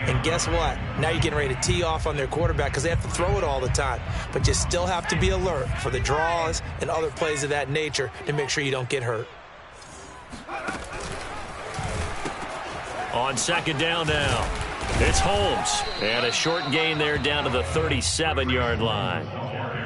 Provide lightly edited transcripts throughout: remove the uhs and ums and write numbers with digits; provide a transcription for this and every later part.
And guess what? Now you're getting ready to tee off on their quarterback because they have to throw it all the time. But you still have to be alert for the draws and other plays of that nature to make sure you don't get hurt. On second down now, it's Holmes. And a short gain there down to the 37-yard line.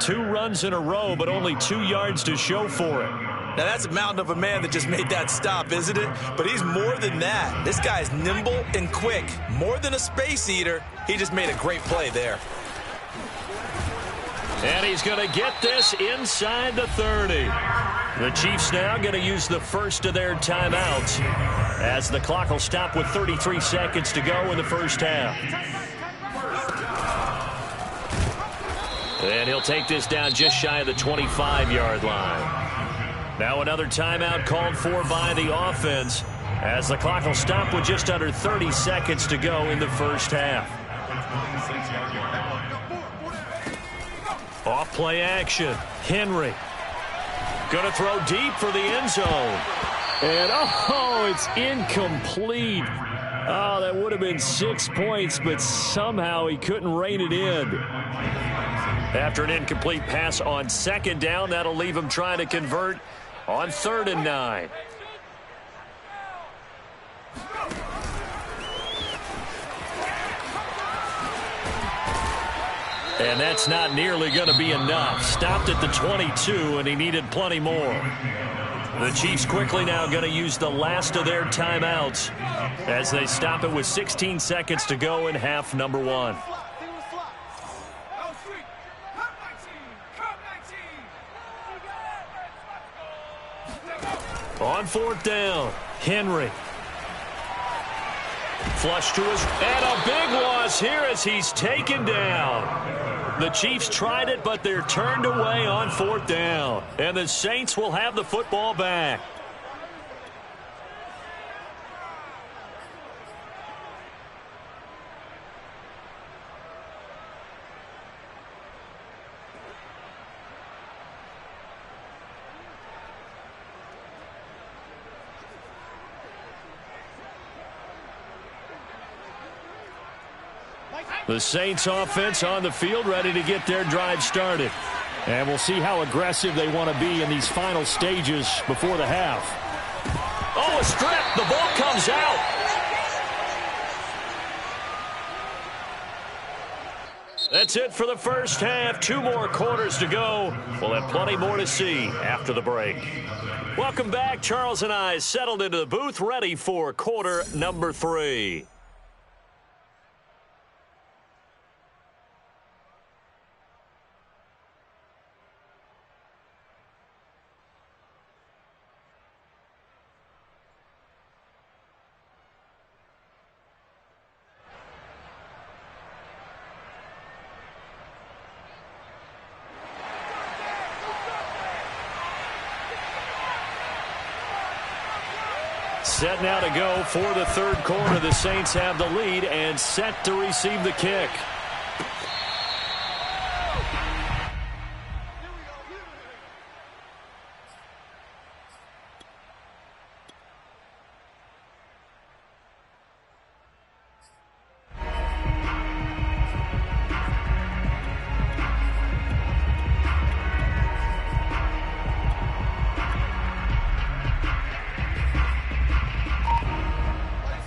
2 runs in a row, but only 2 yards to show for it. Now, that's a mountain of a man that just made that stop, isn't it? But he's more than that. This guy's nimble and quick. More than a space eater. He just made a great play there. And he's going to get this inside the 30. The Chiefs now going to use the first of their timeouts as the clock will stop with 33 seconds to go in the first half. And he'll take this down just shy of the 25-yard line. Now another timeout called for by the offense as the clock will stop with just under 30 seconds to go in the first half. Off play action. Henry. Going to throw deep for the end zone. And, oh, it's incomplete. Oh, that would have been 6 points, but somehow he couldn't rein it in. After an incomplete pass on second down, that'll leave him trying to convert on 3rd and 9. And that's not nearly going to be enough. Stopped at the 22, and he needed plenty more. The Chiefs quickly now going to use the last of their timeouts as they stop it with 16 seconds to go in half number 1. On 4th down, Henry. Flush to his, and a big loss here as he's taken down. The Chiefs tried it, but they're turned away on 4th down. And the Saints will have the football back. The Saints offense on the field ready to get their drive started. And we'll see how aggressive they want to be in these final stages before the half. Oh, a strip. The ball comes out. That's it for the first half. 2 more quarters to go. We'll have plenty more to see after the break. Welcome back. Charles and I settled into the booth ready for quarter number 3. Set now to go for the 3rd quarter. The Saints have the lead and set to receive the kick.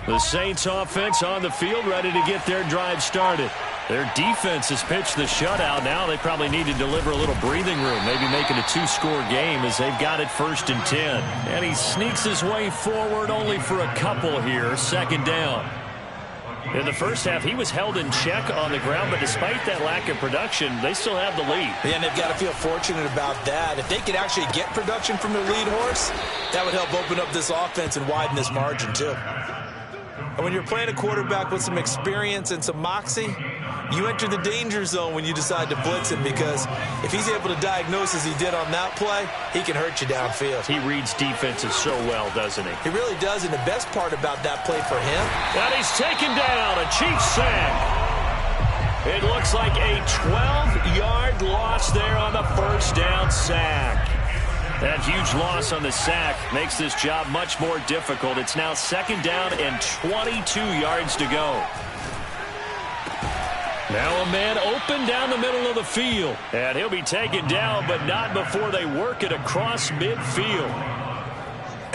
The Saints offense on the field ready to get their drive started. Their defense has pitched the shutout. Now they probably need to deliver a little breathing room, maybe make it a 2-score game as they've got it 1st and 10. And he sneaks his way forward only for a couple here, 2nd down. In the first half, he was held in check on the ground, but despite that lack of production, they still have the lead. Yeah, and they've got to feel fortunate about that. If they could actually get production from their lead horse, that would help open up this offense and widen this margin too. And when you're playing a quarterback with some experience and some moxie, you enter the danger zone when you decide to blitz him, because if he's able to diagnose as he did on that play, he can hurt you downfield. He reads defenses so well, doesn't he? He really does, and the best part about that play for him... And he's taken down, a Chiefs sack. It looks like a 12-yard loss there on the 1st down sack. That huge loss on the sack makes this job much more difficult. It's now 2nd down and 22 yards to go. Now a man open down the middle of the field. And he'll be taken down, but not before they work it across midfield.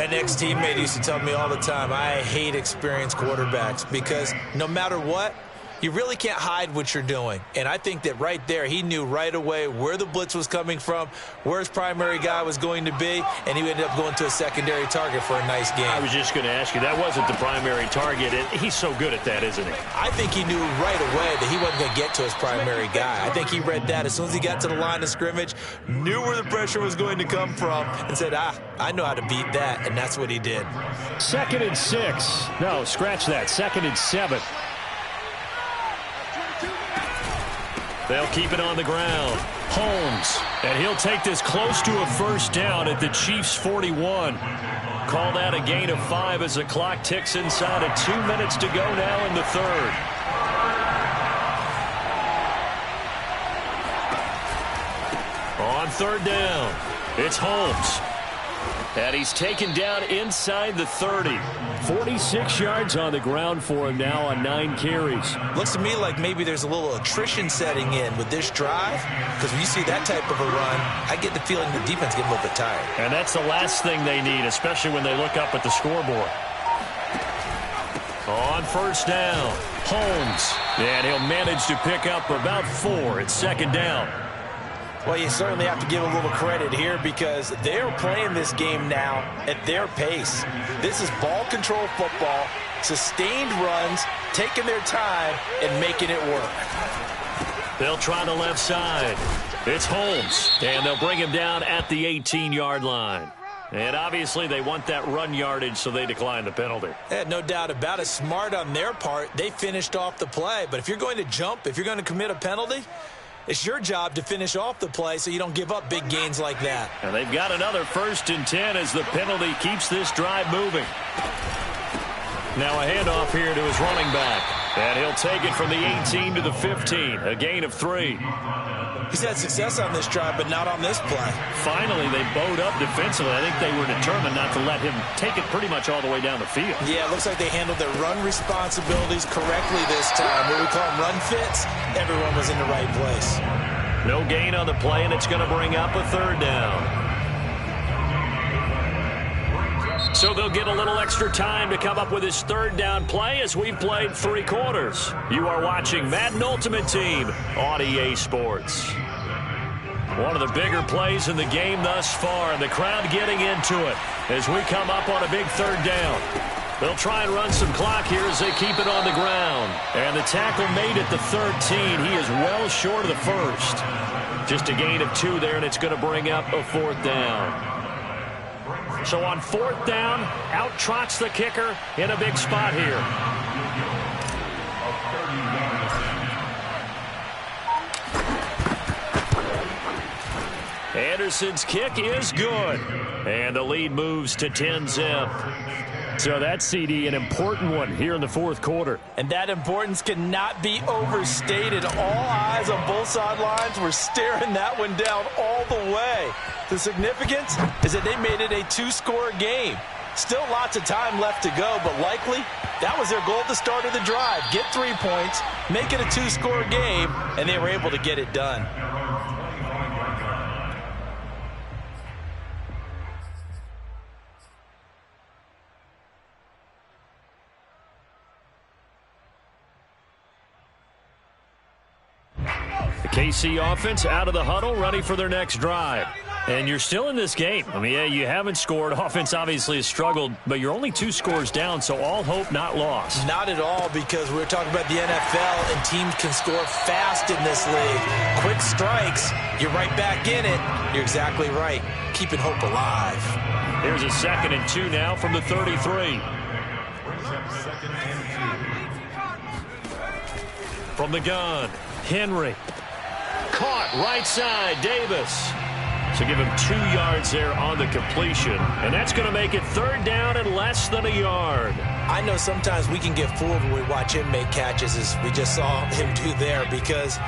An ex-teammate used to tell me all the time, I hate experienced quarterbacks because no matter what, you really can't hide what you're doing. And I think that right there, he knew right away where the blitz was coming from, where his primary guy was going to be, and he ended up going to a secondary target for a nice game. I was just going to ask you, that wasn't the primary target, and he's so good at that, isn't he? I think he knew right away that he wasn't going to get to his primary guy. I think he read that as soon as he got to the line of scrimmage, knew where the pressure was going to come from, and said, I know how to beat that, and that's what he did. 2nd and 6. No, scratch that. 2nd and 7. They'll keep it on the ground. Holmes, and he'll take this close to a first down at the Chiefs' 41. Call that a gain of 5 as the clock ticks inside of 2 minutes to go now in the third. On 3rd down, it's Holmes. And he's taken down inside the 30. 46 yards on the ground for him now on 9 carries. Looks to me like maybe there's a little attrition setting in with this drive, because when you see that type of a run, I get the feeling the defense getting a little bit tired. And that's the last thing they need, especially when they look up at the scoreboard. On 1st down, Holmes. And he'll manage to pick up about 4 at 2nd down. Well, you certainly have to give a little credit here because they're playing this game now at their pace. This is ball control football, sustained runs, taking their time, and making it work. They'll try the left side. It's Holmes, and they'll bring him down at the 18-yard line. And obviously they want that run yardage, so they decline the penalty. Yeah, no doubt about it. Smart on their part. They finished off the play. But if you're going to jump, if you're going to commit a penalty, it's your job to finish off the play so you don't give up big gains like that. And they've got another 1st and 10 as the penalty keeps this drive moving. Now a handoff here to his running back. And he'll take it from the 18 to the 15, a gain of 3. He's had success on this drive, but not on this play. Finally, they bowed up defensively. I think they were determined not to let him take it pretty much all the way down the field. Yeah, it looks like they handled their run responsibilities correctly this time. What we call them run fits, everyone was in the right place. No gain on the play, and it's going to bring up a 3rd down. So they'll get a little extra time to come up with his 3rd down play as we've played 3 quarters. You are watching Madden Ultimate Team on EA Sports. One of the bigger plays in the game thus far, and the crowd getting into it as we come up on a big 3rd down. They'll try and run some clock here as they keep it on the ground. And the tackle made at the 13. He is well short of the 1st. Just a gain of 2 there, and it's going to bring up a 4th down. So on 4th down, out trots the kicker in a big spot here. Anderson's kick is good. And the lead moves to 10-zip. So that's, CD, an important one here in the 4th quarter. And that importance cannot be overstated. All eyes on both sidelines were staring that one down all the way. The significance is that they made it a 2-score game. Still lots of time left to go, but likely that was their goal at the start of the drive. Get 3 points, make it a 2-score game, and they were able to get it done. The KC offense out of the huddle, ready for their next drive. And you're still in this game. I mean, yeah, you haven't scored. Offense obviously has struggled, but you're only 2 scores down, so all hope not lost. Not at all, because we're talking about the NFL, and teams can score fast in this league. Quick strikes, you're right back in it. You're exactly right. Keeping hope alive. Here's a 2nd and 2 now from the 33. From the gun, Henry. Caught right side, Davis. So give him 2 yards there on the completion. And that's going to make it 3rd down and less than a yard. I know sometimes we can get fooled when we watch him make catches, as we just saw him do there, because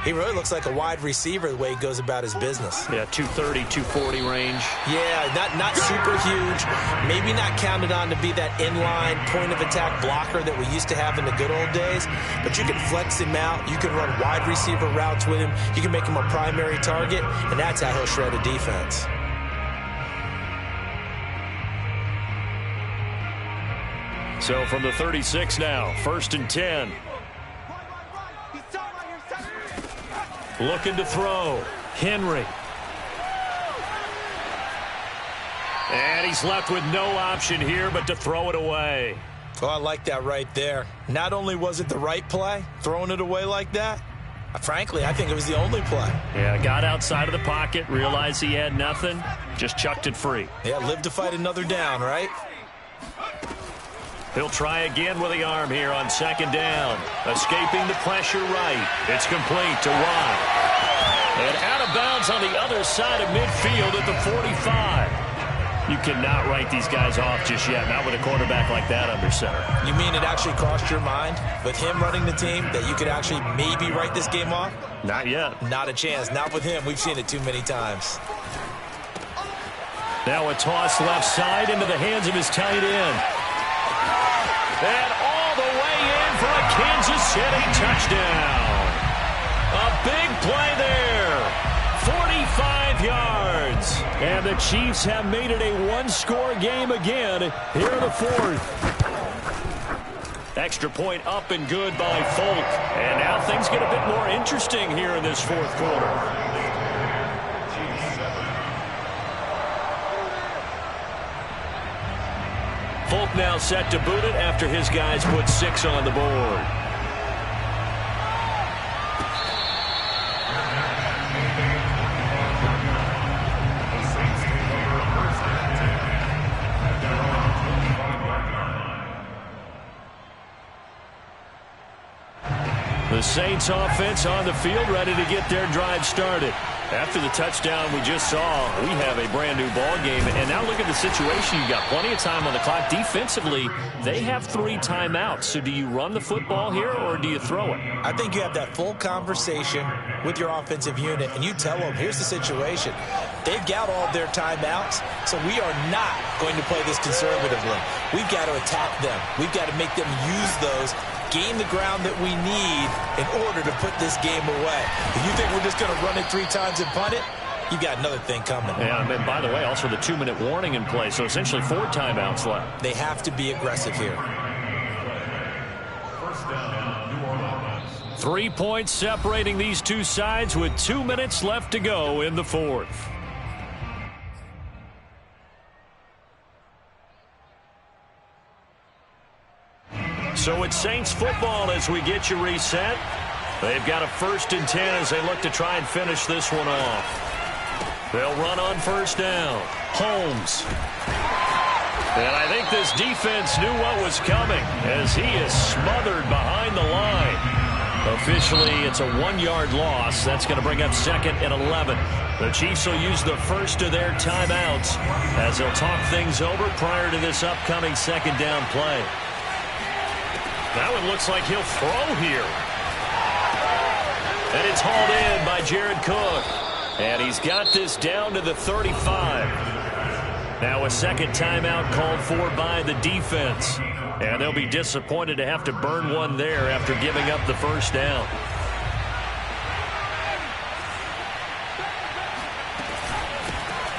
He really looks like a wide receiver the way he goes about his business. Yeah, 230, 240 range. Yeah, not super huge. Maybe not counted on to be that inline point-of-attack blocker that we used to have in the good old days. But you can flex him out. You can run wide receiver routes with him. You can make him a primary target, and that's how he'll shred a defense. So from the 36 now, 1st and 10. Looking to throw. Henry. And he's left with no option here but to throw it away. Oh, I like that right there. Not only was it the right play, throwing it away like that, frankly, I think it was the only play. Yeah, got outside of the pocket, realized he had nothing, just chucked it free. Yeah, live to fight another down, right? He'll try again with the arm here on 2nd down. Escaping the pressure right. It's complete to Watt. And out of bounds on the other side of midfield at the 45. You cannot write these guys off just yet, not with a quarterback like that under center. You mean it actually crossed your mind with him running the team that you could actually maybe write this game off? Not yet. Not a chance. Not with him. We've seen it too many times. Now a toss left side into the hands of his tight end. And all the way in for a Kansas City touchdown. A big play there. 45 yards. And the Chiefs have made it a one-score game again here in the 4th. Extra point up and good by Folk. And now things get a bit more interesting here in this 4th quarter. Folk now set to boot it after his guys put 6 on the board. The Saints offense on the field ready to get their drive started. After the touchdown we just saw, we have a brand new ball game. And now look at the situation. You've got plenty of time on the clock. Defensively, they have 3 timeouts. So do you run the football here or do you throw it? I think you have that full conversation with your offensive unit, and you tell them, here's the situation. They've got all their timeouts, so we are not going to play this conservatively. We've got to attack them. We've got to make them use those, gain the ground that we need in order to put this game away. If you think we're just going to run it 3 times and punt it, you got another thing coming. Yeah, and by the way, also the 2-minute warning in play, so essentially 4 timeouts left. They have to be aggressive here. 3 points separating these two sides with 2 minutes left to go in the 4th. So it's Saints football as we get you reset. They've got a 1st and 10 as they look to try and finish this one off. They'll run on 1st down. Holmes. And I think this defense knew what was coming as he is smothered behind the line. Officially, it's a 1-yard loss. That's going to bring up 2nd and 11. The Chiefs will use the first of their timeouts as they'll talk things over prior to this upcoming 2nd down play. That one looks like he'll throw here. And it's hauled in by Jared Cook. And he's got this down to the 35. Now a 2nd timeout called for by the defense. And they'll be disappointed to have to burn one there after giving up the 1st down.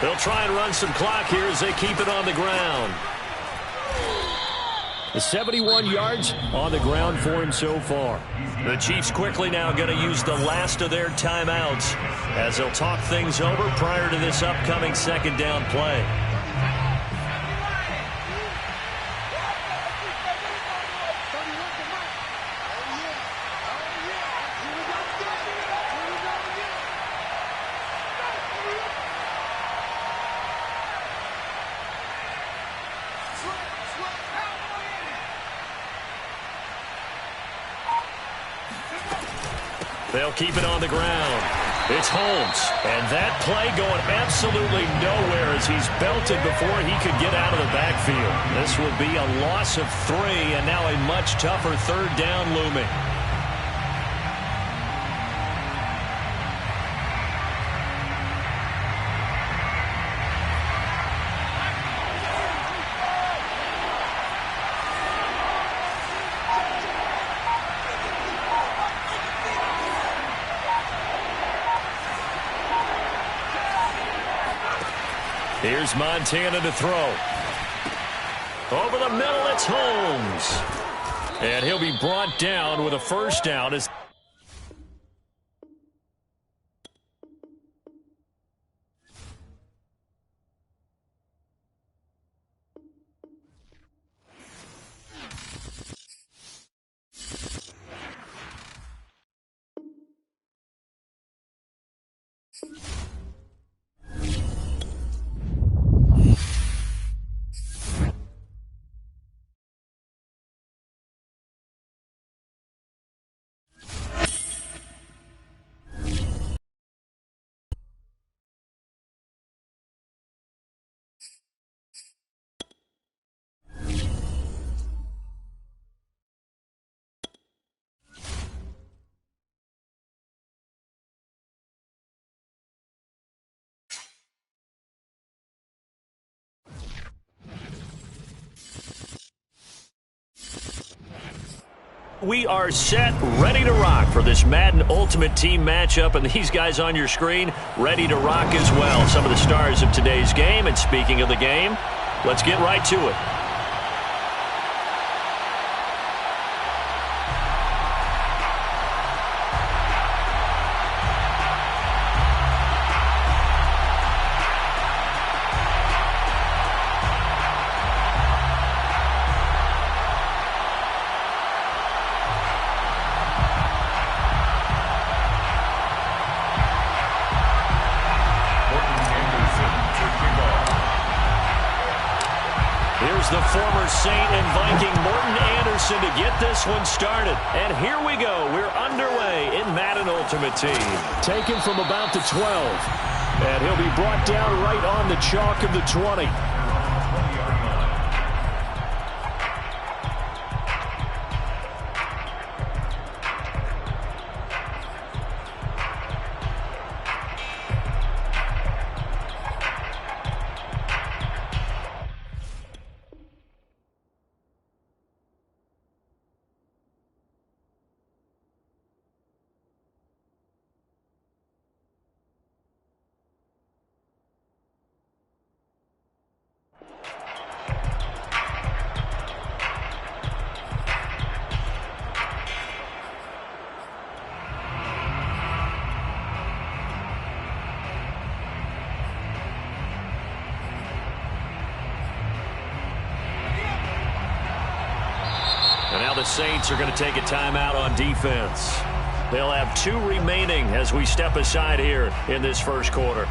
They'll try and run some clock here as they keep it on the ground. The 71 yards on the ground for him so far. The Chiefs quickly now going to use the last of their timeouts as they'll talk things over prior to this upcoming 2nd down play. They'll keep it on the ground. It's Holmes. And that play going absolutely nowhere as he's belted before he could get out of the backfield. This will be a loss of 3 and now a much tougher 3rd down looming. Here's Montana to throw. Over the middle, it's Holmes. And he'll be brought down with a first down as we are set, ready to rock for this Madden Ultimate Team matchup, and these guys on your screen ready to rock as well. Some of the stars of today's game, and speaking of the game, let's get right to it. The former Saint and Viking Morten Andersen to get this one started. And here we go. We're underway in Madden Ultimate Team. Taken from about the 12. And he'll be brought down right on the chalk of the 20. And now the Saints are going to take a timeout on defense. They'll have 2 remaining as we step aside here in this first quarter.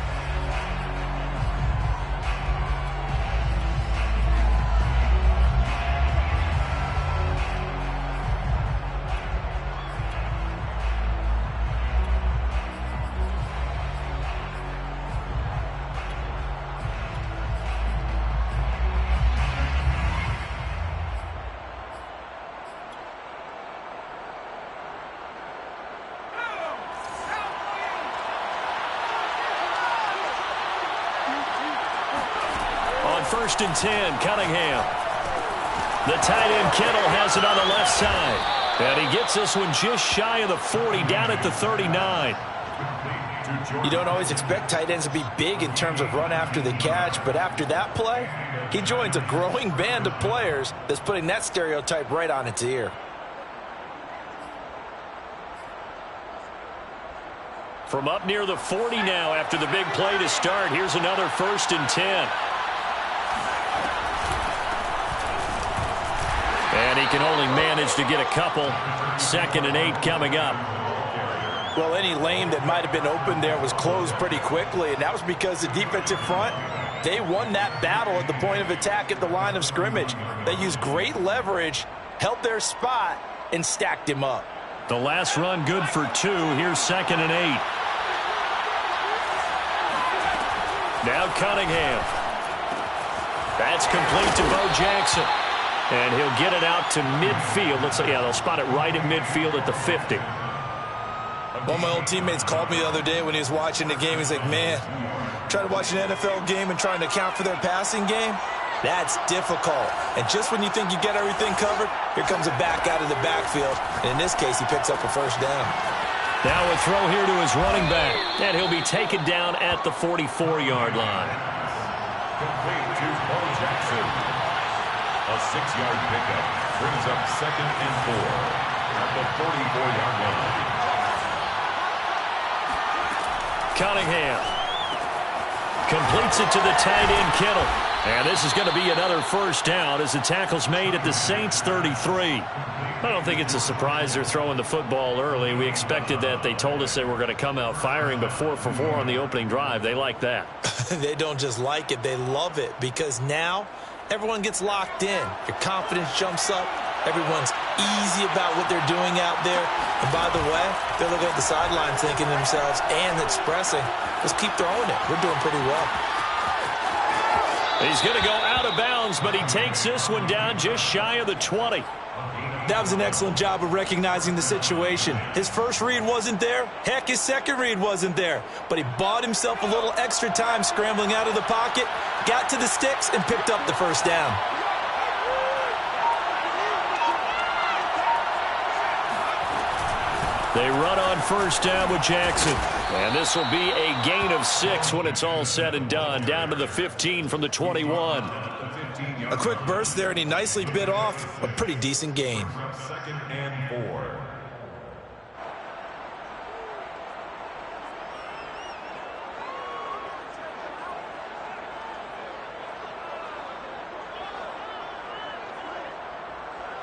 First and 10, Cunningham. The tight end Kittle has it on the left side. And he gets this one just shy of the 40, down at the 39. You don't always expect tight ends to be big in terms of run after the catch, but after that play, he joins a growing band of players that's putting that stereotype right on its ear. From up near the 40 now after the big play to start, here's another first and 10. And he can only manage to get a couple. 2nd and 8 coming up. Well, any lane that might have been open there was closed pretty quickly, and that was because the defensive front, they won that battle at the point of attack at the line of scrimmage. They used great leverage, held their spot, and stacked him up. The last run good for 2. Here's 2nd and 8. Now Cunningham. That's complete to Bo Jackson. And he'll get it out to midfield. They'll spot it right at midfield at the 50. One of my old teammates called me the other day when he was watching the game. He's like, man, trying to watch an NFL game and trying to account for their passing game, that's difficult. And just when you think you get everything covered, here comes a back out of the backfield. And in this case, he picks up a first down. Now a throw here to his running back. And he'll be taken down at the 44-yard line. Complete to Paul Jackson. A 6-yard pickup brings up 2nd and 4 at the 44-yard line. Cunningham completes it to the tight end, Kittle. And this is going to be another first down as the tackle's made at the Saints 33. I don't think it's a surprise they're throwing the football early. We expected that. They told us they were going to come out firing, but 4 for 4 on the opening drive. They like that. They don't just like it, they love it, because now everyone gets locked in. Your confidence jumps up. Everyone's easy about what they're doing out there. And by the way, they're looking at the sidelines thinking to themselves and expressing, let's keep throwing it. We're doing pretty well. He's going to go out of bounds, but he takes this one down just shy of the 20. That was an excellent job of recognizing the situation. His first read wasn't there. Heck, his second read wasn't there. But he bought himself a little extra time scrambling out of the pocket, got to the sticks, and picked up the first down. They run on first down with Jackson. And this will be a gain of 6 when it's all said and done. Down to the 15 from the 21. A quick burst there, and he nicely bit off a pretty decent gain. 2nd and 4.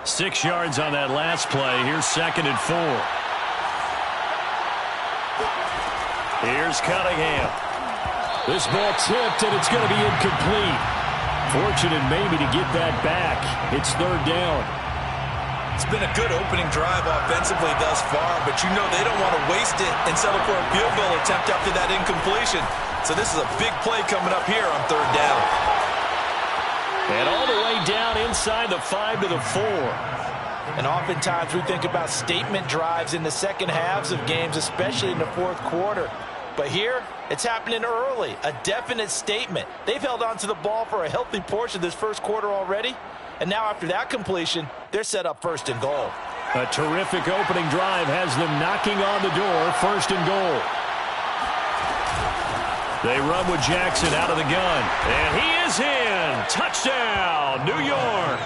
Six yards on that last play. Here's 2nd and 4. Here's Cunningham. This ball tipped, and it's going to be incomplete. Fortunate maybe to get that back. It's 3rd down. It's been a good opening drive offensively thus far, but you know they don't want to waste it and settle for a field goal attempt after that incompletion. So this is a big play coming up here on 3rd down. And all the way down inside the 5 to the 4. And oftentimes we think about statement drives in the second halves of games, especially in the 4th quarter. But here, it's happening early, a definite statement. They've held on to the ball for a healthy portion of this first quarter already. And now after that completion, they're set up 1st and goal. A terrific opening drive has them knocking on the door, 1st and goal. They run with Jackson out of the gun. And he is in. Touchdown, New York.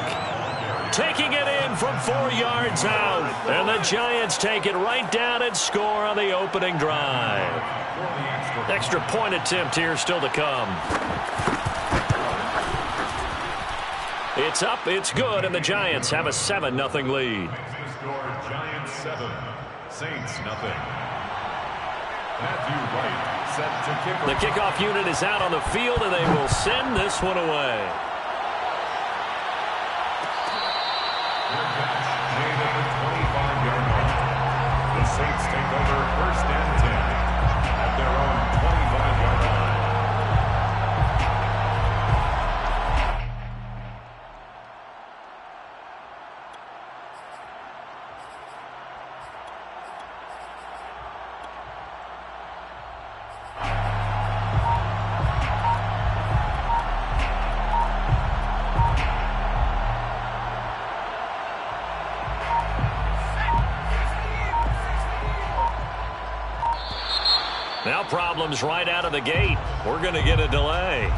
Taking it in from 4 yards out. And the Giants take it right down and score on the opening drive. Extra point attempt here still to come. It's up, it's good, and the Giants have a 7-0 lead. Giants 7, Saints 0. Matthew Wright set to kick. The kickoff unit is out on the field, and they will send this one away. Made at the 25-yard line. The Saints take over 1st and 10 at their own 25-yard line. Now problems right out of the gate. We're going to get a delay.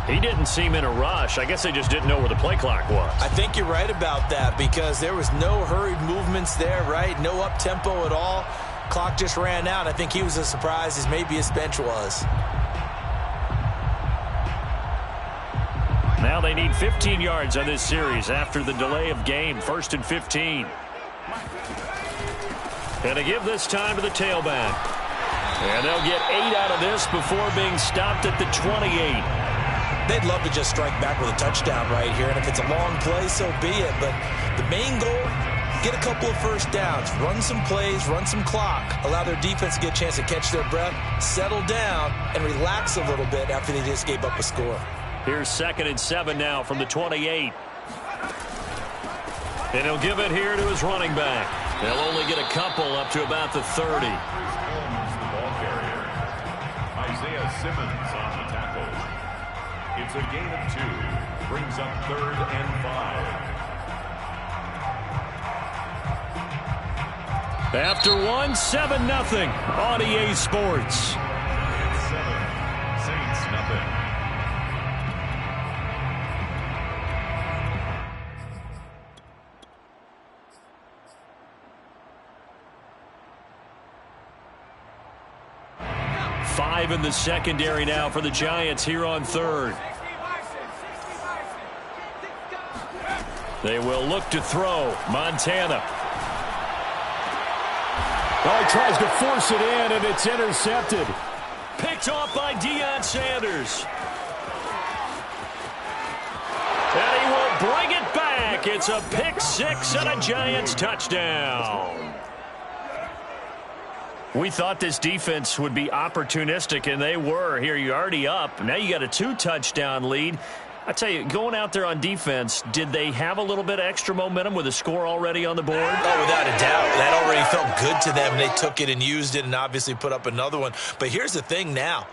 He didn't seem in a rush. I guess they just didn't know where the play clock was. I think you're right about that because there was no hurried movements there, right? No up-tempo at all. Clock just ran out. I think he was as surprised as maybe his bench was. Now they need 15 yards on this series after the delay of game. 1st and 15. And to give this time to the tailback. And they'll get 8 out of this before being stopped at the 28. They'd love to just strike back with a touchdown right here. And if it's a long play, so be it. But the main goal, get a couple of first downs. Run some plays, run some clock. Allow their defense to get a chance to catch their breath, settle down, and relax a little bit after they just gave up a score. Here's 2nd and 7 now from the 28. And he'll give it here to his running back. They'll only get a couple up to about the 30. Isaiah Simmons on the tackle. It's a gain of 2. Brings up 3rd and 5. After one, 7-0 on EA Sports. 7, Saints 0. 5 in the secondary now for the Giants here on third. They will look to throw. Montana. Oh, he tries to force it in, and it's intercepted. Picked off by Deion Sanders. And he will bring it back. It's a pick six and a Giants touchdown. We thought this defense would be opportunistic, and they were. Here, you're already up. Now you got a 2-touchdown lead. I tell you, going out there on defense, did they have a little bit of extra momentum with a score already on the board? Oh, without a doubt. That already felt good to them. They took it and used it and obviously put up another one. But here's the thing now.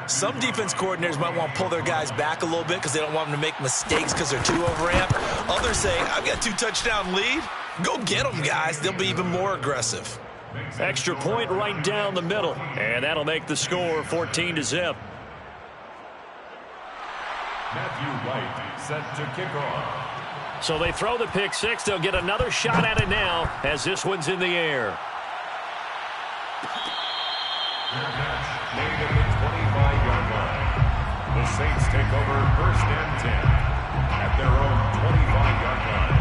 Some defense coordinators might want to pull their guys back a little bit because they don't want them to make mistakes because they're too overamped. Others say, I've got a 2-touchdown lead. Go get them, guys. They'll be even more aggressive. Extra point right down the middle. And that'll make the score 14-0. Matthew Wright set to kick off. So they throw the pick six. They'll get another shot at it now as this one's in the air. Made at the 25-yard line. The Saints take over 1st and 10 at their own 25-yard line.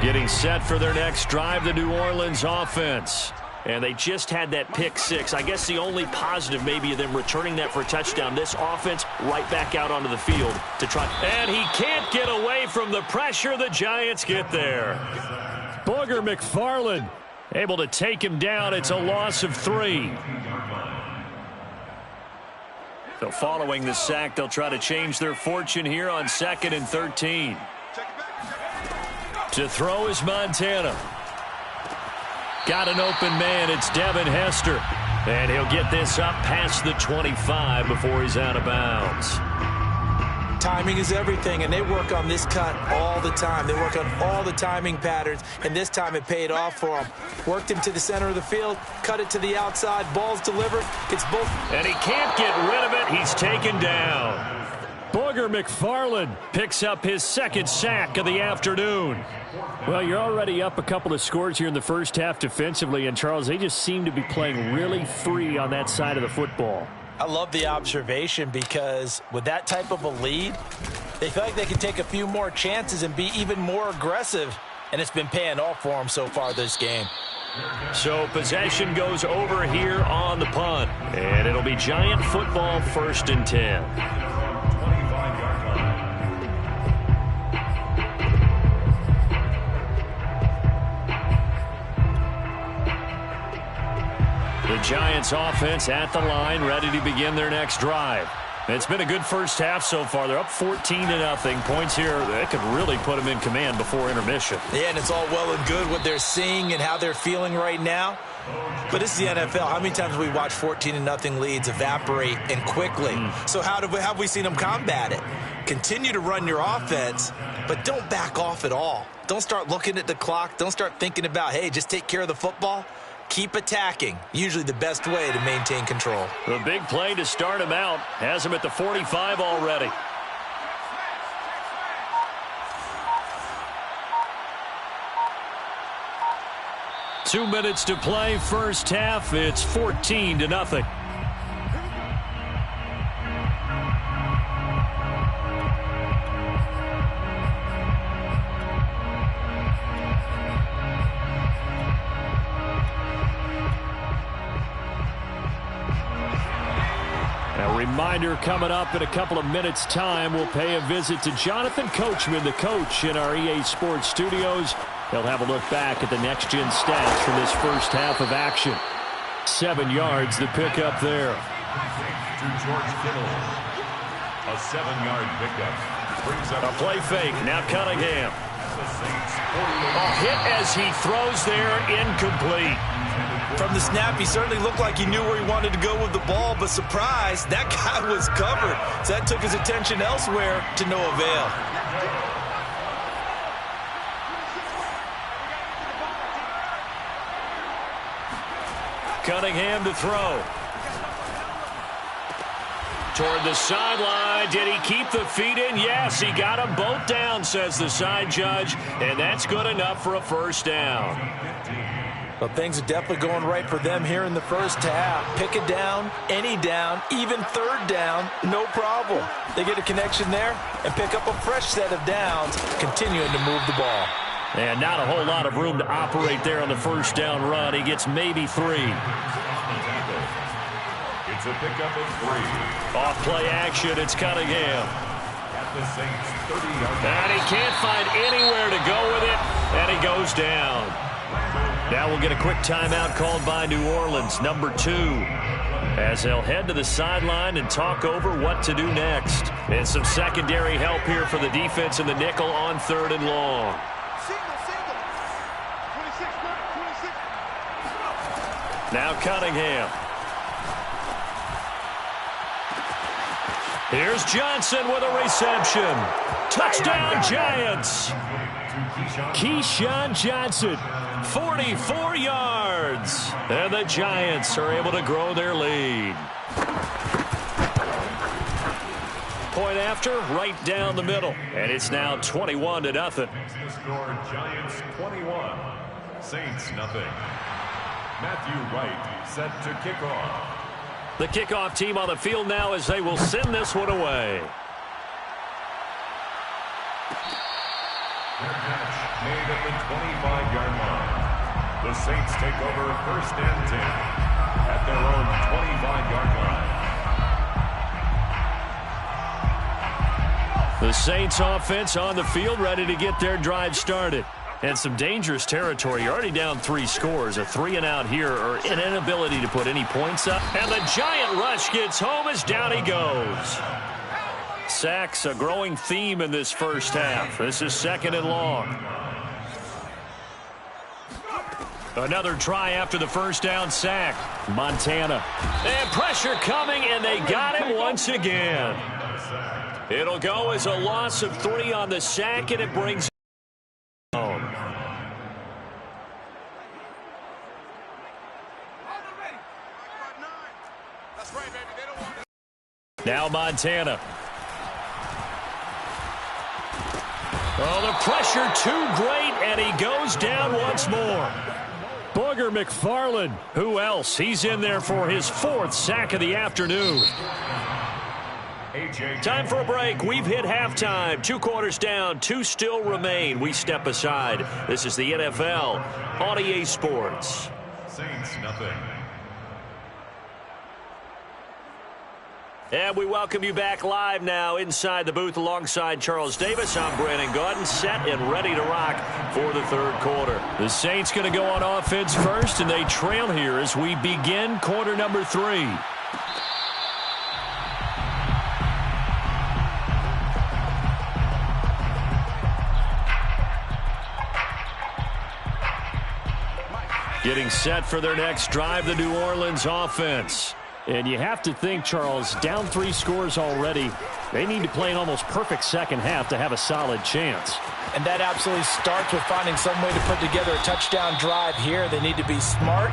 Getting set for their next drive, the New Orleans offense. And they just had that pick six. I guess the only positive maybe of them returning that for a touchdown. This offense right back out onto the field to try. And he can't get away from the pressure. The Giants get there. Booger McFarland able to take him down. It's a loss of 3. So following the sack, they'll try to change their fortune here on 2nd and 13. To throw is Montana. Got an open man. It's Devin Hester. And he'll get this up past the 25 before he's out of bounds. Timing is everything, and they work on this cut all the time. They work on all the timing patterns, and this time it paid off for them. Worked him to the center of the field, cut it to the outside, ball's delivered. It's both. And he can't get rid of it. He's taken down. Booger McFarland picks up his 2nd sack of the afternoon. Well, you're already up a couple of scores here in the first half defensively, and Charles, they just seem to be playing really free on that side of the football. I love the observation because with that type of a lead, they feel like they can take a few more chances and be even more aggressive, and it's been paying off for them so far this game. So possession goes over here on the punt, and it'll be Giant football 1st and 10. The Giants offense at the line, ready to begin their next drive. It's been a good first half so far. They're up 14-0. Points here that could really put them in command before intermission. Yeah, and it's all well and good what they're seeing and how they're feeling right now. But this is the NFL. How many times have we watched 14-0 leads evaporate and quickly? So how have we seen them combat it? Continue to run your offense, but don't back off at all. Don't start looking at the clock. Don't start thinking about, hey, just take care of the football. Keep attacking. Usually the best way to maintain control. The big play to start him out. Has him at the 45 already. Two minutes to play. First half. It's 14-0. Reminder coming up in a couple of minutes' time. We'll pay a visit to Jonathan Coachman, the coach in our EA Sports studios. He'll have a look back at the next-gen stats from this first half of action. 7 yards, the pickup there. To George Kittle. A 7-yard pickup. Brings up a play fake. Now Cunningham. A hit as he throws there, incomplete. From the snap, he certainly looked like he knew where he wanted to go with the ball, but surprise, that guy was covered. So that took his attention elsewhere to no avail. Cunningham to throw. Toward the sideline. Did he keep the feet in? Yes, he got them both down, says the side judge. And that's good enough for a first down. Well, things are definitely going right for them here in the first half. Pick a down, any down, even third down, no problem. They get a connection there and pick up a fresh set of downs, continuing to move the ball. And not a whole lot of room to operate there on the first down run. He gets maybe 3. It's a pickup of 3. Off play action, it's Cunningham. At the Saints 30-yard line. And he can't find anywhere to go with it, and he goes down. Now we'll get a quick timeout called by New Orleans, number 2, as they'll head to the sideline and talk over what to do next. And some secondary help here for the defense in the nickel on 3rd and long. Now Cunningham. Here's Johnson with a reception. Touchdown, Giants. Keyshawn Johnson, 44 yards. And the Giants are able to grow their lead. Point after, right down the middle. And it's now 21-0. The score, Giants 21, Saints nothing. Matthew Wright set to kick off. The kickoff team on the field now as they will send this one away. Their catch made at the 25-yard line. The Saints take over 1st and 10 at their own 25-yard line. The Saints offense on the field ready to get their drive started. And some dangerous territory. You're already down 3 scores. A 3-and-out here or an inability to put any points up. And the giant rush gets home as down he goes. Sacks, a growing theme in this first half. This is 2nd and long. Another try after the first down sack. Montana. And pressure coming, and they got him once again. It'll go as a loss of 3 on the sack, and it brings home. Now Montana. Oh, the pressure too great, and he goes down once more. Booger McFarland. Who else? He's in there for his 4th sack of the afternoon. Time for a break. We've hit halftime. 2 quarters down. 2 still remain. We step aside. This is the NFL on EA Sports. Saints nothing. And we welcome you back live now inside the booth alongside Charles Davis. I'm Brandon Gaudin, set and ready to rock for the 3rd quarter. The Saints going to go on offense first, and they trail here as we begin quarter number 3. Getting set for their next drive, the New Orleans offense. And you have to think, Charles, down 3 scores already. They need to play an almost perfect second half to have a solid chance. And that absolutely starts with finding some way to put together a touchdown drive here. They need to be smart,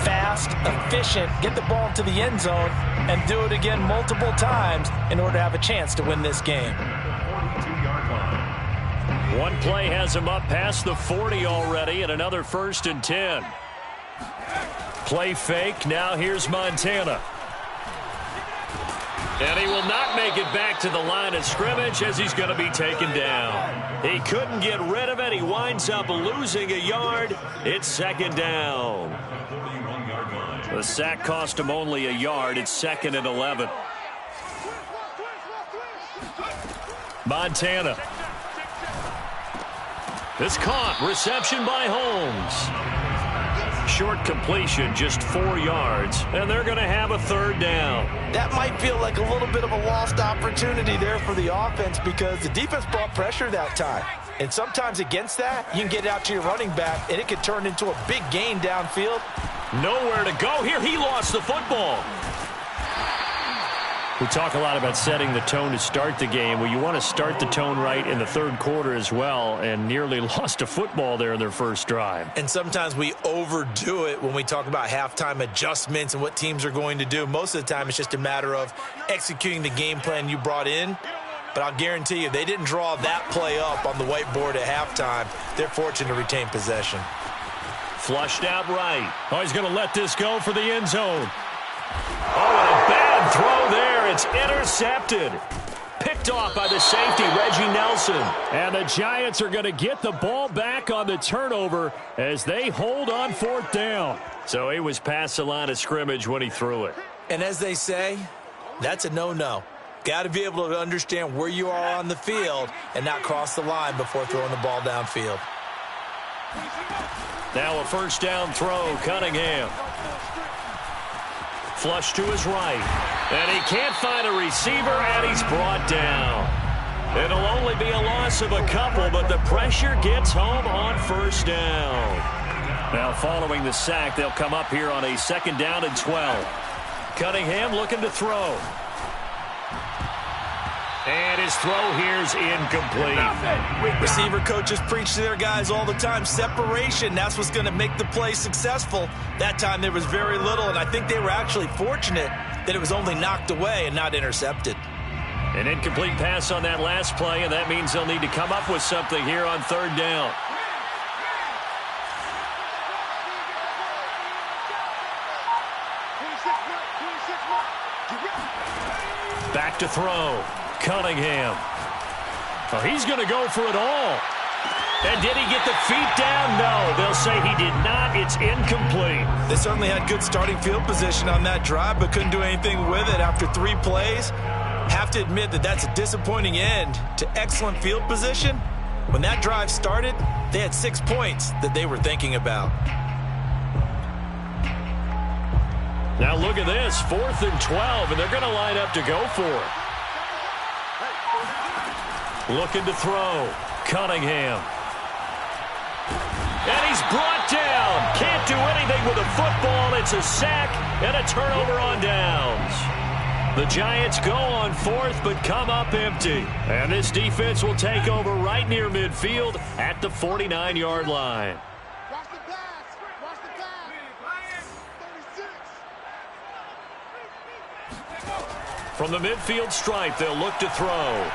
fast, efficient, get the ball to the end zone, and do it again multiple times in order to have a chance to win this game. 42-yard line. One play has him up past the 40 already, and another 1st and 10. Play fake. Now here's Montana. And he will not make it back to the line of scrimmage as he's going to be taken down. He couldn't get rid of it. He winds up losing a yard. It's 2nd down. The sack cost him only a yard. It's 2nd and 11. Montana. It's caught. Reception by Holmes. Short completion, just 4 yards, and they're going to have a 3rd down. That might feel like a little bit of a lost opportunity there for the offense because the defense brought pressure that time. And sometimes against that, you can get it out to your running back, and it could turn into a big gain downfield. Nowhere to go here. He lost the football. We talk a lot about setting the tone to start the game. Well, you want to start the tone right in the third quarter as well, and nearly lost a football there in their first drive. And sometimes we overdo it when we talk about halftime adjustments and what teams are going to do. Most of the time, it's just a matter of executing the game plan you brought in. But I'll guarantee you, they didn't draw that play up on the whiteboard at halftime. They're fortunate to retain possession. Flushed out right. Oh, he's going to let this go for the end zone. Oh, and a bad throw there. It's intercepted. Picked off by the safety, Reggie Nelson. And the Giants are going to get the ball back on the turnover as they hold on fourth down. So he was past the line of scrimmage when he threw it. And as they say, that's a no-no. Got to be able to understand where you are on the field and not cross the line before throwing the ball downfield. Now a first down throw, Cunningham. Flush to his right. And he can't find a receiver, and he's brought down. It'll only be a loss of a couple, but the pressure gets home on first down. Now following the sack, they'll come up here on a second down and 12. Cunningham looking to throw. And his throw here's incomplete. Receiver coaches preach to their guys all the time. Separation, that's what's going to make the play successful. That time there was very little, and I think they were actually fortunate that it was only knocked away and not intercepted. An incomplete pass on that last play, and that means they'll need to come up with something here on third down. Back to throw. Cunningham. Oh, he's going to go for it all. And did he get the feet down? No, they'll say he did not. It's incomplete. They certainly had good starting field position on that drive, but couldn't do anything with it after 3 plays. Have to admit that that's a disappointing end to excellent field position. When that drive started, they had 6 points that they were thinking about. Now look at this, 4th and 12, and they're going to line up to go for it. Looking to throw. Cunningham. And he's brought down. Can't do anything with a football. It's a sack and a turnover on downs. The Giants go on 4th but come up empty. And this defense will take over right near midfield at the 49-yard line. Watch the pass. Watch the pass. 36. From the midfield stripe, they'll look to throw.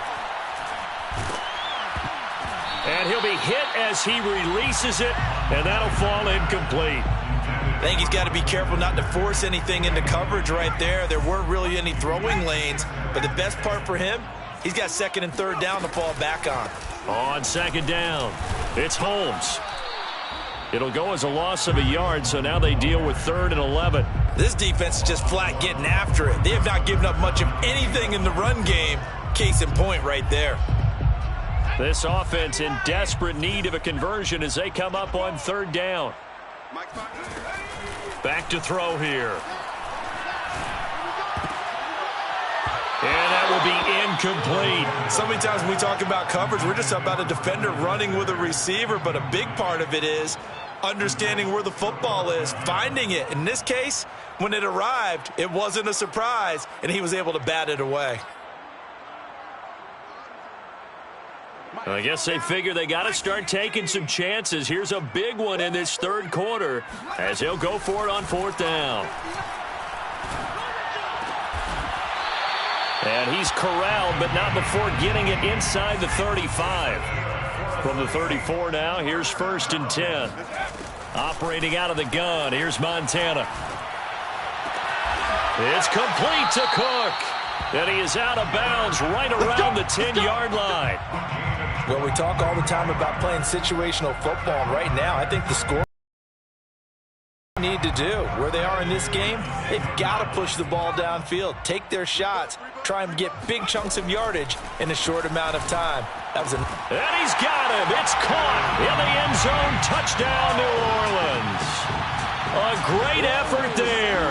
And he'll be hit as he releases it, and that'll fall incomplete. I think he's got to be careful not to force anything into coverage right there. There weren't really any throwing lanes, but the best part for him, he's got 2nd and 3rd down to fall back on. On 2nd down, it's Holmes. It'll go as a loss of a yard, so now they deal with 3rd and 11. This defense is just flat getting after it. They have not given up much of anything in the run game. Case in point right there. This offense in desperate need of a conversion as they come up on 3rd down. Back to throw here. And that will be incomplete. So many times when we talk about coverage, we're just about a defender running with a receiver, but a big part of it is understanding where the football is, finding it. In this case, when it arrived, it wasn't a surprise, and he was able to bat it away. I guess they figure they got to start taking some chances. Here's a big one in this 3rd quarter as he'll go for it on 4th down. And he's corralled, but not before getting it inside the 35. From the 34 now, here's 1st and 10. Operating out of the gun, here's Montana. It's complete to Cook. And he is out of bounds right around the 10-yard line. Well, we talk all the time about playing situational football, and right now I think the score need to do. Where they are in this game, they've got to push the ball downfield, take their shots, try and get big chunks of yardage in a short amount of time. That was and he's got him. It's caught in the end zone. Touchdown, New Orleans. A great effort there.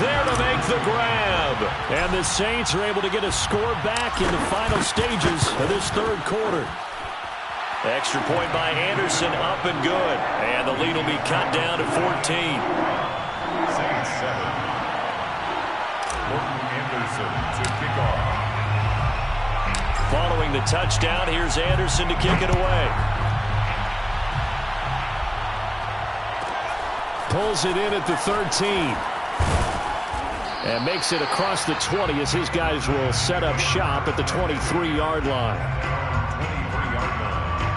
There to make the grab. And the Saints are able to get a score back in the final stages of this 3rd quarter. Extra point by Anderson, up and good. And the lead will be cut down to 14. Saints 7. Morton Anderson Anderson to kick off. Following the touchdown, here's Anderson to kick it away. Pulls it in at the 13. And makes it across the 20 as his guys will set up shop at the 23-yard line. 23-yard line.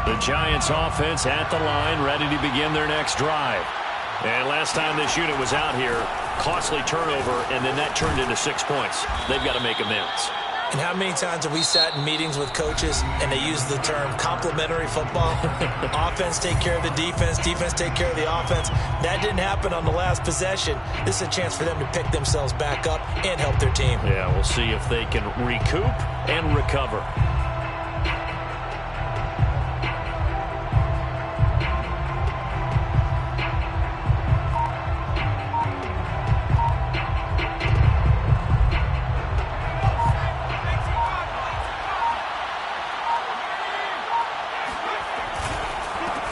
The Giants offense at the line, ready to begin their next drive. And last time this unit was out here, costly turnover, and then that turned into 6 points. They've got to make amends. And how many times have we sat in meetings with coaches and they use the term complementary football? Offense take care of the defense, defense take care of the offense. That didn't happen on the last possession. This is a chance for them to pick themselves back up and help their team. Yeah, we'll see if they can recoup and recover.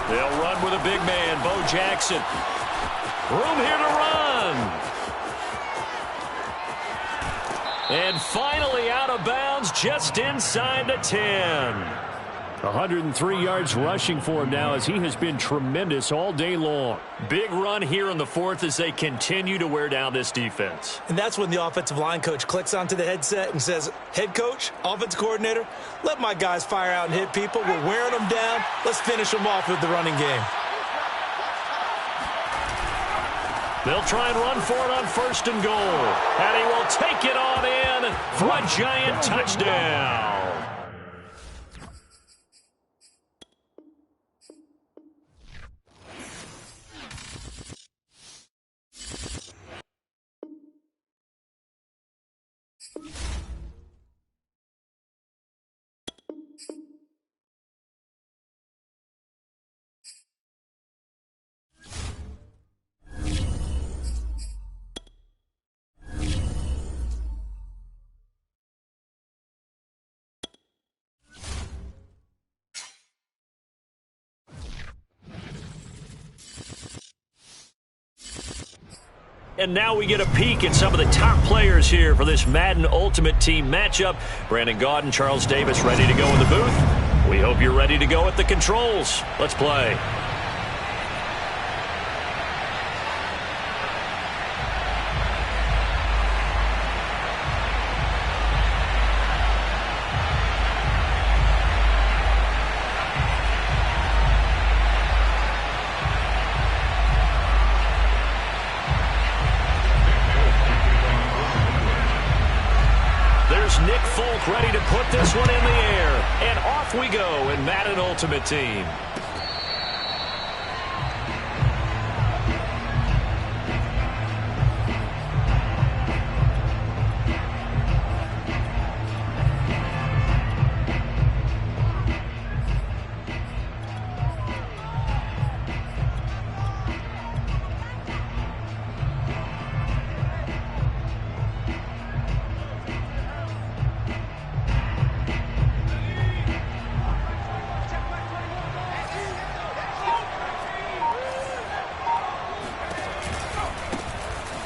They'll run with a big man, Bo Jackson. Room here to run. And finally out of bounds, just inside the 10. 103 yards rushing for him now as he has been tremendous all day long. Big run here in the fourth as they continue to wear down this defense. And that's when the offensive line coach clicks onto the headset and says, head coach, offensive coordinator, let my guys fire out and hit people. We're wearing them down. Let's finish them off with the running game. They'll try and run for it on 1st and goal. And he will take it on in for a Giant touchdown. And now we get a peek at some of the top players here for this Madden Ultimate Team matchup. Brandon Gaudin, Charles Davis ready to go in the booth. We hope you're ready to go at the controls. Let's play. Nick Folk ready to put this one in the air. And off we go in Madden Ultimate Team.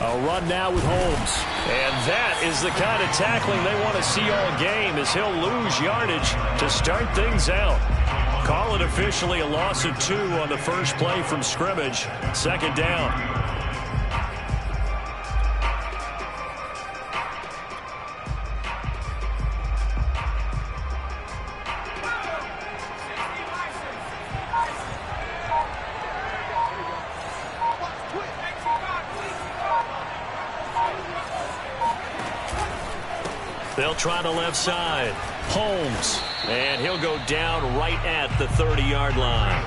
A run now with Holmes. And that is the kind of tackling they want to see all game as he'll lose yardage to start things out. Call it officially a loss of 2 on the first play from scrimmage. 2nd down. They'll try the left side. Holmes. And he'll go down right at the 30-yard line.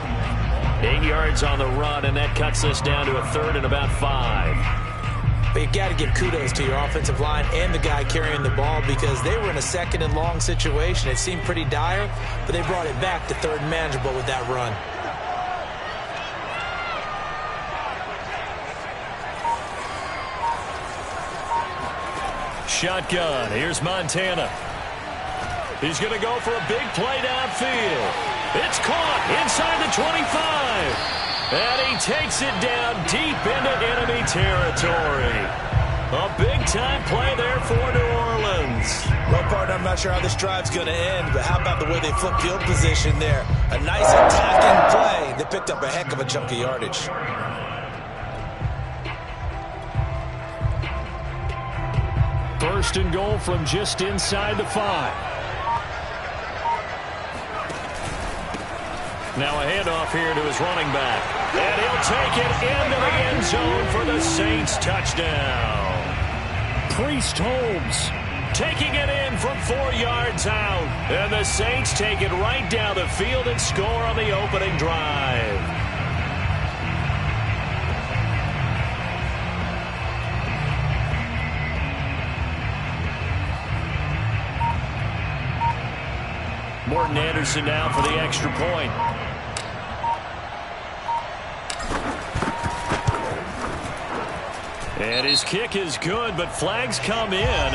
8 yards on the run, and that cuts us down to a 3rd and about 5. But you got to give kudos to your offensive line and the guy carrying the ball because they were in a 2nd and long situation. It seemed pretty dire, but they brought it back to 3rd and manageable with that run. Shotgun. Here's Montana. He's going to go for a big play downfield. It's caught inside the 25. And he takes it down deep into enemy territory. A big-time play there for New Orleans. Well, partner, I'm not sure how this drive's going to end, but how about the way they flip field position there? A nice attacking play. They picked up a heck of a chunk of yardage. First and goal from just inside the 5. Now a handoff here to his running back. And he'll take it into the end zone for the Saints touchdown. Priest Holmes taking it in from 4 yards out. And the Saints take it right down the field and score on the opening drive. Morton Anderson now for the extra point. And his kick is good, but flags come in.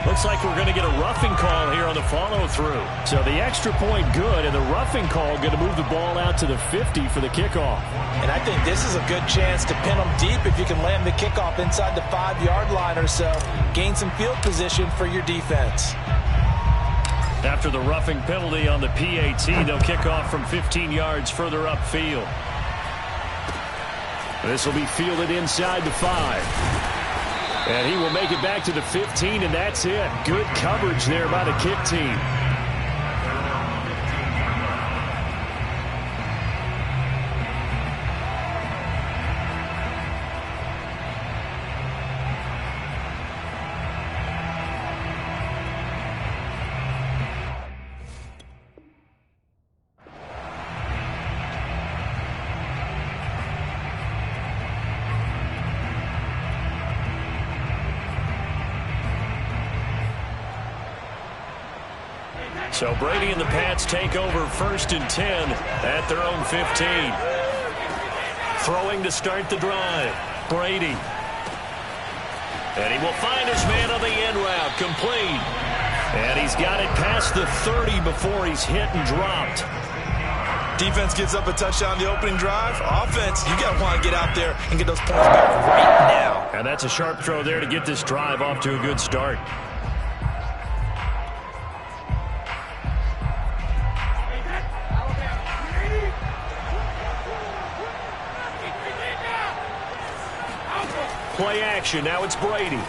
Looks like we're going to get a roughing call here on the follow-through. So the extra point good, and the roughing call going to move the ball out to the 50 for the kickoff. And I think this is a good chance to pin them deep if you can land the kickoff inside the 5-yard line or so. Gain some field position for your defense. After the roughing penalty on the PAT, they'll kick off from 15 yards further upfield. This will be fielded inside the 5. And he will make it back to the 15, and that's it. Good coverage there by the kick team. So Brady and the Pats take over 1st and 10 at their own 15. Throwing to start the drive. Brady. And he will find his man on the end route. Complete. And he's got it past the 30 before he's hit and dropped. Defense gives up a touchdown the opening drive. Offense, you got to want to get out there and get those points back right now. And that's a sharp throw there to get this drive off to a good start. Play action. Now it's Brady.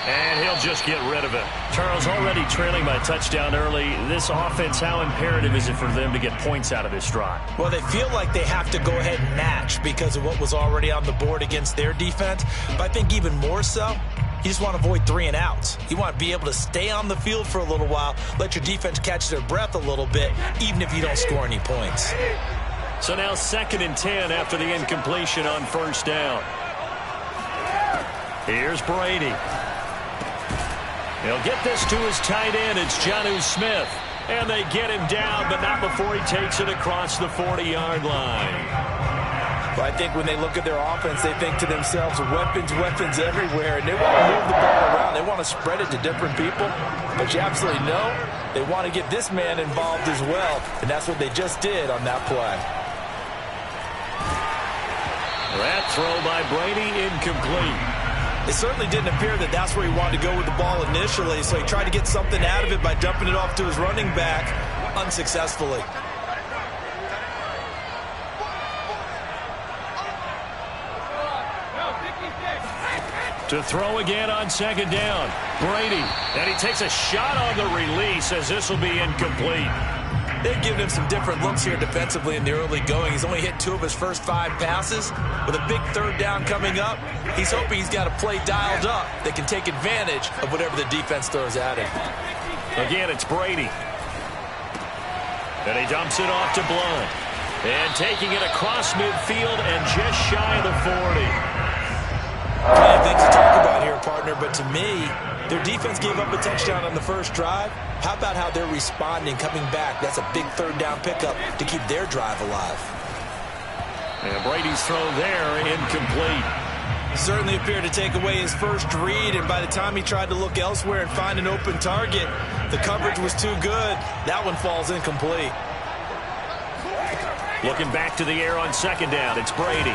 And he'll just get rid of it. Charles, already trailing by touchdown early. This offense, how imperative is it for them to get points out of this drive? Well, they feel like they have to go ahead and match because of what was already on the board against their defense. But I think even more so, you just want to avoid 3 and outs. You want to be able to stay on the field for a little while, let your defense catch their breath a little bit, even if you don't score any points. So now 2nd and 10 after the incompletion on 1st down. Here's Brady. He'll get this to his tight end. It's Jonnu Smith. And they get him down, but not before he takes it across the 40-yard line. Well, I think when they look at their offense, they think to themselves, weapons everywhere, and they want to move the ball around. They want to spread it to different people. But you absolutely know they want to get this man involved as well, and that's what they just did on that play. That throw by Brady incomplete. It certainly didn't appear that that's where he wanted to go with the ball initially, so he tried to get something out of it by dumping it off to his running back unsuccessfully. To throw again on 2nd down. Brady. And he takes a shot on the release as this will be incomplete. They've given him some different looks here defensively in the early going. He's only hit 2 of his first 5 passes. With a big 3rd down coming up, he's hoping he's got a play dialed up that can take advantage of whatever the defense throws at him. Again, it's Brady. And he dumps it off to Blount. And taking it across midfield and just shy of the 40. Plenty of things to talk about here, partner, but to me, their defense gave up a touchdown on the first drive. How about how they're responding, coming back? That's a big 3rd down pickup to keep their drive alive. And Brady's throw there incomplete. Certainly appeared to take away his first read, and by the time he tried to look elsewhere and find an open target, the coverage was too good. That one falls incomplete. Looking back to the air on second down. It's Brady.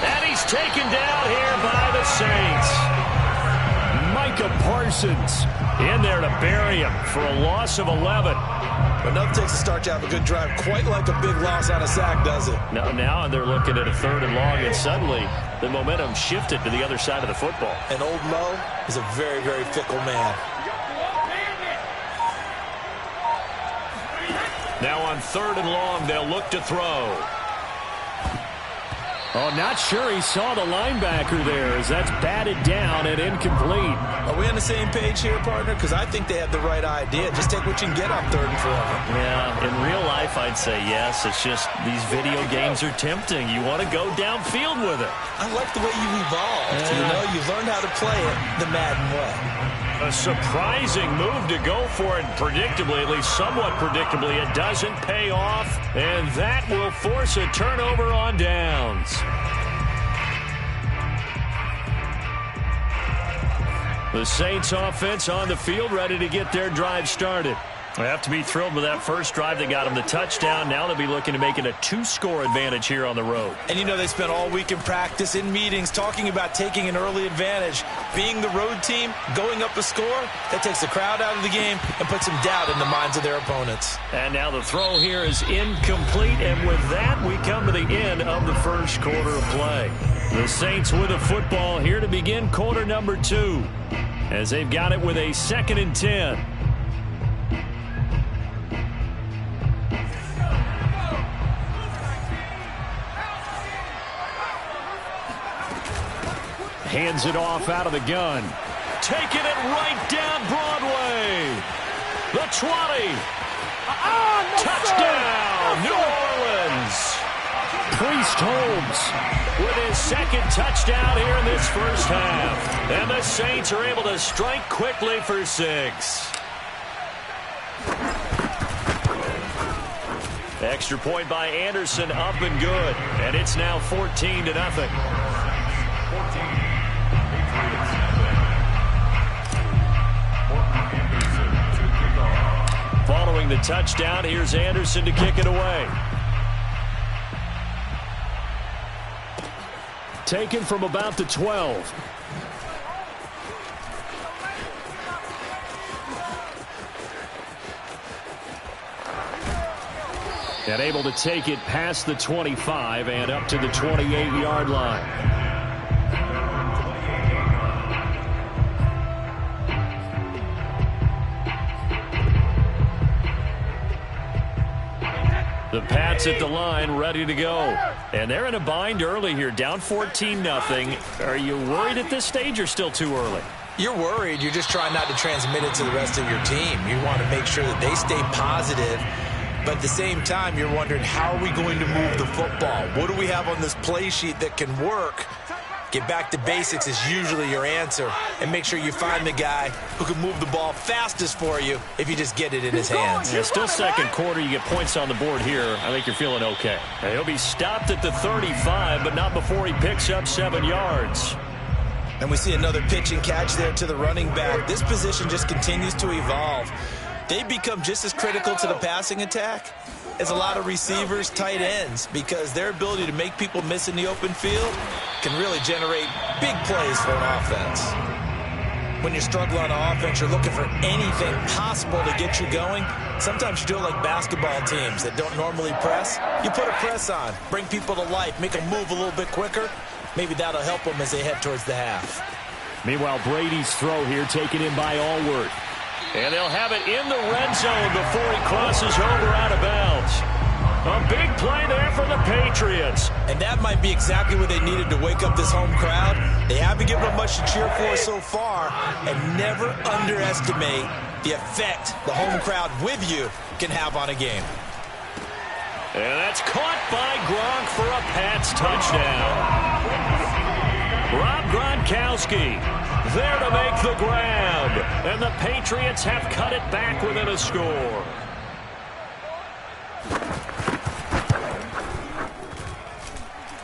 And he's taken down here by the Saints. Micah Parsons in there to bury him for a loss of 11. But nothing takes a start to have a good drive, quite like a big loss on a sack, does it? Now they're looking at a 3rd and long, and suddenly the momentum shifted to the other side of the football. And old Mo is a very, very fickle man. Now on 3rd and long, they'll look to throw. Oh, not sure he saw the linebacker there as that's batted down and incomplete. Are we on the same page here, partner? Because I think they have the right idea. Just take what you can get on 3rd and forever. Yeah, in real life, I'd say yes. It's just these video games are tempting. You want to go downfield with it. I like the way you evolved. You know, you've learned how to play it the Madden way. A surprising move to go for it, predictably, at least somewhat predictably. It doesn't pay off, and that will force a turnover on downs. The Saints offense on the field, ready to get their drive started. They have to be thrilled with that first drive that got them the touchdown. Now they'll be looking to make it a 2-score advantage here on the road. And you know, they spent all week in practice, in meetings, talking about taking an early advantage. Being the road team, going up a score, that takes the crowd out of the game and puts some doubt in the minds of their opponents. And now the throw here is incomplete, and with that, we come to the end of the first quarter of play. The Saints with a football here to begin quarter number 2, as they've got it with a 2nd and 10. Hands it off out of the gun. Taking it right down Broadway. The 20. Touchdown, New Orleans. Priest Holmes with his 2nd touchdown here in this first half. And the Saints are able to strike quickly for 6. Extra point by Anderson, up and good. And it's now 14-0. Following the touchdown, here's Anderson to kick it away. Taken from about the 12. And able to take it past the 25 and up to the 28-yard line. The Pats at the line, ready to go. And they're in a bind early here, down 14-0. Are you worried at this stage or still too early? You're worried. You're just trying not to transmit it to the rest of your team. You want to make sure that they stay positive. But at the same time, you're wondering, how are we going to move the football? What do we have on this play sheet that can work? Get back to basics is usually your answer. And make sure you find the guy who can move the ball fastest for you if you just get it in his hands. Yeah, still second quarter. You get points on the board here. I think you're feeling okay. And he'll be stopped at the 35, but not before he picks up 7 yards. And we see another pitch and catch there to the running back. This position just continues to evolve. They become just as critical to the passing attack as a lot of receivers, tight ends, because their ability to make people miss in the open field can really generate big plays for an offense. When you struggle on offense, you're looking for anything possible to get you going. Sometimes you do it like basketball teams that don't normally press. You put a press on, bring people to life, make them move a little bit quicker. Maybe that'll help them as they head towards the half. Meanwhile, Brady's throw here taken in by Allward. And they'll have it in the red zone before he crosses over out of bounds. A big play there for the Patriots. And that might be exactly what they needed to wake up this home crowd. They haven't given them much to cheer for so far. And never underestimate the effect the home crowd with you can have on a game. And that's caught by Gronk for a Pats touchdown. Rob Gronkowski there to make the grab. And the Patriots have cut it back within a score.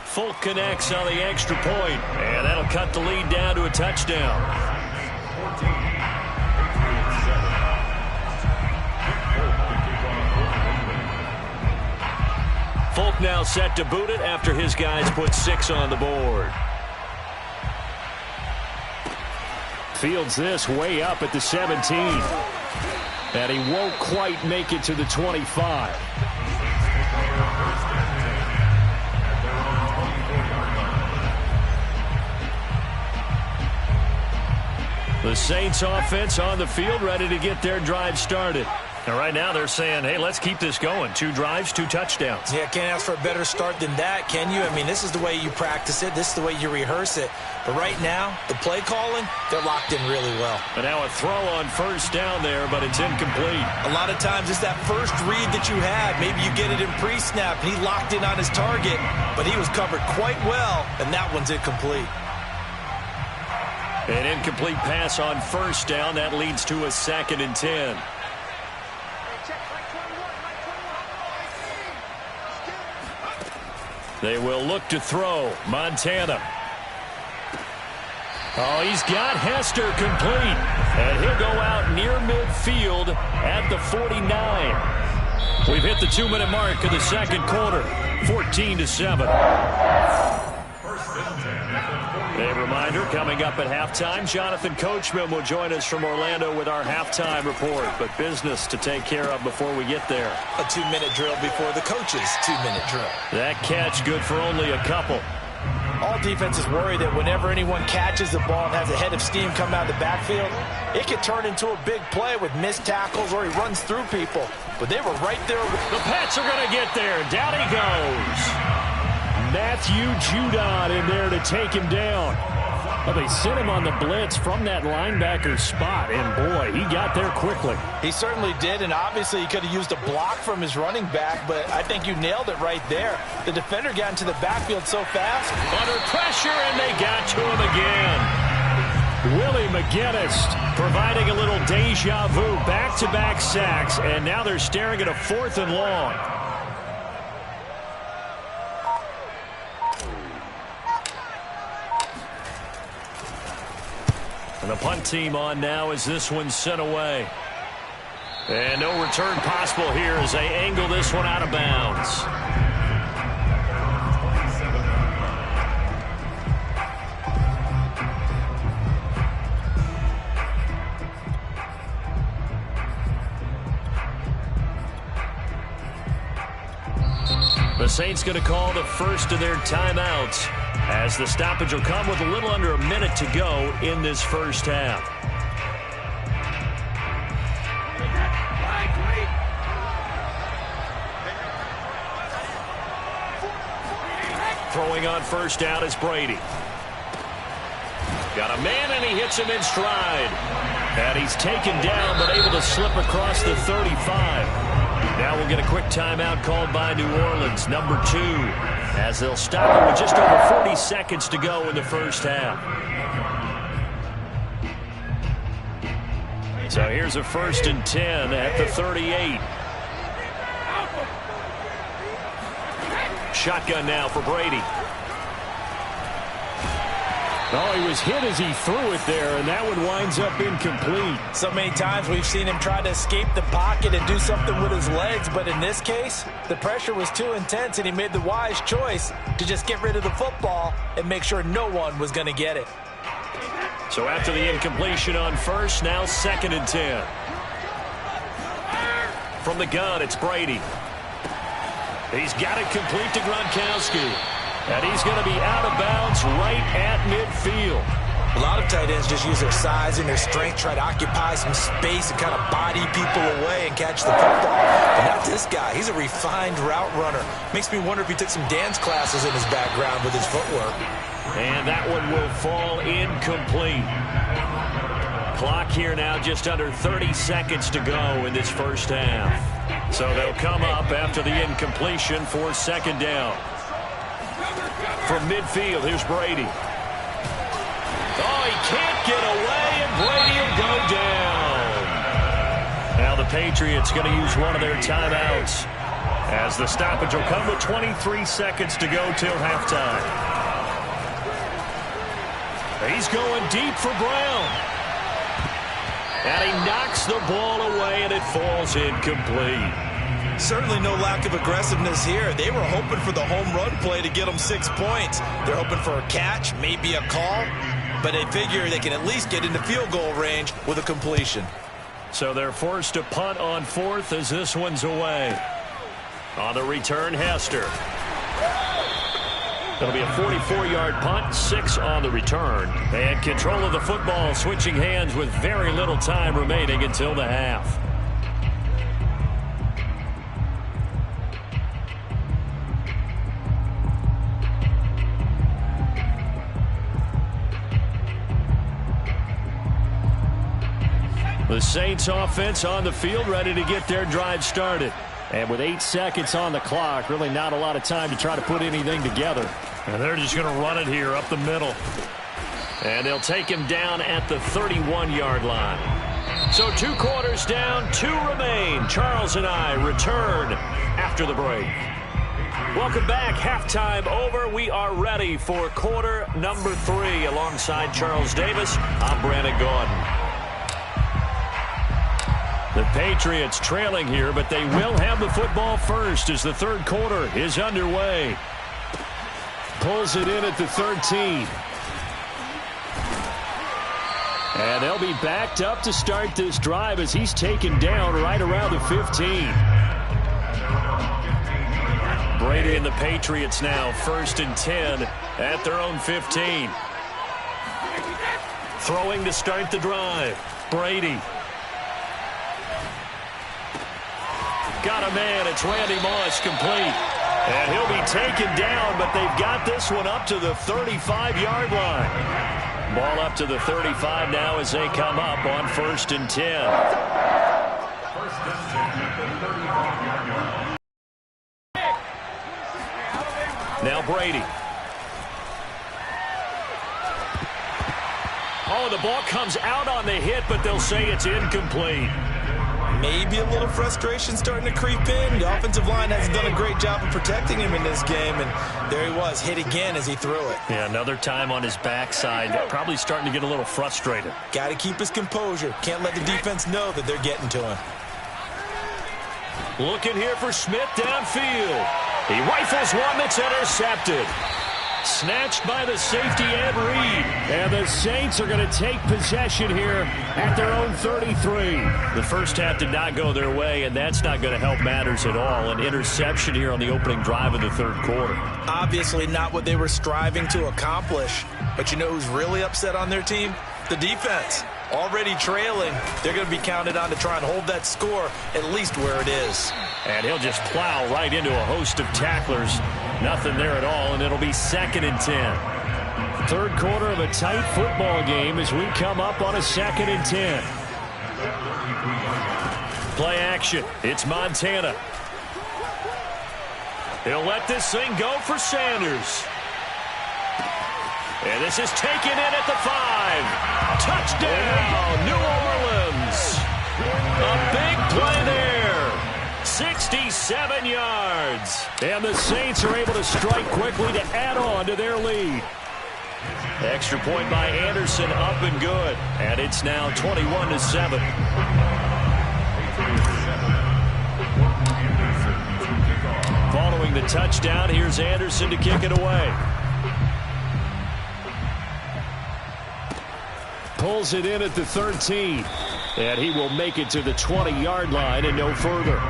Folk connects on the extra point, and that'll cut the lead down to a touchdown. Folk now set to boot it after his guys put 6 on the board. Fields this way up at the 17. And he won't quite make it to the 25. The Saints offense on the field, ready to get their drive started. And right now they're saying, hey, let's keep this going. 2 drives, 2 touchdowns. Yeah, can't ask for a better start than that, can you? I mean, this is the way you practice it. This is the way you rehearse it. But right now, the play calling, they're locked in really well. And now a throw on first down there, but it's incomplete. A lot of times it's that first read that you had. Maybe you get it in pre-snap. He locked in on his target, but he was covered quite well, and that one's incomplete. An incomplete pass on first down. That leads to a 2nd and 10. They will look to throw. Montana. Oh, he's got Hester complete. And he'll go out near midfield at the 49. We've hit the 2-minute mark of the second quarter. 14-7. A reminder, coming up at halftime, Jonathan Coachman will join us from Orlando with our halftime report. But business to take care of before we get there. A 2-minute drill before the coach's 2-minute drill. That catch good for only a couple. All defenses worry that whenever anyone catches the ball and has a head of steam come out of the backfield, it could turn into a big play with missed tackles or he runs through people. But they were right there. The Pats are going to get there. Down he goes. Matthew Judon in there to take him down. Well, they sent him on the blitz from that linebacker spot, and boy, he got there quickly. He certainly did, and obviously he could have used a block from his running back, but I think you nailed it right there. The defender got into the backfield so fast. Under pressure, and they got to him again. Willie McGinnis providing a little deja vu, back-to-back sacks, and now they're staring at a 4th and long. And the punt team on now as this one's sent away. And no return possible here as they angle this one out of bounds. The Saints going to call the first of their timeouts, as the stoppage will come with a little under a minute to go in this first half. Throwing on first down is Brady. Got a man, and he hits him in stride. And he's taken down, but able to slip across the 35. Now we'll get a quick timeout called by New Orleans, number 2, as they'll stop it with just over 40 seconds to go in the first half. So here's a 1st and 10 at the 38. Shotgun now for Brady. Oh, he was hit as he threw it there, and that one winds up incomplete. So many times we've seen him try to escape the pocket and do something with his legs, but in this case, the pressure was too intense, and he made the wise choice to just get rid of the football and make sure no one was going to get it. So after the incompletion on first, now 2nd and 10. From the gun, it's Brady. He's got it complete to Gronkowski. And he's going to be out of bounds right at midfield. A lot of tight ends just use their size and their strength, try to occupy some space and kind of body people away and catch the football. But not this guy. He's a refined route runner. Makes me wonder if he took some dance classes in his background with his footwork. And that one will fall incomplete. Clock here now just under 30 seconds to go in this first half. So they'll come up after the incompletion for 2nd down. From midfield, here's Brady. Oh, he can't get away, and Brady will go down. Now the Patriots going to use one of their timeouts, as the stoppage will come with 23 seconds to go till halftime. He's going deep for Brown. And he knocks the ball away, and it falls incomplete. Certainly no lack of aggressiveness here. They were hoping for the home run play to get them 6 points. They're hoping for a catch, maybe a call, but they figure they can at least get into field goal range with a completion. So they're forced to punt on 4th as this one's away. On the return, Hester. It'll be a 44-yard punt, 6 on the return. And control of the football switching hands with very little time remaining until the half. The Saints offense on the field, ready to get their drive started. And with 8 seconds on the clock, really not a lot of time to try to put anything together. And they're just going to run it here up the middle. And they'll take him down at the 31-yard line. So 2 quarters down, 2 remain. Charles and I return after the break. Welcome back. Halftime over. We are ready for quarter number 3. Alongside Charles Davis, I'm Brandon Gaudin. The Patriots trailing here, but they will have the football first as the third quarter is underway. Pulls it in at the 13. And they'll be backed up to start this drive as he's taken down right around the 15. Brady and the Patriots now 1st and 10 at their own 15. Throwing to start the drive. Brady. Got a man. It's Randy Moss, complete. And he'll be taken down, but they've got this one up to the 35-yard line. Ball up to the 35 now as they come up on 1st and 10. Now Brady. Oh, the ball comes out on the hit, but they'll say it's incomplete. Maybe a little frustration starting to creep in. The offensive line hasn't done a great job of protecting him in this game, and there he was, hit again as he threw it. Yeah, another time on his backside, probably starting to get a little frustrated. Got to keep his composure. Can't let the defense know that they're getting to him. Looking here for Smith downfield. He rifles one that's intercepted. Snatched by the safety Ed Reed. And the Saints are going to take possession here at their own 33. The first half did not go their way, and that's not going to help matters at all. An interception here on the opening drive of the third quarter. Obviously not what they were striving to accomplish. But you know who's really upset on their team? The defense. Already trailing. They're going to be counted on to try and hold that score at least where it is. And he'll just plow right into a host of tacklers. Nothing there at all, and it'll be 2nd and 10. Third quarter of a tight football game as we come up on a 2nd and 10. Play action. It's Montana. He'll let this thing go for Sanders. And this is taken in at the 5. Touchdown, New Orleans. A big play there. 67 yards. And the Saints are able to strike quickly to add on to their lead. Extra point by Anderson, up and good. And it's now 21-7. Following the touchdown, here's Anderson to kick it away. Pulls it in at the 13. And he will make it to the 20-yard line and no further.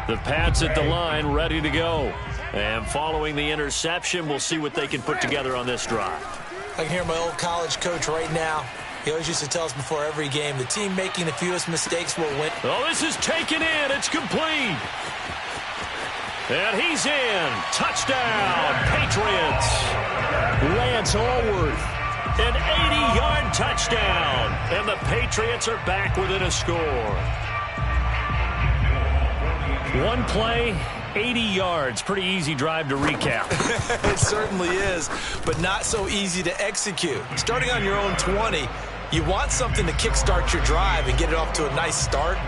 The Pats at the line, ready to go. And following the interception, we'll see what they can put together on this drive. I can hear my old college coach right now. He always used to tell us before every game, the team making the fewest mistakes will win. Oh, this is taken in. It's complete. And he's in. Touchdown, Patriots. Lance Allworth. An 80-yard touchdown. And the Patriots are back within a score. One play, 80 yards. Pretty easy drive to recap. It certainly is, but not so easy to execute. Starting on your own 20, you want something to kickstart your drive and get it off to a nice start.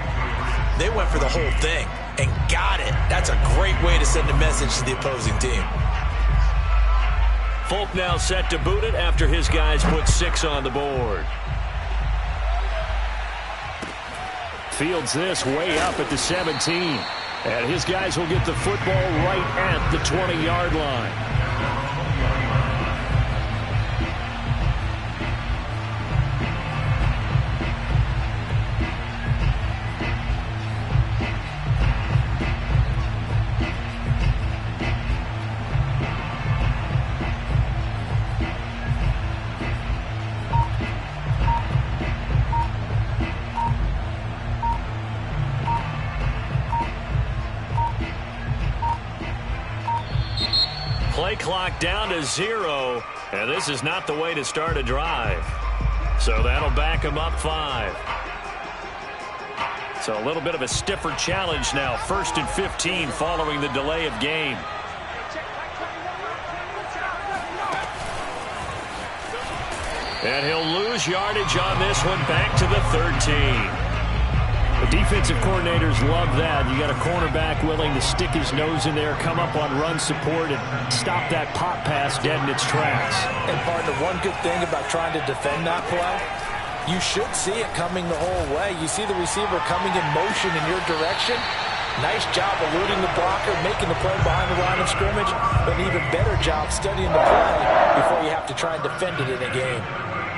They went for the whole thing and got it. That's a great way to send a message to the opposing team. Folk now set to boot it after his guys put 6 on the board. fields this way up at the 17. And his guys will get the football right at the 20-yard line. Play clock down to 0, and this is not the way to start a drive. So that'll back him up 5. So a little bit of a stiffer challenge now. 1st and 15 following the delay of game. And he'll lose yardage on this one, back to the 13. The defensive coordinators love that. You got a cornerback willing to stick his nose in there, come up on run support, and stop that pop pass dead in its tracks. And partner, one good thing about trying to defend that play, you should see it coming the whole way. You see the receiver coming in motion in your direction. Nice job eluding the blocker, making the play behind the line of scrimmage, but an even better job studying the play before you have to try and defend it in a game.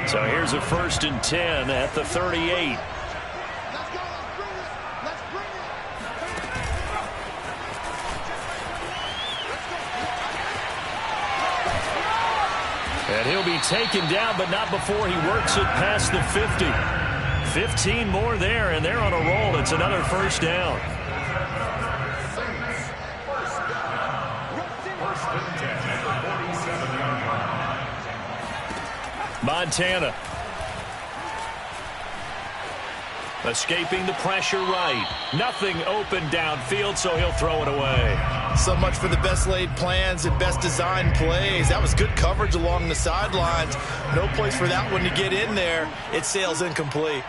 So here's a 1st and 10 at the 38. And he'll be taken down, but not before he works it past the 50. 15 more there, and they're on a roll. It's another 1st down. Montana. Escaping the pressure right. Nothing open downfield, so he'll throw it away. So much for the best laid plans and best designed plays. That was good coverage along the sidelines. No place for that one to get in there. It sails incomplete.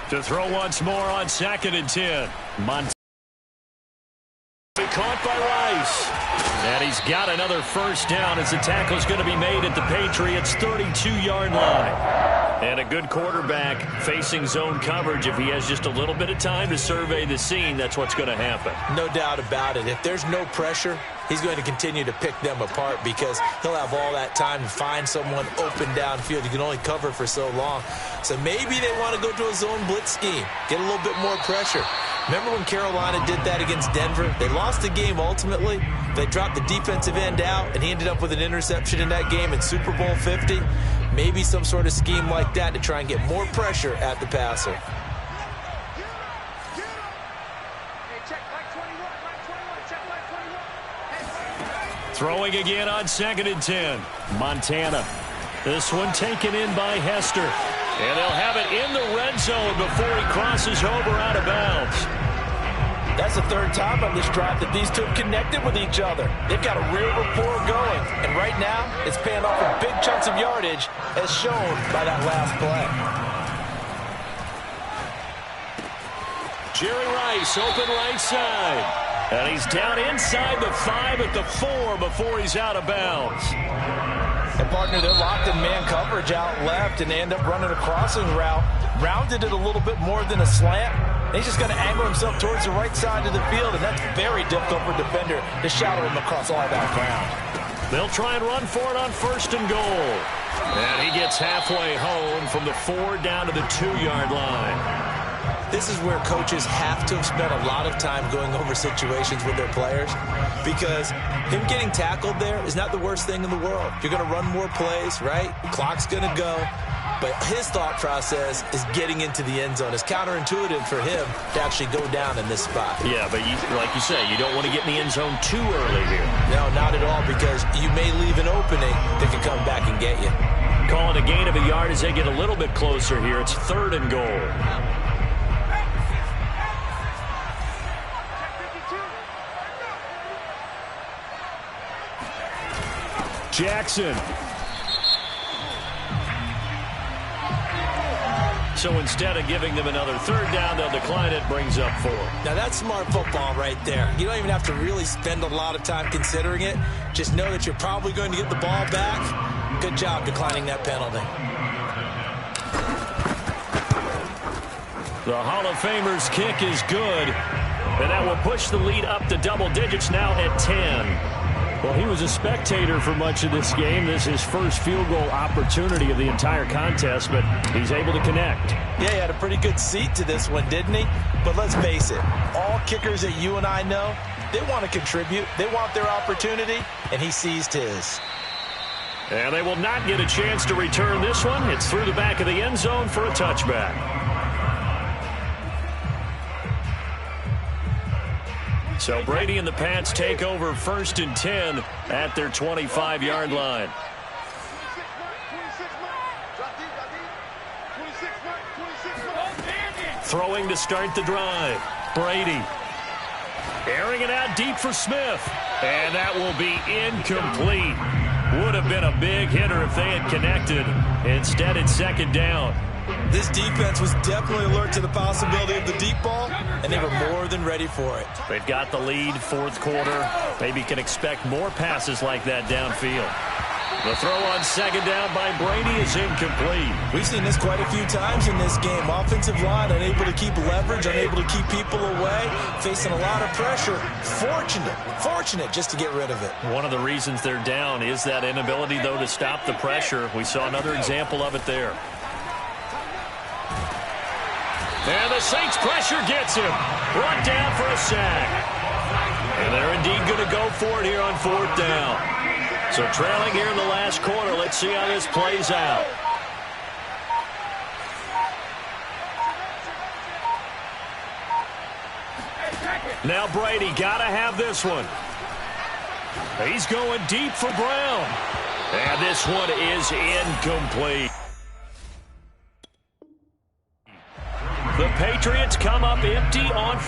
To throw once more on 2nd and 10. Montana caught by Rice. And he's got another 1st down as the tackle's going to be made at the Patriots' 32-yard line. And a good quarterback facing zone coverage. If he has just a little bit of time to survey the scene, that's what's going to happen. No doubt about it. If there's no pressure, he's going to continue to pick them apart because he'll have all that time to find someone open downfield. You can only cover for so long. So maybe they want to go to a zone blitz scheme, get a little bit more pressure. Remember when Carolina did that against Denver? They lost the game ultimately. They dropped the defensive end out, and he ended up with an interception in that game in Super Bowl 50. Maybe some sort of scheme like that to try and get more pressure at the passer. Throwing again on 2nd and 10. Montana. This one taken in by Hester. And they'll have it in the red zone before he crosses over out of bounds. That's the 3rd time on this drive that these two have connected with each other. They've got a real rapport going. And right now, it's paying off with big chunks of yardage as shown by that last play. Jerry Rice, open right side. And he's down inside the 5 at the 4 before he's out of bounds. And partner, they're locked in man coverage out left, and they end up running a crossing route. Rounded it a little bit more than a slant. And he's just going to angle himself towards the right side of the field, and that's very difficult for a defender to shadow him across all that ground. They'll try and run for it on 1st and goal. And he gets halfway home from the 4 down to the 2-yard line. This is where coaches have to have spent a lot of time going over situations with their players, because him getting tackled there is not the worst thing in the world. You're going to run more plays, right? Clock's going to go. But his thought process is getting into the end zone. It's counterintuitive for him to actually go down in this spot. Yeah, but like you say, you don't want to get in the end zone too early here. No, not at all, because you may leave an opening that can come back and get you. Calling a gain of a yard as they get a little bit closer here. It's 3rd and goal. Jackson. So instead of giving them another 3rd down, they'll decline it, brings up 4. Now that's smart football right there. You don't even have to really spend a lot of time considering it. Just know that you're probably going to get the ball back. Good job declining that penalty. The Hall of Famer's kick is good, and that will push the lead up to double digits now at 10. Well, he was a spectator for much of this game. This is his first field goal opportunity of the entire contest, but he's able to connect. Yeah, he had a pretty good seat to this one, didn't he? But let's face it, all kickers that you and I know, they want to contribute. They want their opportunity, and he seized his. And they will not get a chance to return this one. It's through the back of the end zone for a touchback. So Brady and the Pats take over 1st and 10 at their 25-yard line. Throwing to start the drive. Brady. Airing it out deep for Smith. And that will be incomplete. Would have been a big hitter if they had connected. Instead, it's 2nd down. This defense was definitely alert to the possibility of the deep ball, and they were more than ready for it. They've got the lead, 4th quarter. Maybe can expect more passes like that downfield. The throw on 2nd down by Brady is incomplete. We've seen this quite a few times in this game. Offensive line unable to keep leverage, unable to keep people away, facing a lot of pressure. Fortunate just to get rid of it. One of the reasons they're down is that inability, though, to stop the pressure. We saw another example of it there. And the Saints pressure gets him. Brought down for a sack. And they're indeed going to go for it here on 4th down. So trailing here in the last quarter. Let's see how this plays out. Now Brady got to have this one. He's going deep for Brown. And this one is incomplete. The Patriots come up empty on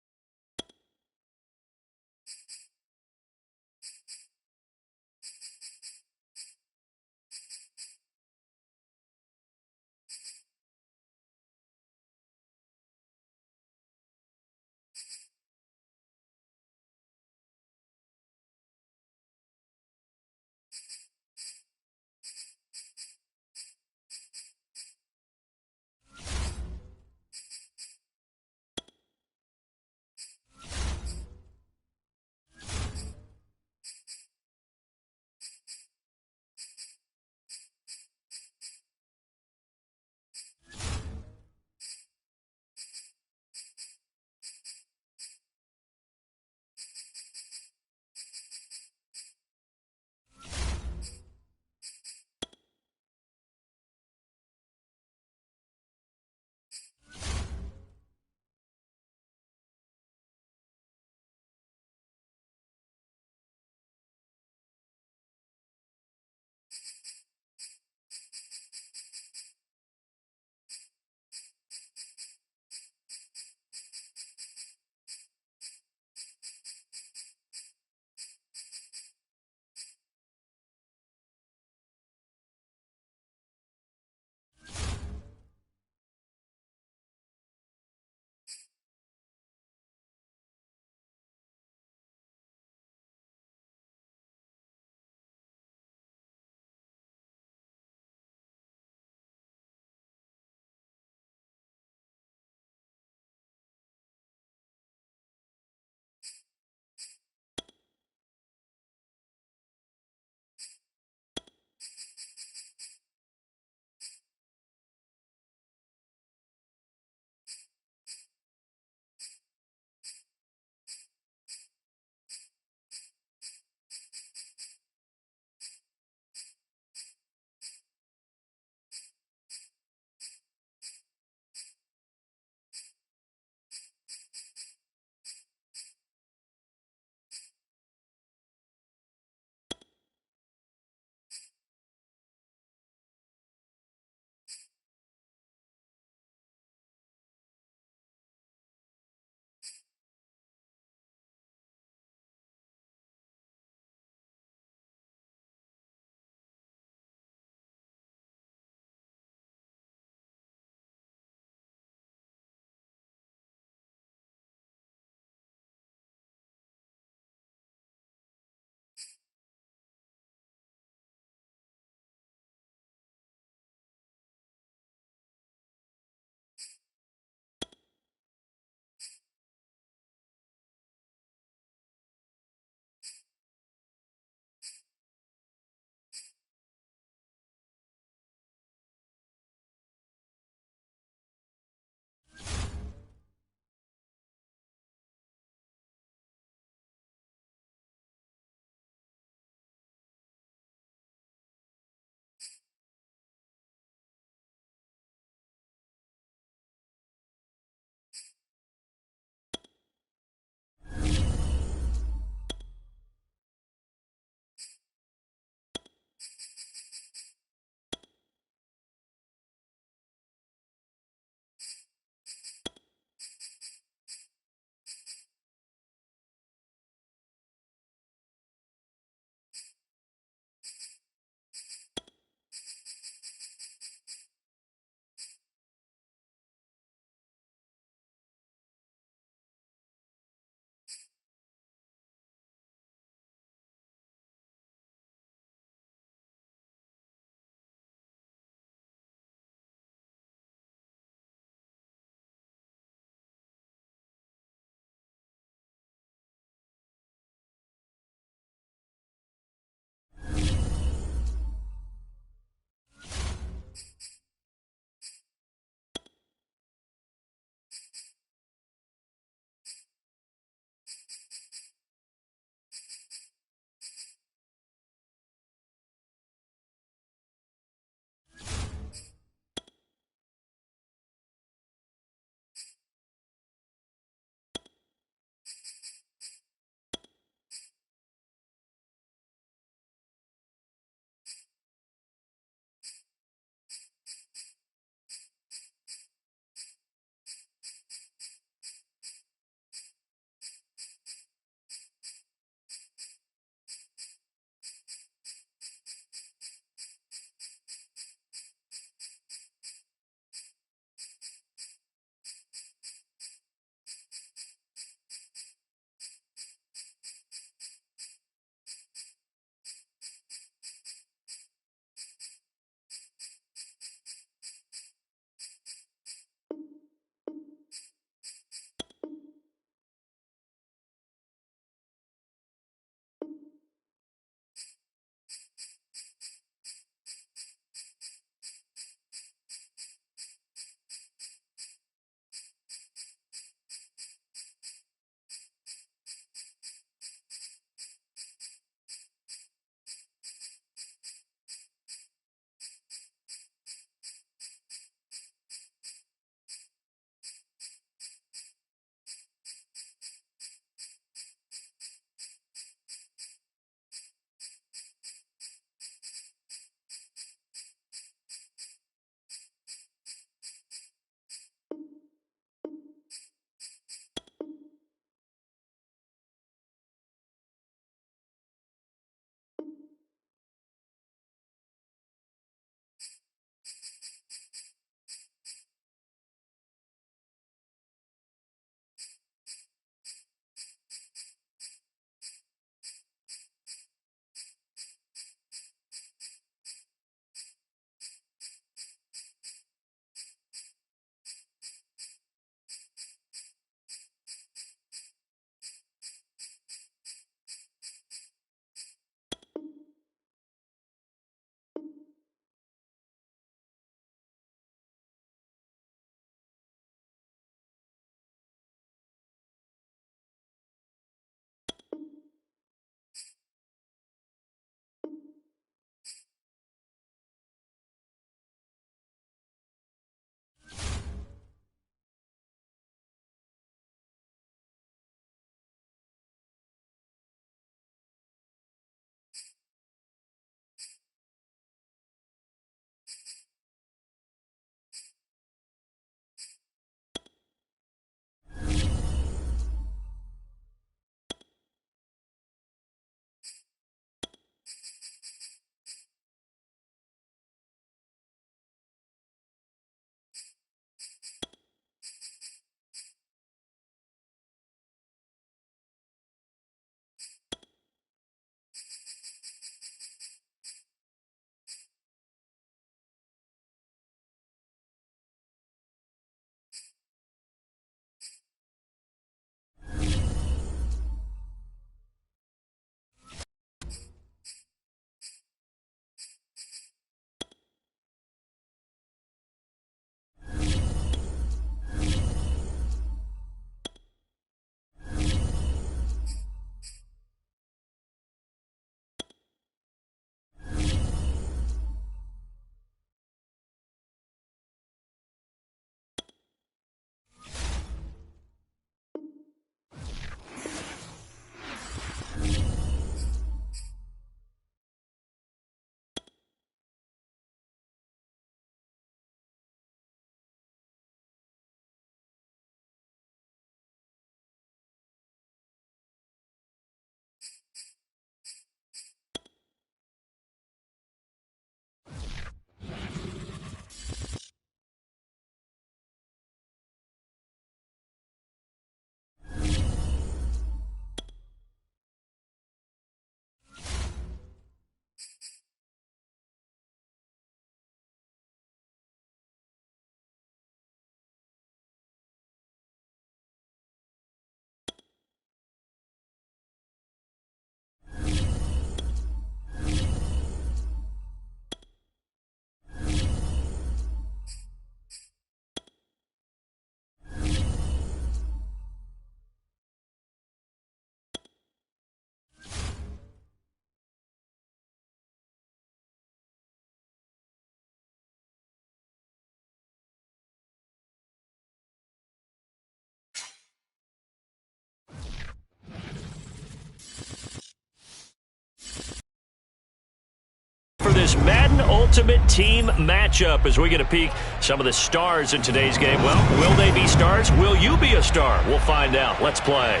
this Madden Ultimate Team matchup as we get a peek some of the stars in today's game. Well, will they be stars? Will you be a star? We'll find out. Let's play.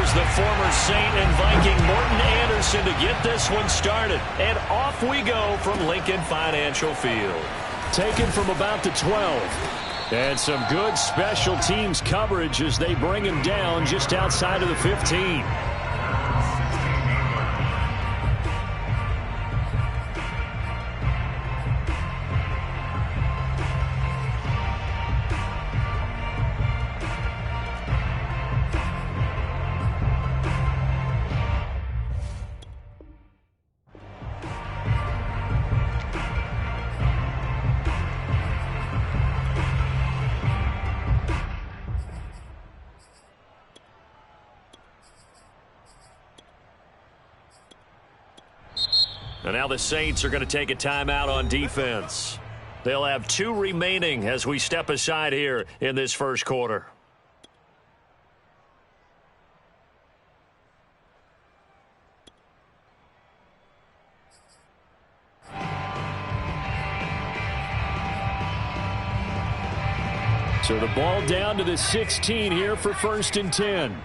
The former Saint and Viking Morten Andersen to get this one started. And off we go from Lincoln Financial Field. Taken from about the 12. And some good special teams coverage as they bring him down just outside of the 15. And now the Saints are going to take a timeout on defense. They'll have 2 remaining as we step aside here in this first quarter. So the ball down to the 16 here for 1st and 10.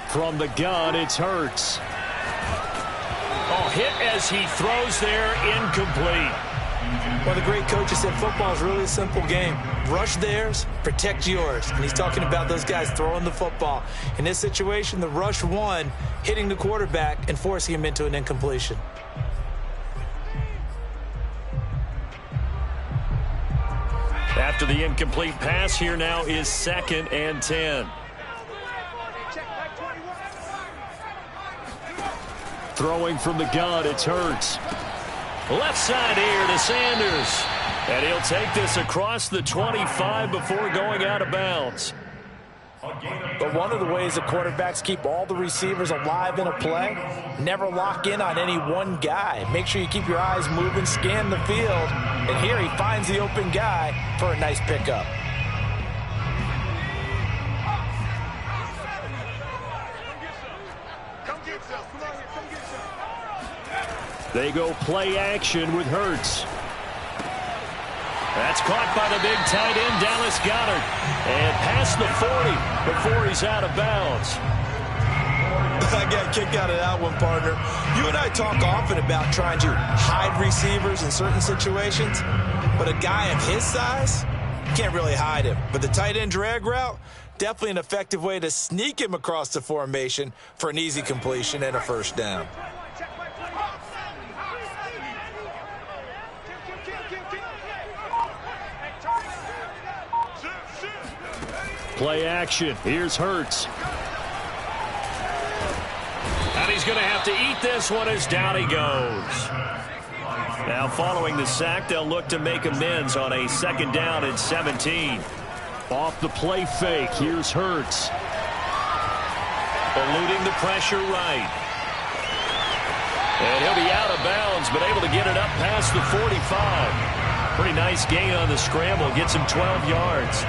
From the gun, it's Hurts. Oh, hit as he throws there, incomplete. Well, the great coach has said football is really a simple game. Rush theirs, protect yours. And he's talking about those guys throwing the football. In this situation, the rush won, hitting the quarterback and forcing him into an incompletion. After the incomplete pass, here now is 2nd and 10. Throwing from the gun, it's Hurts. Left side here to Sanders. And he'll take this across the 25 before going out of bounds. But one of the ways that quarterbacks keep all the receivers alive in a play, never lock in on any one guy. Make sure you keep your eyes moving, scan the field. And here he finds the open guy for a nice pickup. They go play action with Hurts. That's caught by the big tight end, Dallas Goedert. And past the 40 before he's out of bounds. I got a kick out of that one, partner. You and I talk often about trying to hide receivers in certain situations. But a guy of his size, you can't really hide him. But the tight end drag route, definitely an effective way to sneak him across the formation for an easy completion and a 1st down. Play action. Here's Hurts. And he's going to have to eat this one as down he goes. Now following the sack, they'll look to make amends on a 2nd down and 17. Off the play fake, here's Hurts. Eluding the pressure right. And he'll be out of bounds, but able to get it up past the 45. Pretty nice gain on the scramble. Gets him 12 yards.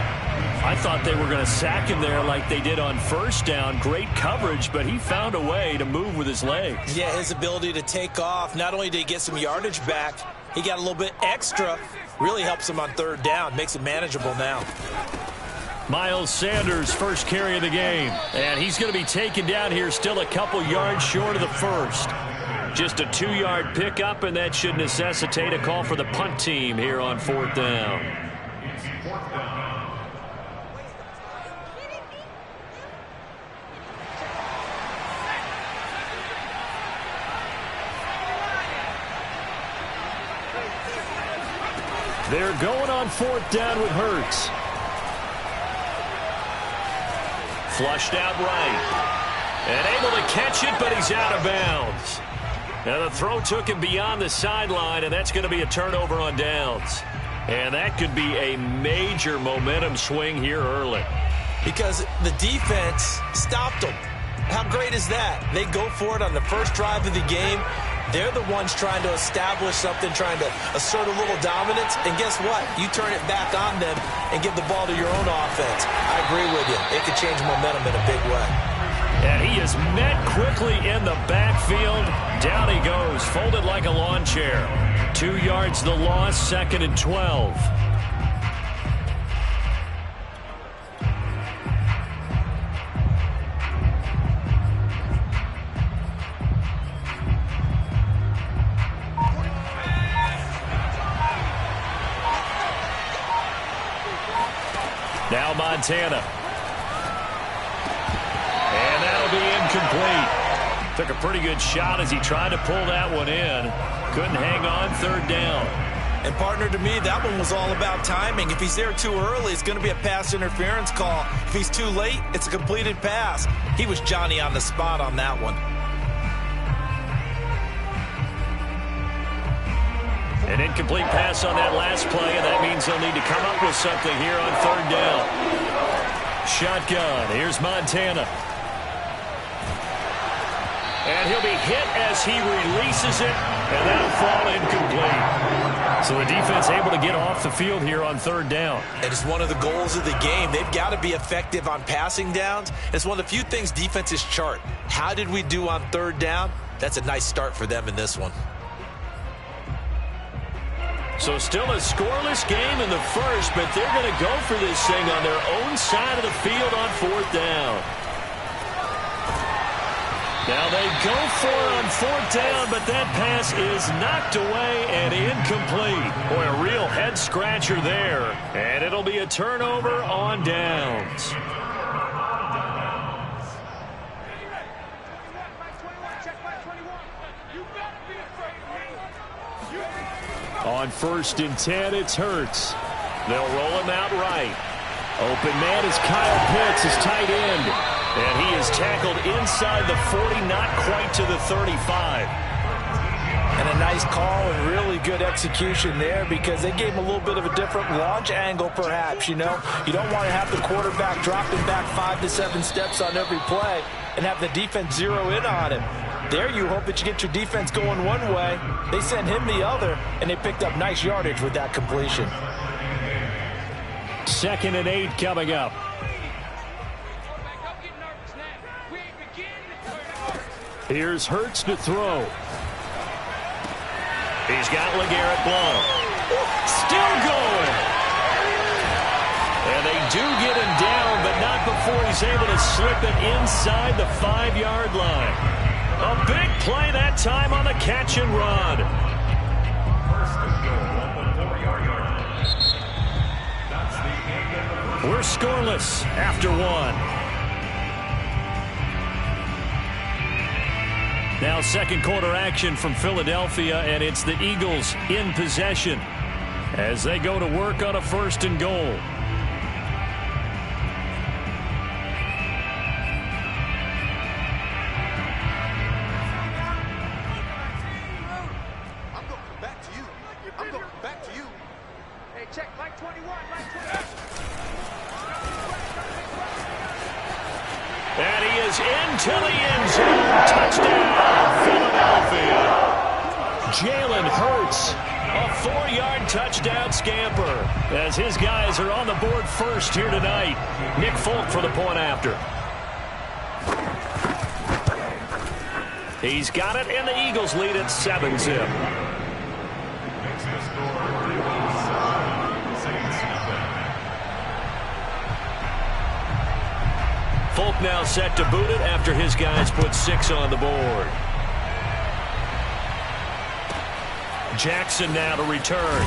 I thought they were going to sack him there like they did on 1st down. Great coverage, but he found a way to move with his legs. Yeah, his ability to take off. Not only did he get some yardage back, he got a little bit extra. Really helps him on 3rd down. Makes it manageable now. Miles Sanders, first carry of the game. And he's going to be taken down here still a couple yards short of the 1st. Just a 2-yard pickup, and that should necessitate a call for the punt team here on 4th down. They're going on 4th down with Hurts. Flushed out right. And able to catch it, but he's out of bounds. Now the throw took him beyond the sideline, and that's going to be a turnover on downs. And that could be a major momentum swing here early. Because the defense stopped them. How great is that? They go for it on the first drive of the game. They're the ones trying to establish something, trying to assert a little dominance. And guess what? You turn it back on them and give the ball to your own offense. I agree with you. It could change momentum in a big way. And he is met quickly in the backfield. Down he goes, folded like a lawn chair. 2 yards the loss, 2nd and 12. Now Montana. And that'll be incomplete. Took a pretty good shot as he tried to pull that one in. Couldn't hang on, 3rd down. And partner, to me, that one was all about timing. If he's there too early, it's going to be a pass interference call. If he's too late, it's a completed pass. He was Johnny on the spot on that one. An incomplete pass on that last play, and that means they'll need to come up with something here on 3rd down. Shotgun. Here's Montana. And he'll be hit as he releases it, and that'll fall incomplete. So the defense able to get off the field here on 3rd down. It is one of the goals of the game. They've got to be effective on passing downs. It's one of the few things defenses chart. How did we do on 3rd down? That's a nice start for them in this one. So still a scoreless game in the first, but they're going to go for this thing on their own side of the field on 4th down. Now they go for it on 4th down, but that pass is knocked away and incomplete. Boy, a real head-scratcher there. And it'll be a turnover on downs. On 1st and 10, it's Hurts. They'll roll him out right. Open man is Kyle Pitts, his tight end. And he is tackled inside the 40, not quite to the 35. And a nice call and really good execution there because they gave him a little bit of a different launch angle perhaps, you know. You don't want to have the quarterback dropping back 5 to 7 steps on every play and have the defense zero in on him. There you hope that you get your defense going one way. They sent him the other, and they picked up nice yardage with that completion. 2nd and 8 coming up. Here's Hurts to throw. He's got LeGarrette Blount. Still going. And they do get him down, but not before he's able to slip it inside the 5-yard line. A big play that time on the catch and run. We're scoreless after 1. Now 2nd quarter action from Philadelphia, and it's the Eagles in possession as they go to work on a 1st and goal. And he is into the end zone. Touchdown, Philadelphia. Jalen Hurts, a 4-yard touchdown scamper as his guys are on the board first here tonight. Nick Folk for the point after. He's got it, and the Eagles lead at 7-zip. Folk now set to boot it after his guys put 6 on the board. Jackson now to return.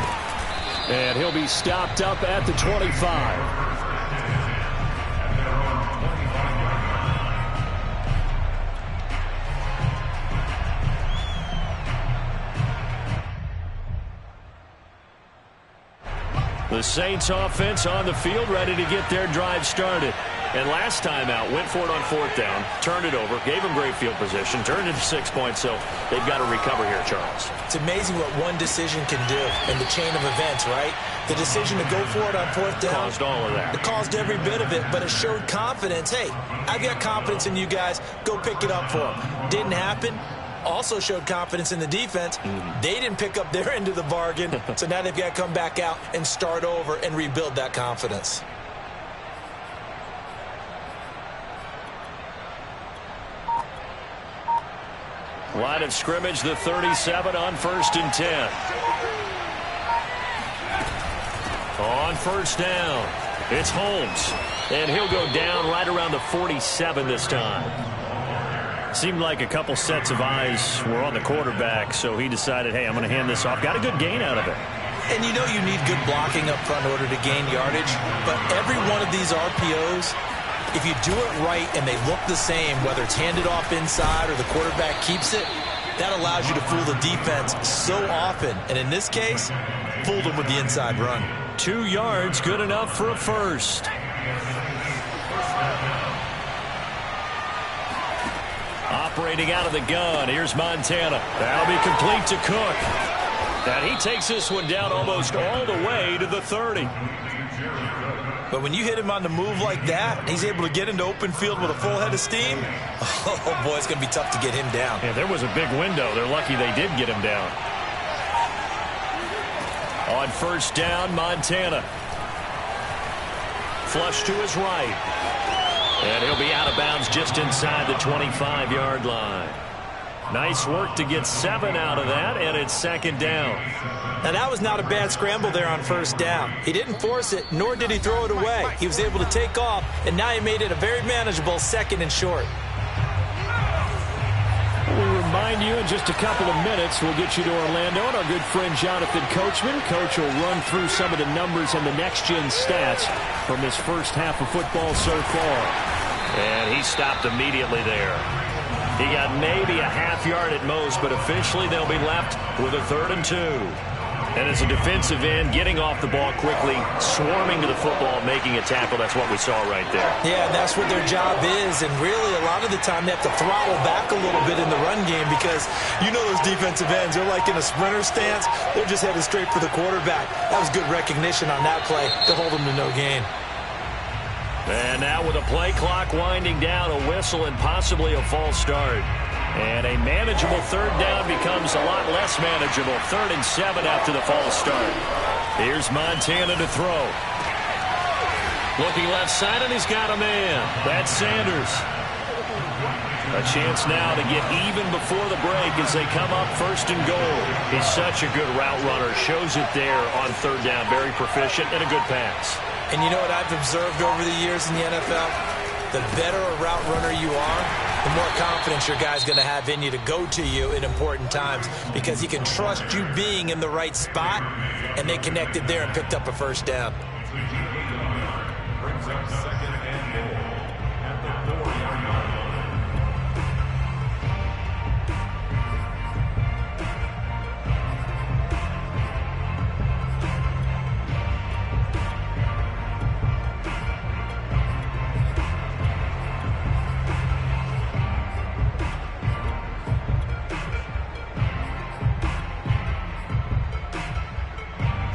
And he'll be stopped up at the 25. The Saints offense on the field ready to get their drive started. And last time out, went for it on 4th down, turned it over, gave them great field position, turned it to 6 points, so they've got to recover here, Charles. It's amazing what one decision can do in the chain of events, right? The decision to go for it on 4th down caused all of that. It caused every bit of it, but it showed confidence. Hey, I've got confidence in you guys. Go pick it up for them. Didn't happen. Also showed confidence in the defense. They didn't pick up their end of the bargain, so now they've got to come back out and start over and rebuild that confidence. Line of scrimmage, the 37 on 1st and 10. On 1st down, it's Holmes, and he'll go down right around the 47 this time. Seemed like a couple sets of eyes were on the quarterback, so he decided, hey, I'm going to hand this off. Got a good gain out of it. And you know you need good blocking up front in order to gain yardage, but every one of these RPOs, if you do it right and they look the same, whether it's handed off inside or the quarterback keeps it, that allows you to fool the defense so often. And in this case, fooled them with the inside run. 2 yards, good enough for a first. Operating out of the gun, here's Montana. That'll be complete to Cook. And he takes this one down almost all the way to the 30. But when you hit him on the move like that, he's able to get into open field with a full head of steam. Oh, boy, it's going to be tough to get him down. Yeah, there was a big window. They're lucky they did get him down. On 1st down, Montana. Flush to his right. And he'll be out of bounds just inside the 25-yard line. Nice work to get 7 out of that, and it's 2nd down. Now, that was not a bad scramble there on 1st down. He didn't force it, nor did he throw it away. He was able to take off, and now he made it a very manageable 2nd and short. We remind you in just a couple of minutes, we'll get you to Orlando and our good friend Jonathan Coachman. Coach will run through some of the numbers and the next-gen stats from his first half of football so far. And he stopped immediately there. He got maybe a half yard at most, but officially they'll be left with a 3rd and 2. And as a defensive end, getting off the ball quickly, swarming to the football, making a tackle, that's what we saw right there. Yeah, that's what their job is, and really a lot of the time they have to throttle back a little bit in the run game because you know those defensive ends, they're like in a sprinter stance, they're just headed straight for the quarterback. That was good recognition on that play to hold them to no gain. And now with a play clock winding down, a whistle and possibly a false start. And a manageable 3rd down becomes a lot less manageable. 3rd and 7 after the false start. Here's Montana to throw. Looking left side, and he's got a man. That's Sanders. A chance now to get even before the break as they come up 1st and goal. He's such a good route runner. Shows it there on 3rd down. Very proficient and a good pass. And you know what I've observed over the years in the NFL? The better a route runner you are, the more confidence your guy's going to have in you to go to you in important times because he can trust you being in the right spot, and they connected there and picked up a 1st down. Brings up 2nd and goal at the 4-yard line.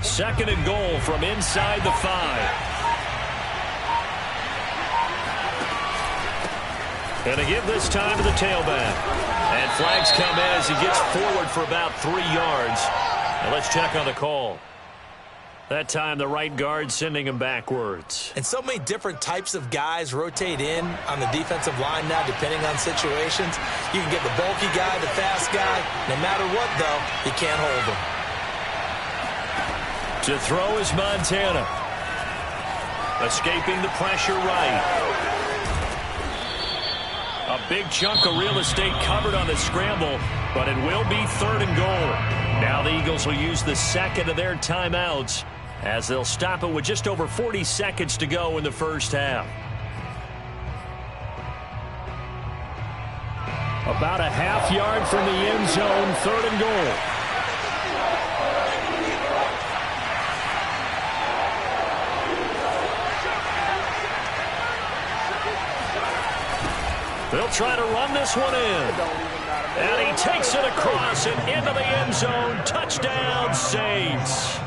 Second and goal from inside the 5. And to give this time to the tailback. And flags come in as he gets forward for about 3 yards. Now let's check on the call. That time the right guard sending him backwards. And so many different types of guys rotate in on the defensive line now depending on situations. You can get the bulky guy, the fast guy. No matter what, though, you can't hold him. To throw is Montana. Escaping the pressure right. A big chunk of real estate covered on the scramble, but it will be 3rd and goal. Now the Eagles will use the 2nd of their timeouts as they'll stop it with just over 40 seconds to go in the first half. About a half yard from the end zone, 3rd and goal. They'll try to run this one in. And he takes it across and into the end zone. Touchdown, Saints.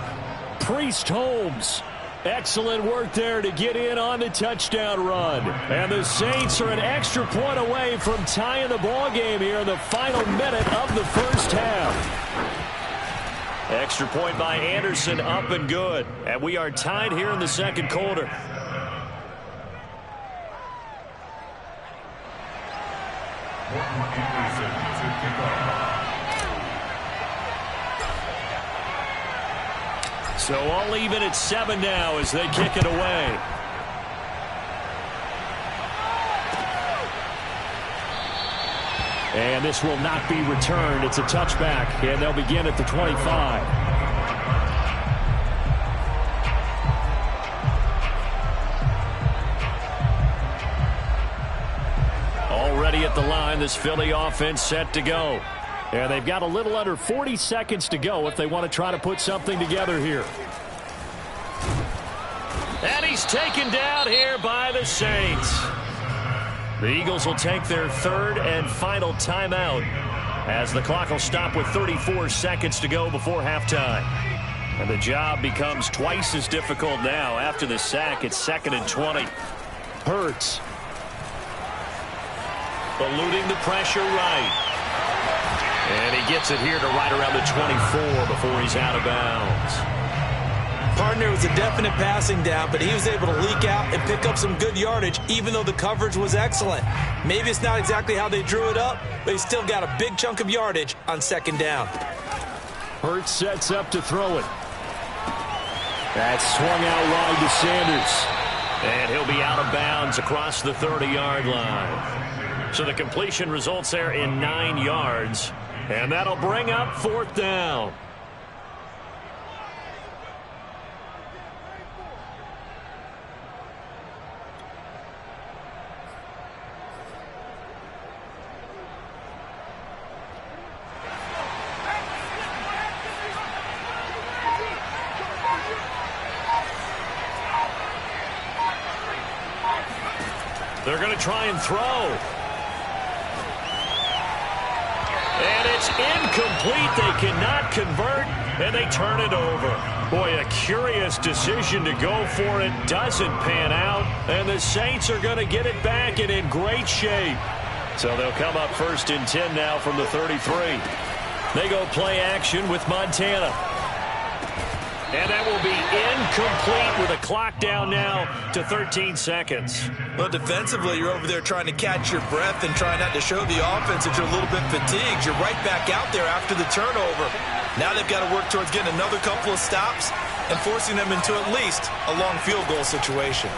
Priest Holmes. Excellent work there to get in on the touchdown run. And the Saints are an extra point away from tying the ball game here in the final minute of the first half. Extra point by Anderson, up and good. And we are tied here in the second quarter. So all even at 7 now as they kick it away. And this will not be returned. It's a touchback, and they'll begin at the 25. Already at the line, this Philly offense set to go. And they've got a little under 40 seconds to go if they want to try to put something together here. And he's taken down here by the Saints. The Eagles will take their third and final timeout as the clock will stop with 34 seconds to go before halftime. And the job becomes twice as difficult now after the sack. It's 2nd and 20. Hurts. Eluding the pressure right. And he gets it here to right around the 24 before he's out of bounds. Partner was a definite passing down, but he was able to leak out and pick up some good yardage, even though the coverage was excellent. Maybe it's not exactly how they drew it up, but he still got a big chunk of yardage on 2nd down. Hurts sets up to throw it. That's swung out wide to Sanders. And he'll be out of bounds across the 30-yard line. So the completion results there in 9 yards. And that'll bring up 4th down. They're going to try and throw. And it's incomplete. They cannot convert, and they turn it over. Boy, a curious decision to go for it. Doesn't pan out, and the Saints are going to get it back and in great shape. So they'll come up 1st and 10 now from the 33. They go play action with Montana. And that will be incomplete with a clock down now to 13 seconds. Well, defensively, you're over there trying to catch your breath and trying not to show the offense that you're a little bit fatigued. You're right back out there after the turnover. Now they've got to work towards getting another couple of stops and forcing them into at least a long field goal situation.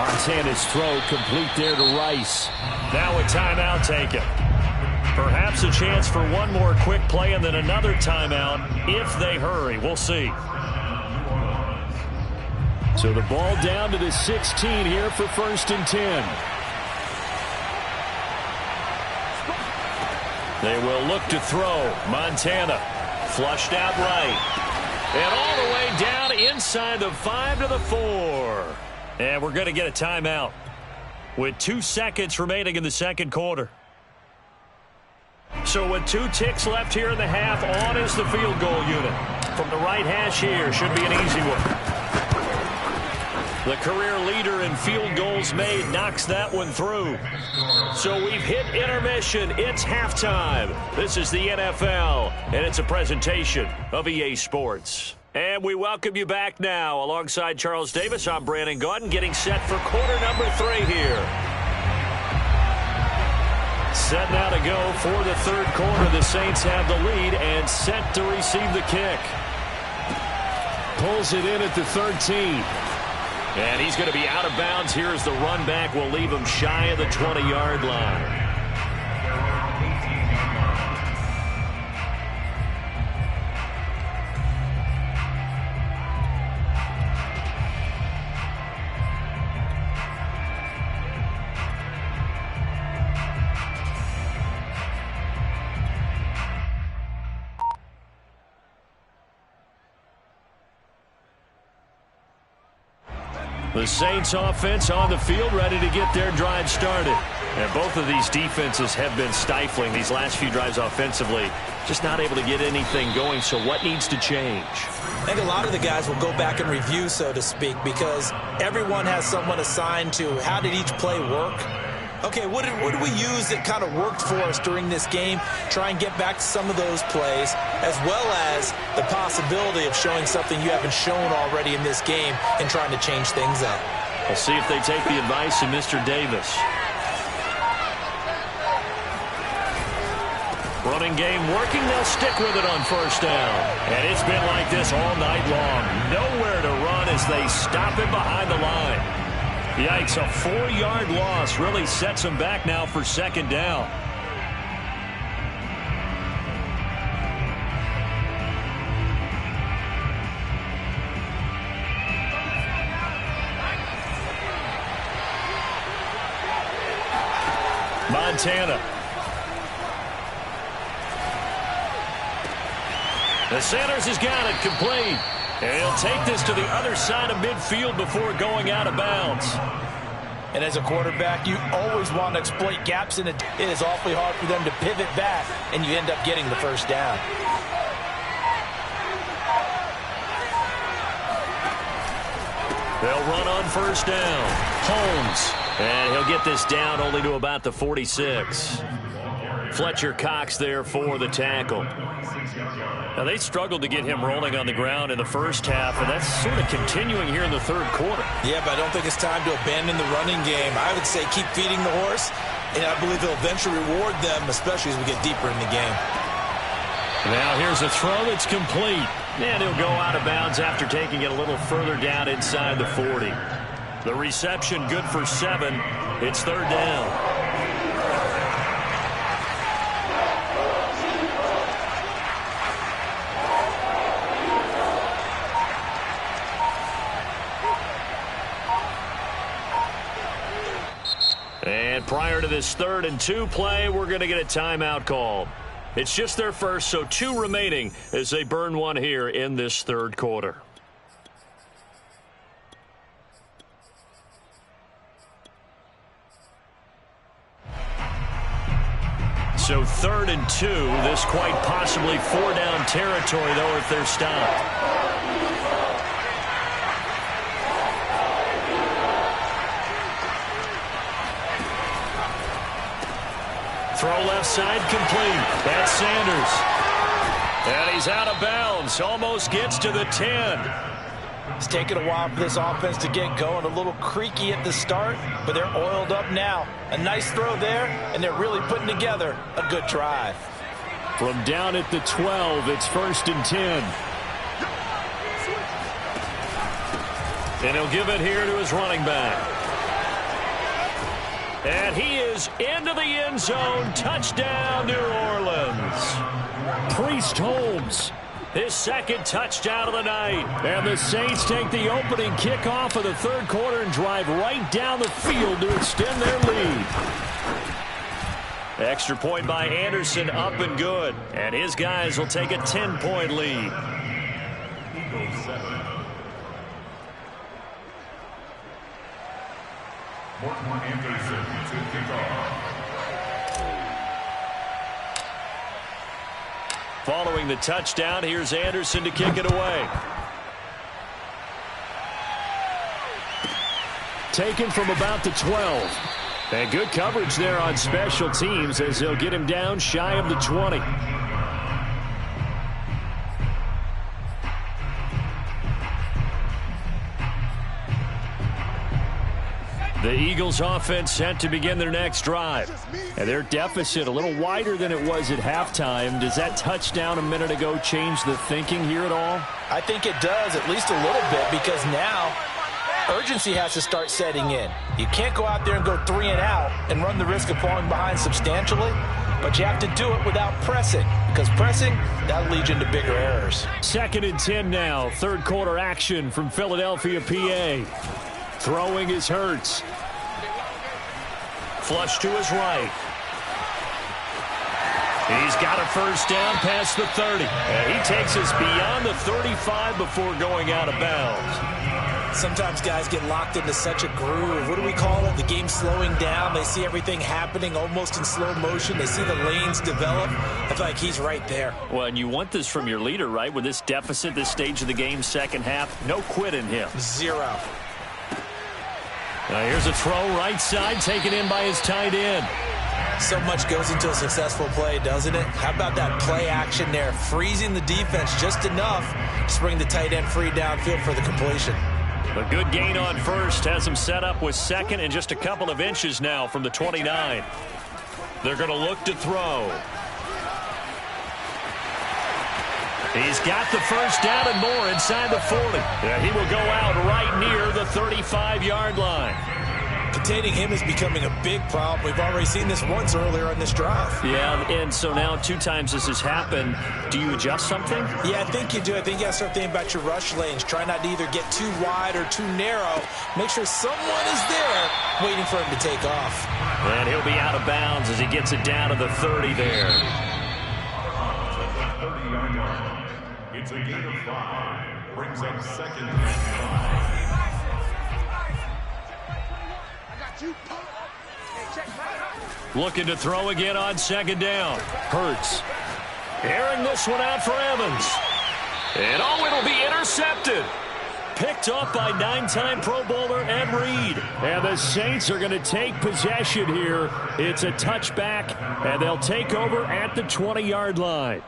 Montana's throw complete there to Rice. Now a timeout taken. Perhaps a chance for one more quick play and then another timeout if they hurry. We'll see. So the ball down to the 16 here for 1st and 10. They will look to throw. Montana flushed out right. And all the way down inside the 5 to the 4. And we're going to get a timeout with 2 seconds remaining in the second quarter. So with 2 ticks left here in the half, on is the field goal unit. From the right hash here, should be an easy one. The career leader in field goals made knocks that one through. So we've hit intermission. It's halftime. This is the NFL, and it's a presentation of EA Sports. And we welcome you back now. Alongside Charles Davis, I'm Brandon Gaudin, getting set for quarter number 3 here. Set now to go for the third quarter. The Saints have the lead and set to receive the kick. Pulls it in at the 13. And he's going to be out of bounds here as the run back will leave him shy of the 20-yard line. The Saints offense on the field, ready to get their drive started. And both of these defenses have been stifling these last few drives offensively. Just not able to get anything going, so what needs to change? I think a lot of the guys will go back and review, so to speak, because everyone has someone assigned to how did each play work. Okay, what did we use that kind of worked for us during this game? Try and get back to some of those plays, as well as the possibility of showing something you haven't shown already in this game and trying to change things up. We'll see if they take the advice of Mr. Davis. Running game working. They'll stick with it on first down. And it's been like this all night long. Nowhere to run as they stop him behind the line. Yikes, a 4-yard loss really sets them back now for second down. Montana. The Sanders has got it complete. And he'll take this to the other side of midfield before going out of bounds. And as a quarterback, you always want to exploit gaps in it. It is awfully hard for them to pivot back, and you end up getting the first down. They'll run on first down. Holmes. And he'll get this down only to about the 46. Fletcher Cox there for the tackle. Now, they struggled to get him rolling on the ground in the first half, and that's sort of continuing here in the third quarter. Yeah, but I don't think it's time to abandon the running game. I would say keep feeding the horse, and I believe they'll eventually reward them, especially as we get deeper in the game. Now here's a throw that's complete. And he'll go out of bounds after taking it a little further down inside the 40. The reception good for 7. It's third down. And prior to this 3rd and 2 play, we're going to get a timeout call. It's just their first, so 2 remaining as they burn one here in this third quarter. So 3rd and 2, this quite possibly 4-down territory, though, if they're stopped. Throw left side complete. That's Sanders. And he's out of bounds. Almost gets to the 10. It's taken a while for this offense to get going. A little creaky at the start, but they're oiled up now. A nice throw there, and they're really putting together a good drive. From down at the 12, it's 1st and 10. And he'll give it here to his running back. And he is into the end zone. Touchdown, New Orleans. Priest Holmes, his 2nd touchdown of the night. And the Saints take the opening kickoff of the third quarter and drive right down the field to extend their lead. Extra point by Anderson, up and good. And his guys will take a 10-point lead. Anderson to kick off. Following the touchdown, here's Anderson to kick it away. Taken from about the 12. And good coverage there on special teams as they'll get him down shy of the 20. The Eagles offense set to begin their next drive. And their deficit a little wider than it was at halftime. Does that touchdown a minute ago change the thinking here at all? I think it does, at least a little bit, because now urgency has to start setting in. You can't go out there and go 3 and out and run the risk of falling behind substantially, but you have to do it without pressing, because pressing, that'll lead you into bigger errors. 2nd and 10 now. Third quarter action from Philadelphia, PA. Throwing is Hurts. Flush to his right. He's got a first down past the 30. And he takes us beyond the 35 before going out of bounds. Sometimes guys get locked into such a groove. What do we call it? The game slowing down. They see everything happening almost in slow motion. They see the lanes develop. I feel like he's right there. Well, and you want this from your leader, right? With this deficit, this stage of the game, second half, no quit in him. Zero. Now here's a throw right side, taken in by his tight end. So much goes into a successful play, doesn't it? How about that play action there? Freezing the defense just enough to bring the tight end free downfield for the completion. A good gain on first has him set up with second and just a couple of inches now from the 29. They're going to look to throw. He's got the first down and more inside the 40. Yeah, he will go out right near the 35-yard line. Containing him is becoming a big problem. We've already seen this once earlier on this drive. Yeah, and so now 2 times this has happened. Do you adjust something? Yeah, I think you do. I think you got to start thinking about your rush lanes. Try not to either get too wide or too narrow. Make sure someone is there waiting for him to take off. And he'll be out of bounds as he gets it down to the 30 there. It's a gain of 5. Brings up second and 5. Looking to throw again on second down. Hurts. Airing this one out for Evans. And it'll be intercepted. Picked off by 9-time Pro Bowler Ed Reed. And the Saints are going to take possession here. It's a touchback, and they'll take over at the 20-yard line.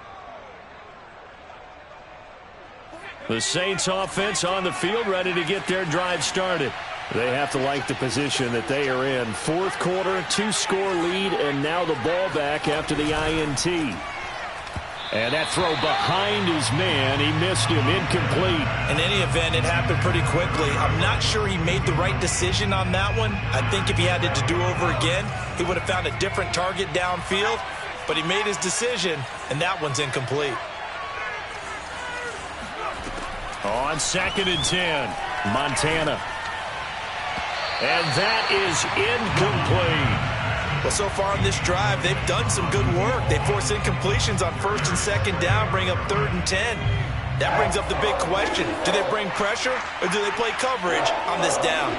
The Saints offense on the field, ready to get their drive started. They have to like the position that they are in. Fourth quarter, 2-score lead, and now the ball back after the INT. And that throw behind his man, he missed him, incomplete. In any event, it happened pretty quickly. I'm not sure he made the right decision on that one. I think if he had it to do over again, he would have found a different target downfield. But he made his decision, and that one's incomplete. On 2nd and 10, Montana. And that is incomplete. Well, so far on this drive, they've done some good work. They force incompletions on 1st and 2nd down, bring up 3rd and 10. That brings up the big question. Do they bring pressure or do they play coverage on this down?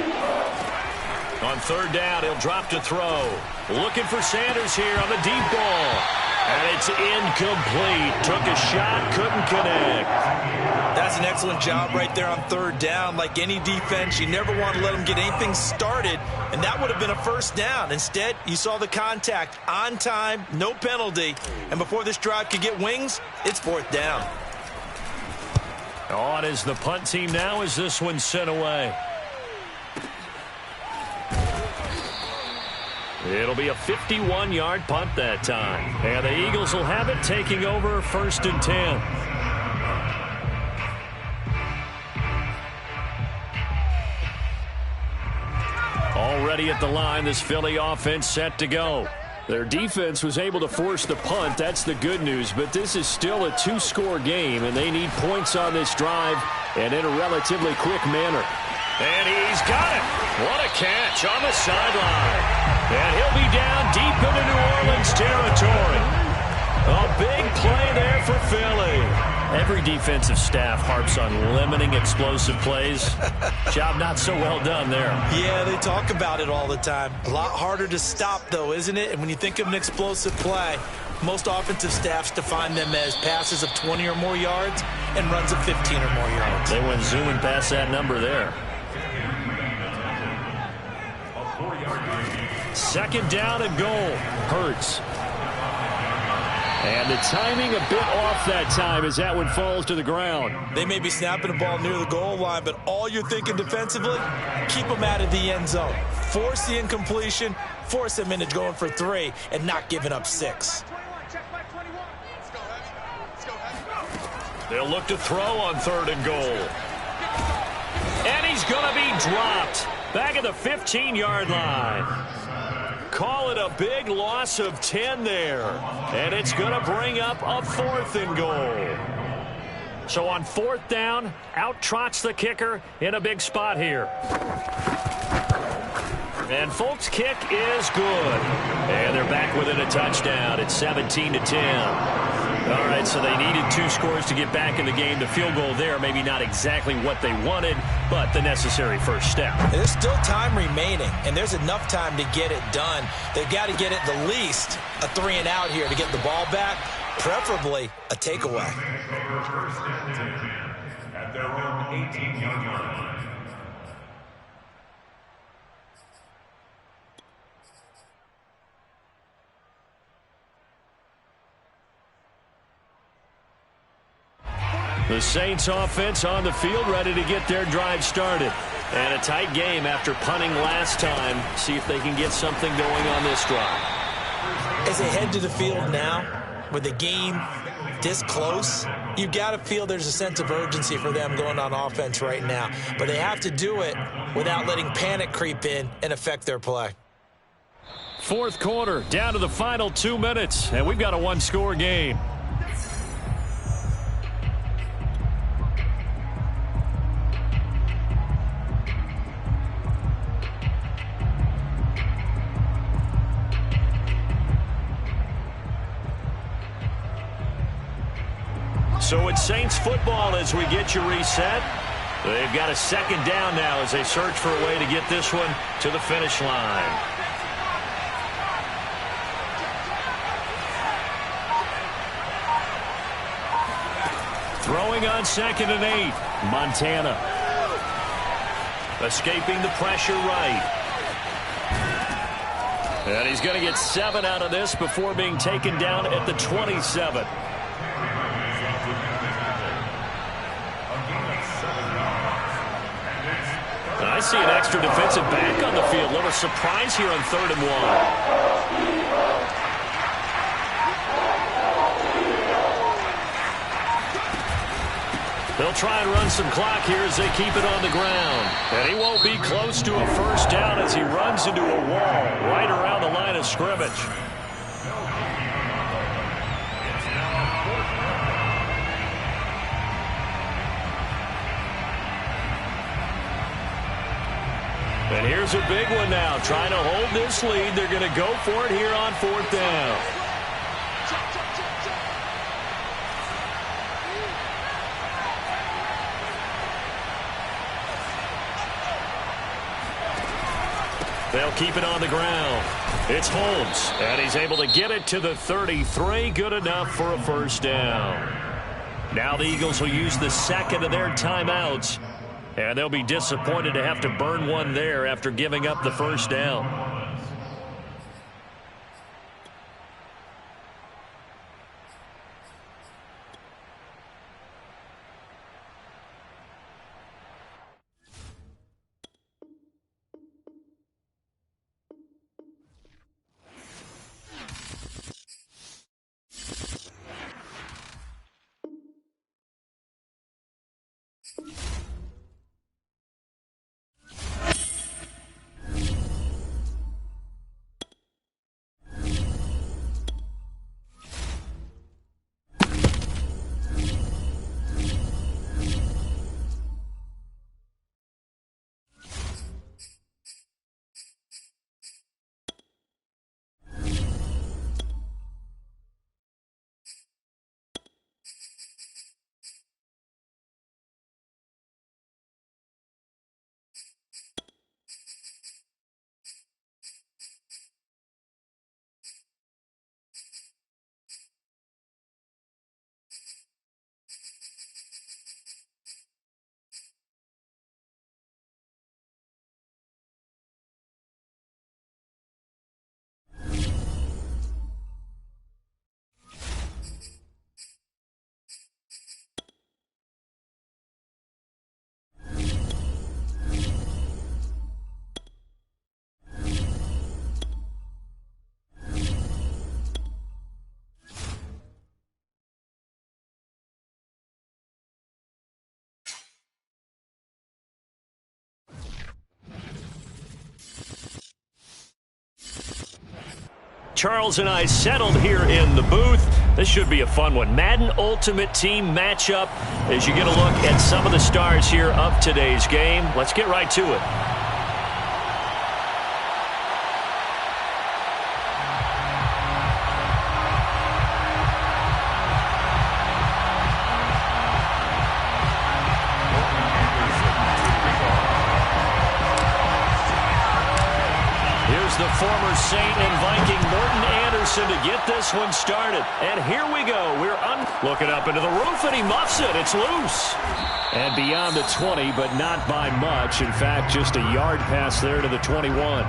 On 3rd down, he'll drop to throw. Looking for Sanders here on the deep ball. And it's incomplete. Took a shot, couldn't connect. That's an excellent job right there on 3rd down. Like any defense, you never want to let them get anything started, and that would have been a 1st down. Instead, you saw the contact on time, no penalty, and before this drive could get wings, it's 4th down. On is the punt team now as this one's sent away. It'll be a 51-yard punt that time. And the Eagles will have it, taking over 1st and 10. Already at the line, this Philly offense set to go. Their defense was able to force the punt. That's the good news. But this is still a 2-score game, and they need points on this drive and in a relatively quick manner. And he's got it. What a catch on the sideline. And he'll be down deep into New Orleans territory. A big play there for Philly. Every defensive staff harps on limiting explosive plays. Job not so well done there. Yeah, they talk about it all the time. A lot harder to stop, though, isn't it? And when you think of an explosive play, most offensive staffs define them as passes of 20 or more yards and runs of 15 or more yards. They went zooming past that number there. 2nd down and goal. Hurts. And the timing a bit off that time as that one falls to the ground. They may be snapping the ball near the goal line, but all you're thinking defensively, keep them out of the end zone. Force the incompletion, force them into going for 3, and not giving up 6. They'll look to throw on 3rd and goal. And he's going to be dropped back at the 15-yard line. Call it a big loss of 10 there. And it's going to bring up a 4th and goal. So on 4th down, out trots the kicker in a big spot here. And Folk's kick is good. And they're back within a touchdown. It's 17-10. All right, so they needed 2 scores to get back in the game. The field goal there, maybe not exactly what they wanted, but the necessary first step. There's still time remaining, and there's enough time to get it done. They've got to get at the least a 3-and-out here to get the ball back, preferably a takeaway. First and 10 at their own 18-yard line. The Saints offense on the field, ready to get their drive started. And a tight game after punting last time. See if they can get something going on this drive. As they head to the field now, with the game this close, you've got to feel there's a sense of urgency for them going on offense right now. But they have to do it without letting panic creep in and affect their play. Fourth quarter, down to the final 2 minutes, and we've got a 1-score game. So it's Saints football as we get you reset. They've got a second down now as they search for a way to get this one to the finish line. Throwing on 2nd and 8, Montana. Escaping the pressure right. And he's going to get 7 out of this before being taken down at the 27. I see an extra defensive back on the field. Little surprise here on 3rd and 1. They'll try and run some clock here as they keep it on the ground. And he won't be close to a first down as he runs into a wall right around the line of scrimmage. And here's a big one now. Trying to hold this lead. They're going to go for it here on 4th down. They'll keep it on the ground. It's Holmes, and he's able to get it to the 33. Good enough for a first down. Now the Eagles will use the second of their timeouts. And they'll be disappointed to have to burn one there after giving up the first down. Charles and I settled here in the booth. This should be a fun one. Madden Ultimate Team matchup as you get a look at some of the stars here of today's game. Let's get right to it. former Saint and Viking Morten Andersen to get this one started. And here we go. We're looking up into the roof, and he muffs it. It's loose. And beyond the 20, but not by much. In fact, just a yard pass there to the 21.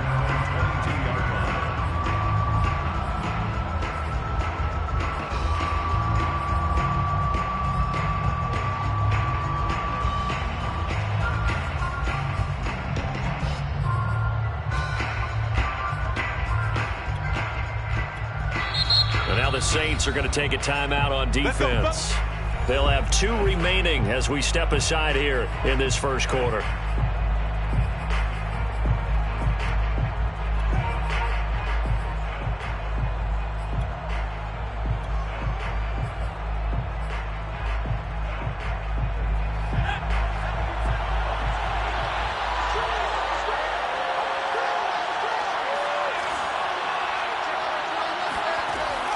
The Saints are going to take a timeout on defense. They'll have 2 remaining as we step aside here in this first quarter.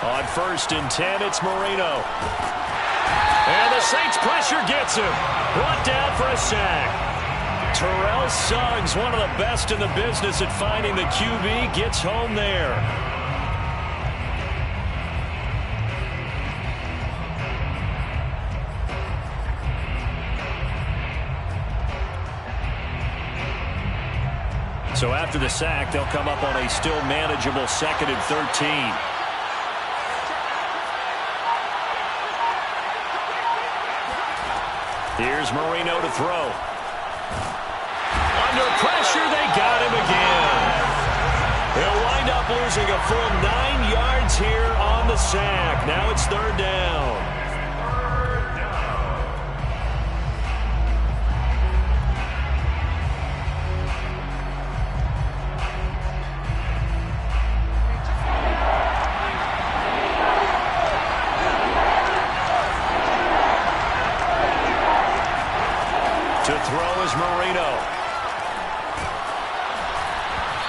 On 1st and 10, it's Marino. And the Saints pressure gets him. Brought down for a sack. Terrell Suggs, one of the best in the business at finding the QB, gets home there. So after the sack, they'll come up on a still manageable 2nd and 13. Here's Marino to throw. Under pressure, they got him again. He'll wind up losing a full 9 yards here on the sack. Now it's 3rd down. To throw is Marino.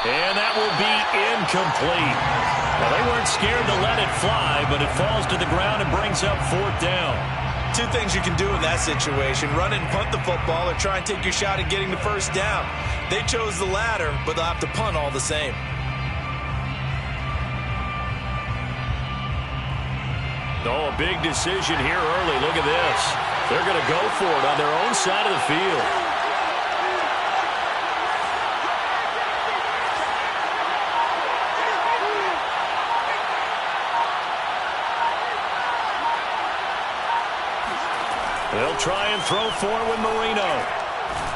And that will be incomplete. Well, they weren't scared to let it fly, but it falls to the ground and brings up 4th down. 2 things you can do in that situation: run and punt the football, or try and take your shot at getting the 1st down. They chose the latter, but they'll have to punt all the same. Oh, a big decision here early. Look at this. They're going to go for it on their own side of the field. They'll try and throw for it with Marino.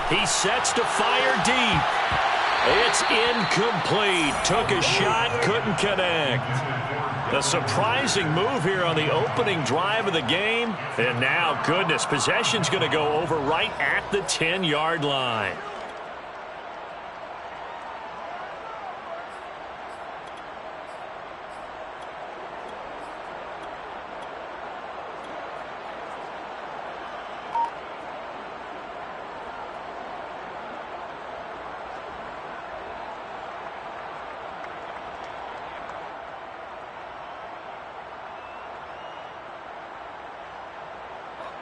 He sets to fire deep. It's incomplete. Took a shot, couldn't connect. A surprising move here on the opening drive of the game. And now, goodness, possession's going to go over right at the 10-yard line.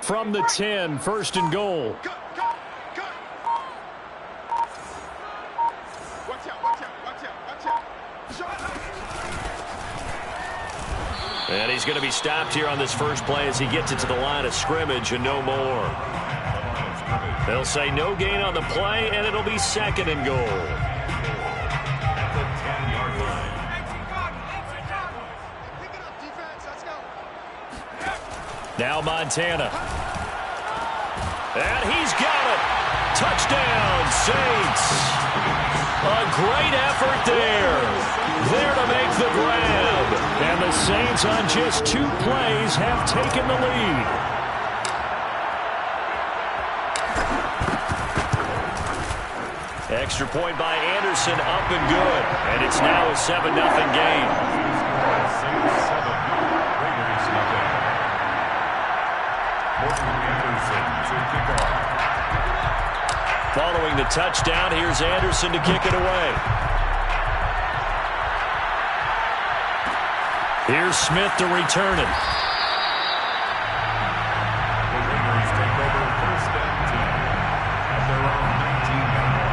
From the 10, 1st and goal. And he's going to be stopped here on this first play as he gets it to the line of scrimmage and no more. They'll say no gain on the play, and it'll be 2nd and goal. Now Montana. And he's got it. Touchdown, Saints. A great effort there. There to make the grab. And the Saints on just 2 plays have taken the lead. Extra point by Andersen, up and good. And it's now a 7-0 game. Saints 7, Raiders nothing. Morten Andersen to kick off. Following the touchdown, here's Andersen to kick it away. Here's Smith to return it. The Raiders take over 1st and 10 at their own 19-yard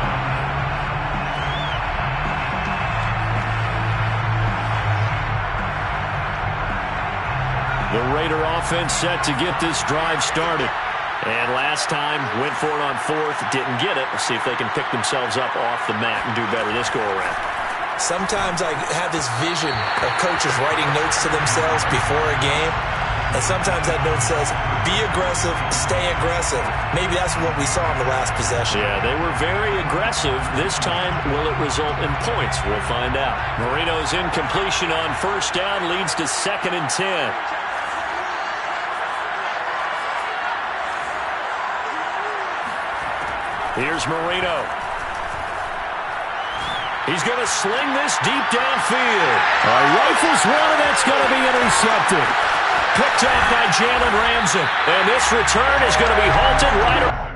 offense set to get this drive started. And last time, went for it on fourth, didn't get it. Let's see if they can pick themselves up off the mat and do better this go-around. Sometimes I have this vision of coaches writing notes to themselves before a game, and sometimes that note says, be aggressive, stay aggressive. Maybe that's what we saw in the last possession. Yeah, they were very aggressive. This time, will it result in points? We'll find out. Marino's incompletion on first down leads to 2nd and 10. Here's Marino. He's going to sling this deep downfield. Rifles one, and that's going to be intercepted. Picked off by Jalen Ramsey. And this return is going to be halted right around.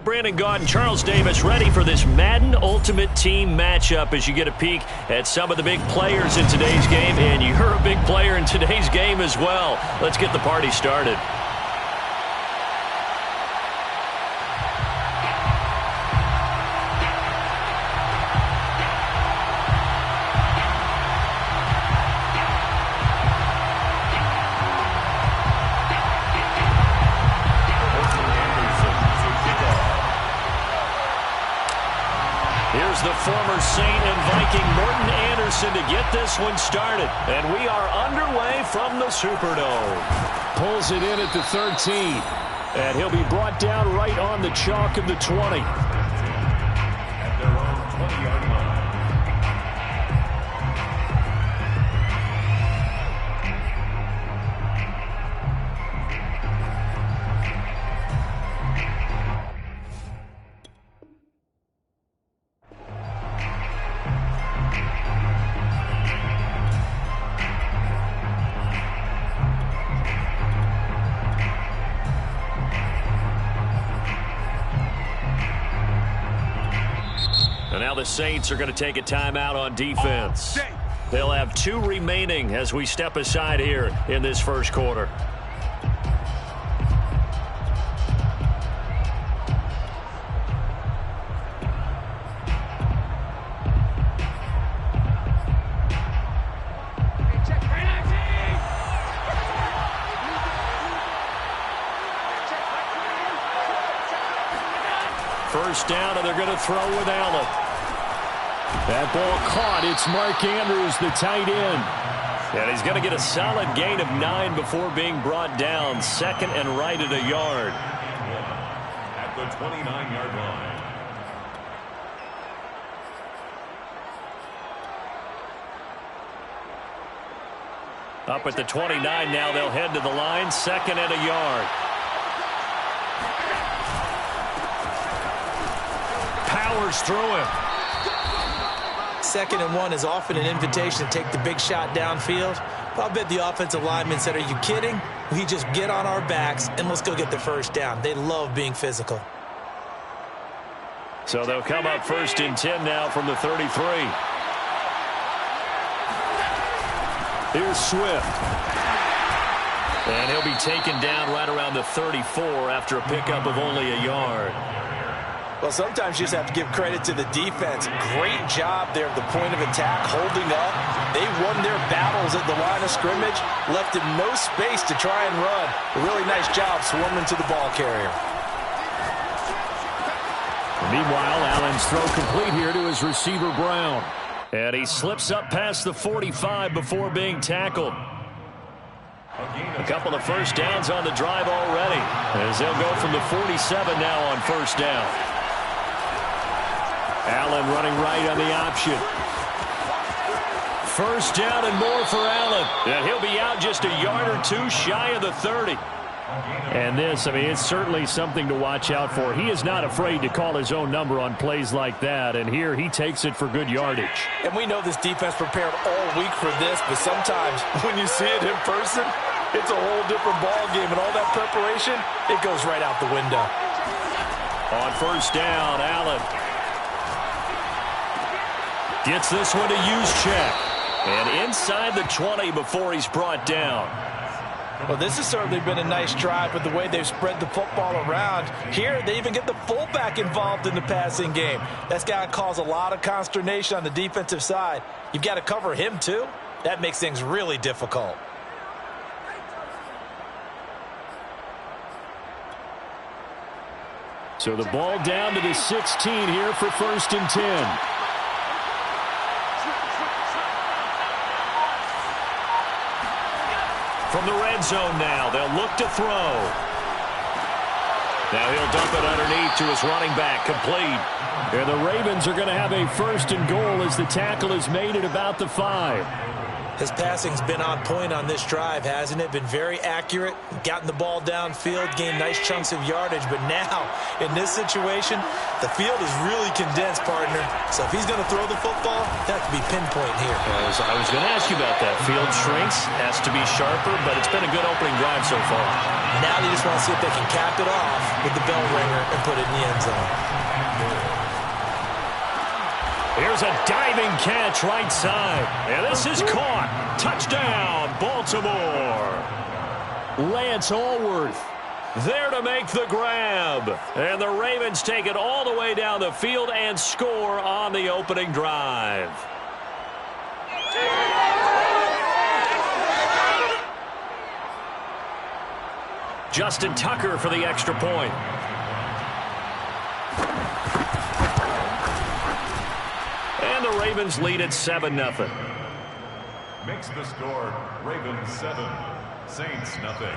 Brandon Gaudin, Charles Davis ready for this Madden Ultimate Team matchup as you get a peek at some of the big players in today's game. And you're a big player in today's game as well. Let's get the party started. Here's the former Saint and Viking Morton Anderson to get this one started. And we are underway from the Superdome. Pulls it in at the 13. And he'll be brought down right on the chalk of the 20. At their own 20-yard line. And now the Saints are going to take a timeout on defense. They'll have 2 remaining as we step aside here in this first quarter. First down, and they're going to throw with Allen. That ball caught. It's Mark Andrews, the tight end. And he's going to get a solid gain of 9 before being brought down. 2nd and right at a yard. At the 29-yard line. Up at the 29 now, they'll head to the line. 2nd and a yard. Powers through him. 2nd and 1 is often an invitation to take the big shot downfield. I'll bet the offensive linemen said, are you kidding? We just get on our backs and let's go get the first down. They love being physical. So they'll come up 1st and 10 now from the 33. Here's Swift. And he'll be taken down right around the 34 after a pickup of only a yard. Well, sometimes you just have to give credit to the defense. Great job there at the point of attack, holding up. They won their battles at the line of scrimmage, left him no space to try and run. A really nice job swarming to the ball carrier. Meanwhile, Allen's throw complete here to his receiver, Brown. And he slips up past the 45 before being tackled. A couple of first downs on the drive already, as they'll go from the 47 now on first down. Allen running right on the option. First down and more for Allen. And he'll be out just a yard or 2 shy of the 30. And this, I mean, it's certainly something to watch out for. He is not afraid to call his own number on plays like that, and here he takes it for good yardage. And we know this defense prepared all week for this, but sometimes when you see it in person, it's a whole different ball game, and all that preparation, it goes right out the window. On first down, Allen gets this one to Juszczyk. And inside the 20 before he's brought down. Well, this has certainly been a nice drive with the way they've spread the football around. Here, they even get the fullback involved in the passing game. That's got to cause a lot of consternation on the defensive side. You've got to cover him, too. That makes things really difficult. So the ball down to the 16 here for 1st and 10. From the red zone now, they'll look to throw. Now he'll dump it underneath to his running back, complete. And the Ravens are going to have a 1st and goal as the tackle is made at about the 5. His passing's been on point on this drive, hasn't it? Been very accurate, gotten the ball downfield, gained nice chunks of yardage. But now, in this situation, the field is really condensed, partner. So if he's going to throw the football, that has to be pinpoint here. I was going to ask you about that. Field shrinks, has to be sharper, but it's been a good opening drive so far. Now they just want to see if they can cap it off with the bell ringer and put it in the end zone. Here's a diving catch right side. And this is caught. Touchdown, Baltimore. Lance Allworth there to make the grab. And the Ravens take it all the way down the field and score on the opening drive. Justin Tucker for the extra point. And the Ravens lead at 7-0. Makes the score Ravens 7, Saints nothing.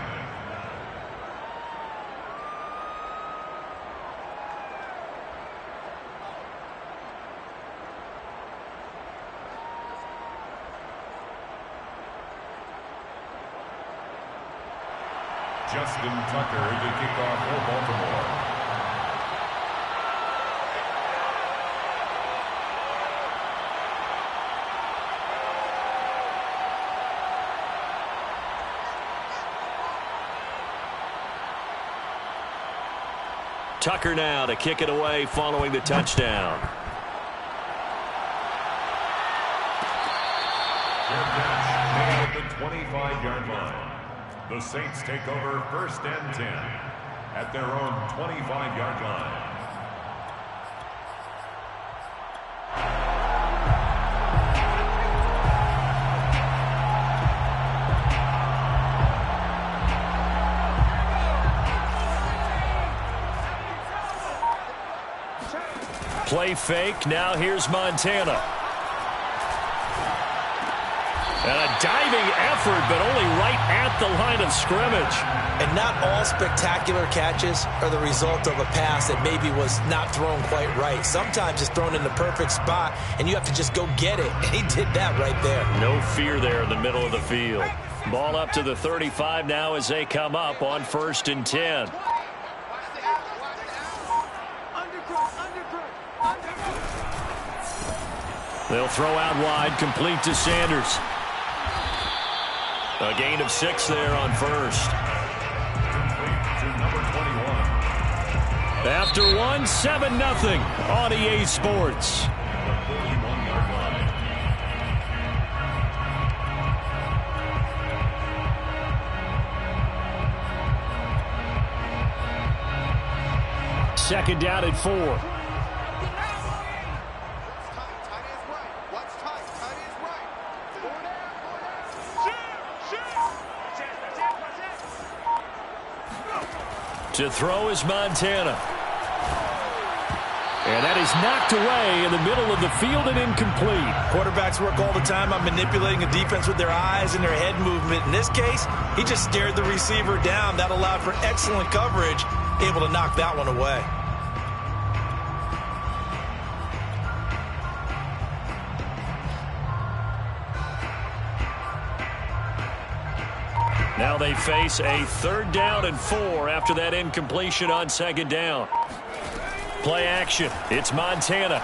Justin Tucker to kick off for Baltimore. Tucker now to kick it away following the touchdown. Their catch made at the 25-yard line. The Saints take over 1st and 10 at their own 25-yard line. Play fake. Now here's Montana. And a diving effort, but only right at the line of scrimmage. And not all spectacular catches are the result of a pass that maybe was not thrown quite right. Sometimes it's thrown in the perfect spot, and you have to just go get it. And he did that right there. No fear there in the middle of the field. Ball up to the 35 now as they come up on 1st and 10. They'll throw out wide, complete to Sanders. A gain of 6 there on 1st. To number 21. After 1, 7-0 on EA Sports. 41-yard line. Second down at 4. To throw is Montana. And that is knocked away in the middle of the field and incomplete. Quarterbacks work all the time on manipulating a defense with their eyes and their head movement. In this case, he just stared the receiver down. That allowed for excellent coverage, able to knock that one away. Now they face a 3rd down and 4 after that incompletion on 2nd down. Play action. It's Montana.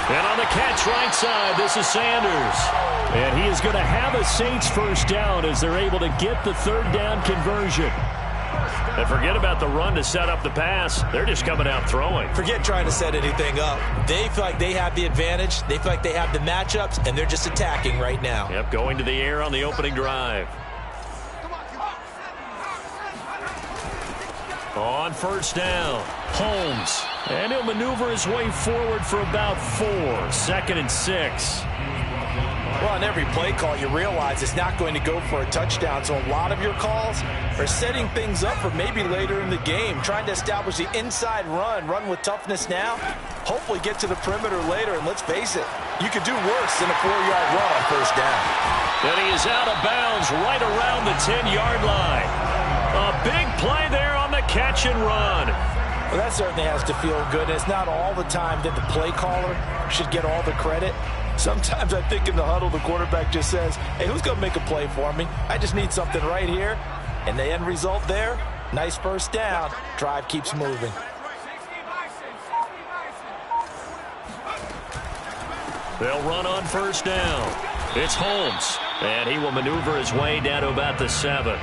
And on the catch right side, this is Sanders. And he is going to have a Saints 1st down as they're able to get the 3rd down conversion. And forget about the run to set up the pass. They're just coming out throwing. Forget trying to set anything up. They feel like they have the advantage. They feel like they have the matchups, and they're just attacking right now. Yep, going to the air on the opening drive. On 1st down, Holmes. And he'll maneuver his way forward for about 4. 2nd and 6. Well, on every play call, you realize it's not going to go for a touchdown. So a lot of your calls are setting things up for maybe later in the game, trying to establish the inside run with toughness now, hopefully get to the perimeter later. And let's face it, you could do worse than a 4-yard run on 1st down. And he is out of bounds right around the 10-yard line. A big play there on the catch and run. Well, that certainly has to feel good. It's not all the time that the play caller should get all the credit. Sometimes I think in the huddle, the quarterback just says, hey, who's going to make a play for me? I just need something right here. And the end result there, nice 1st down. Drive keeps moving. They'll run on 1st down. It's Holmes. And he will maneuver his way down to about the 7.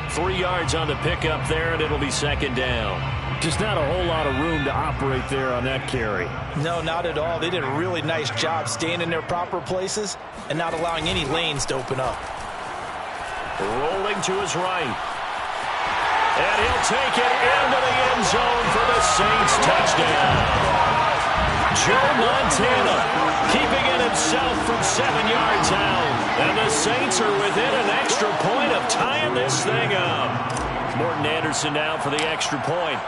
3 yards on the pickup there, and it'll be 2nd down. Just not a whole lot of room to operate there on that carry. No, not at all. They did a really nice job staying in their proper places and not allowing any lanes to open up. Rolling to his right. And he'll take it into the end zone for the Saints touchdown. Joe Montana keeping it himself from 7 yards out. And the Saints are within an extra point of tying this thing up. Morton Anderson now for the extra point.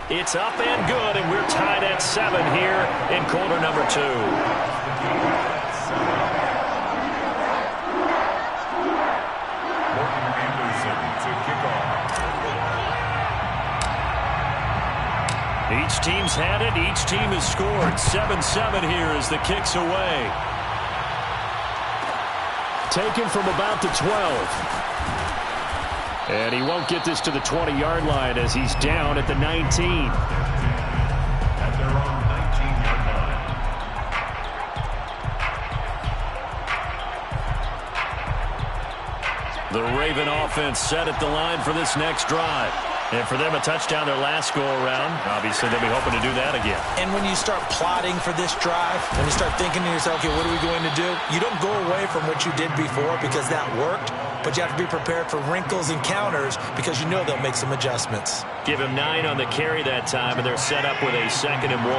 It's up and good, and we're tied at 7 here in quarter number 2. Morton Anderson to kick off. Each team's had it. Each team has scored. 7-7 here as the kick's away. Taken from about the 12. And he won't get this to the 20-yard line as he's down at the 19. At their own 19-yard line. The Raven offense set at the line for this next drive. And for them, a touchdown their last go-around. Obviously, they'll be hoping to do that again. And when you start plotting for this drive, when you start thinking to yourself, okay, what are we going to do? You don't go away from what you did before because that worked, but you have to be prepared for wrinkles and counters because you know they'll make some adjustments. Give him 9 on the carry that time, and they're set up with a 2nd and 1.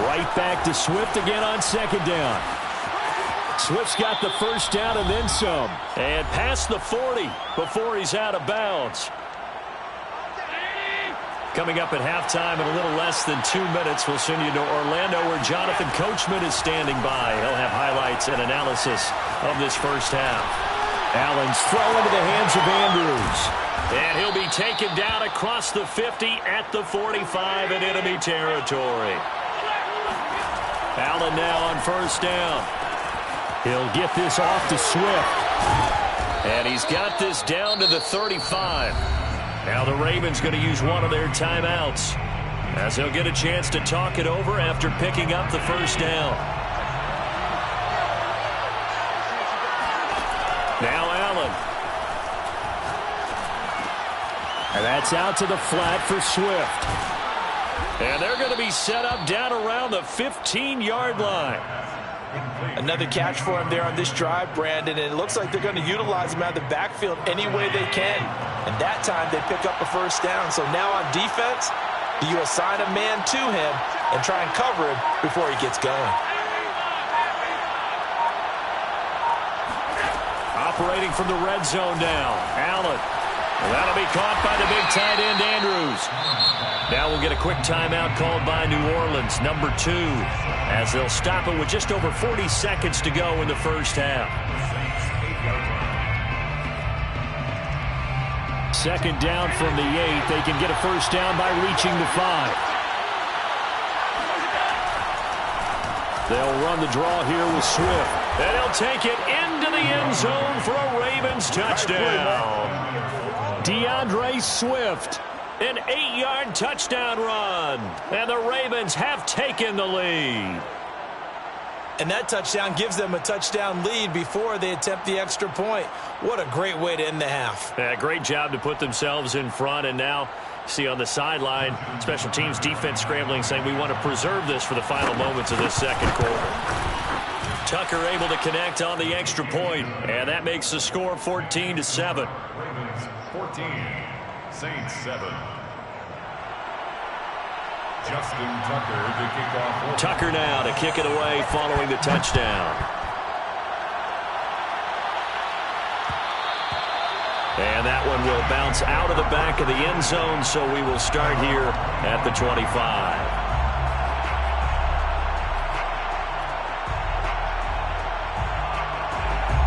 Right back to Swift again on 2nd down. Swift's got the 1st down and then some. And past the 40 before he's out of bounds. Coming up at halftime in a little less than 2 minutes, we'll send you to Orlando where Jonathan Coachman is standing by. He'll have highlights and analysis of this first half. Allen's throw into the hands of Andrews. And he'll be taken down across the 50 at the 45 in enemy territory. Allen now on 1st down. He'll get this off to Swift. And he's got this down to the 35. Now the Ravens going to use one of their timeouts as he'll get a chance to talk it over after picking up the 1st down. Now Allen. And that's out to the flat for Swift. And they're going to be set up down around the 15-yard line. Another catch for him there on this drive, Brandon, and it looks like they're going to utilize him out of the backfield any way they can. And that time they pick up a 1st down. So now on defense, do you assign a man to him and try and cover him before he gets going? Operating from the red zone now, Allen. Well, that'll be caught by the big tight end, Andrews. Now we'll get a quick timeout called by New Orleans, number 2, as they'll stop it with just over 40 seconds to go in the first half. 2nd down from the 8. They can get a 1st down by reaching the 5. They'll run the draw here with Swift. And he'll take it into the end zone for a Ravens touchdown. DeAndre Swift, an 8-yard touchdown run. And the Ravens have taken the lead. And that touchdown gives them a touchdown lead before they attempt the extra point. What a great way to end the half. Yeah, great job to put themselves in front. And now, see on the sideline, special teams defense scrambling, saying we want to preserve this for the final moments of this second quarter. Tucker able to connect on the extra point, and that makes the score 14-7. Ravens 14, Saints 7. Justin Tucker to kick off. Tucker now to kick it away following the touchdown. And that one will bounce out of the back of the end zone, so we will start here at the 25.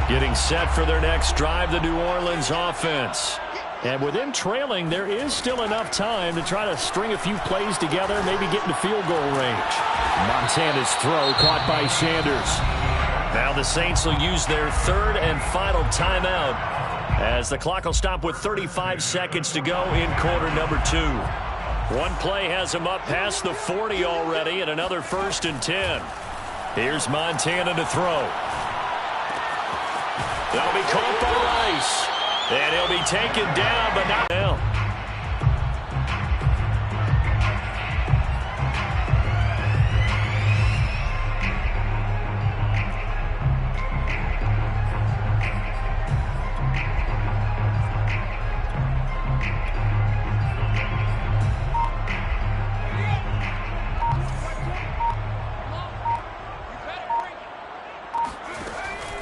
Getting set for their next drive, the New Orleans offense. And with them trailing, there is still enough time to try to string a few plays together, maybe get into field goal range. Montana's throw caught by Sanders. Now the Saints will use their third and final timeout as the clock will stop with 35 seconds to go in quarter number 2. One play has them up past the 40 already, and another 1st and 10. Here's Montana to throw. That'll be caught by Rice. And he'll be taken down, but not down.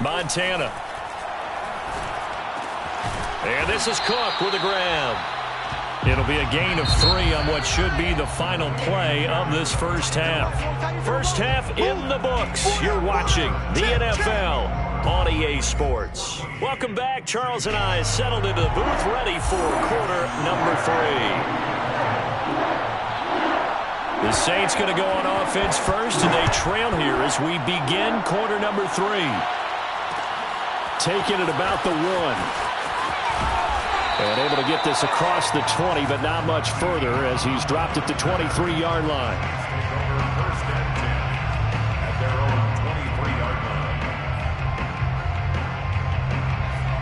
Montana. And this is Cook with a grab. It'll be a gain of 3 on what should be the final play of this first half. First half in the books. You're watching the NFL on EA Sports. Welcome back. Charles and I settled into the booth ready for quarter number 3. The Saints going to go on offense first, and they trail here as we begin quarter number 3. Taking it about the 1. And able to get this across the 20, but not much further as he's dropped at the 23-yard line. First and 10 at their own 23-yard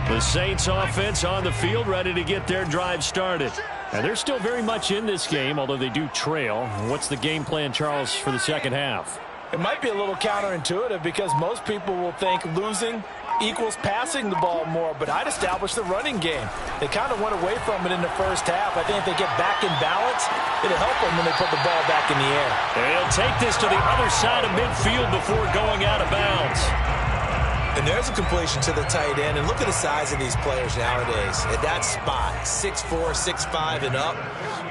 line. The Saints offense on the field, ready to get their drive started. And they're still very much in this game, although they do trail. What's the game plan, Charles, for the second half? It might be a little counterintuitive because most people will think losing equals passing the ball more, but I'd establish the running game. They kind of went away from it in the first half. I think if they get back in balance, it'll help them when they put the ball back in the air. And he'll take this to the other side of midfield before going out of bounds. And there's a completion to the tight end. And look at the size of these players nowadays. At that spot, 6'4", 6'5", and up.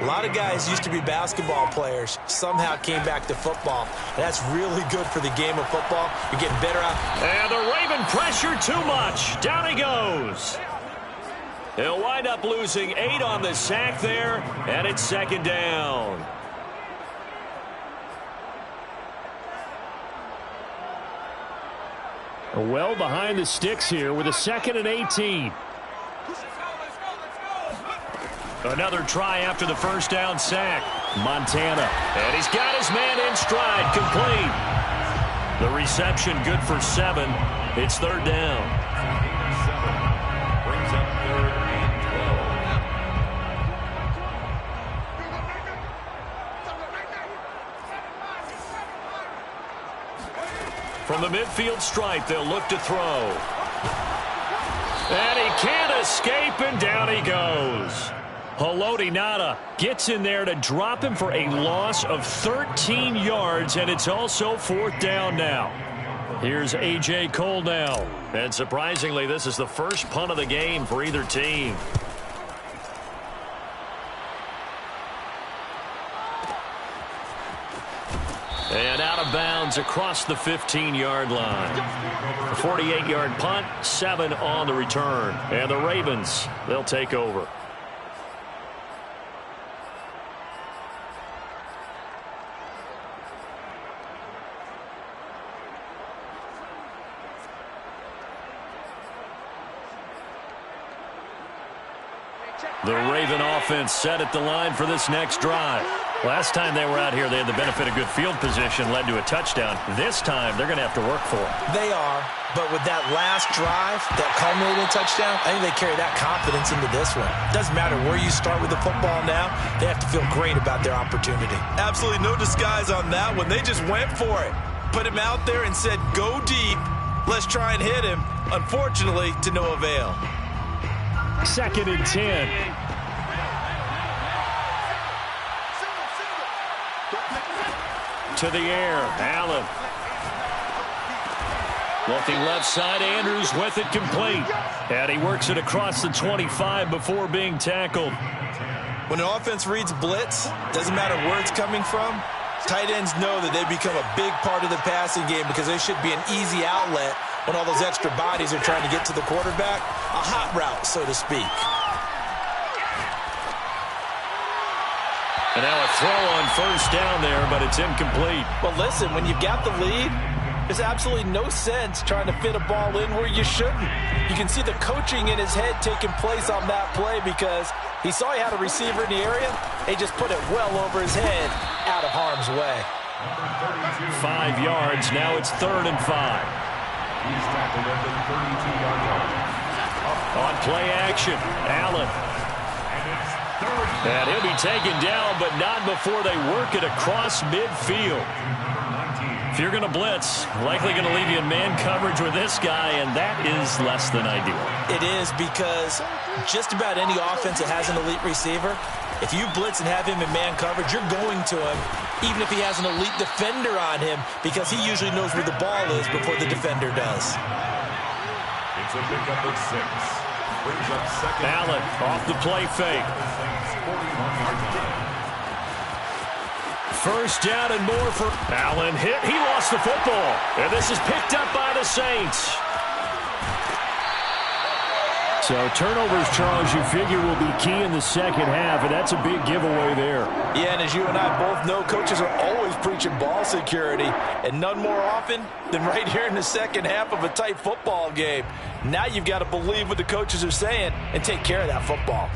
A lot of guys used to be basketball players. Somehow came back to football. And that's really good for the game of football. You're getting better out. And the Raven pressure too much. Down he goes. He'll wind up losing 8 on the sack there. And it's second down. Well behind the sticks here with a 2nd and 18. Another try after the first down sack. Montana. And he's got his man in stride. Complete. The reception good for 7. It's third down. Brings up 3rd and 12. From the midfield stripe, they'll look to throw. And he can't escape, and down he goes. Haloti Ngata gets in there to drop him for a loss of 13 yards, and it's also 4th down now. Here's A.J. Cole now. And surprisingly, this is the first punt of the game for either team. And out of bounds across the 15-yard line. A 48-yard punt, 7 on the return. And the Ravens, they'll take over. The Raven offense set at the line for this next drive. Last time they were out here, they had the benefit of good field position, led to a touchdown. This time, they're going to have to work for it. They are, but with that last drive, that culminating touchdown, I think they carry that confidence into this one. Doesn't matter where you start with the football now, they have to feel great about their opportunity. Absolutely no disguise on that one. They just went for it. Put him out there and said, go deep. Let's try and hit him. Unfortunately, to no avail. 2nd and 10. To the air, Allen. Looking left side, Andrews with it complete. And he works it across the 25 before being tackled. When an offense reads blitz, doesn't matter where it's coming from, tight ends know that they become a big part of the passing game because they should be an easy outlet when all those extra bodies are trying to get to the quarterback. A hot route, so to speak. And now a throw on first down there, but it's incomplete. Well, listen, when you've got the lead, there's absolutely no sense trying to fit a ball in where you shouldn't. You can see the coaching in his head taking place on that play because he saw he had a receiver in the area. He just put it well over his head, out of harm's way. 5 yards. Now it's 3rd and 5. He's tackled at the 32-yard line. On play action, Allen. And he'll be taken down, but not before they work it across midfield. If you're going to blitz, likely going to leave you in man coverage with this guy, and that is less than ideal. It is because just about any offense that has an elite receiver, if you blitz and have him in man coverage, you're going to him, even if he has an elite defender on him, because he usually knows where the ball is before the defender does. It's a pickup of 6. Brings up second. Allen off the play fake. 41-yard line. First down and more for Allen. Hit. He lost the football. And this is picked up by the Saints. So turnovers, Charles, you figure will be key in the second half, and that's a big giveaway there. Yeah, and as you and I both know, coaches are always preaching ball security, and none more often than right here in the second half of a tight football game. Now you've got to believe what the coaches are saying and take care of that football.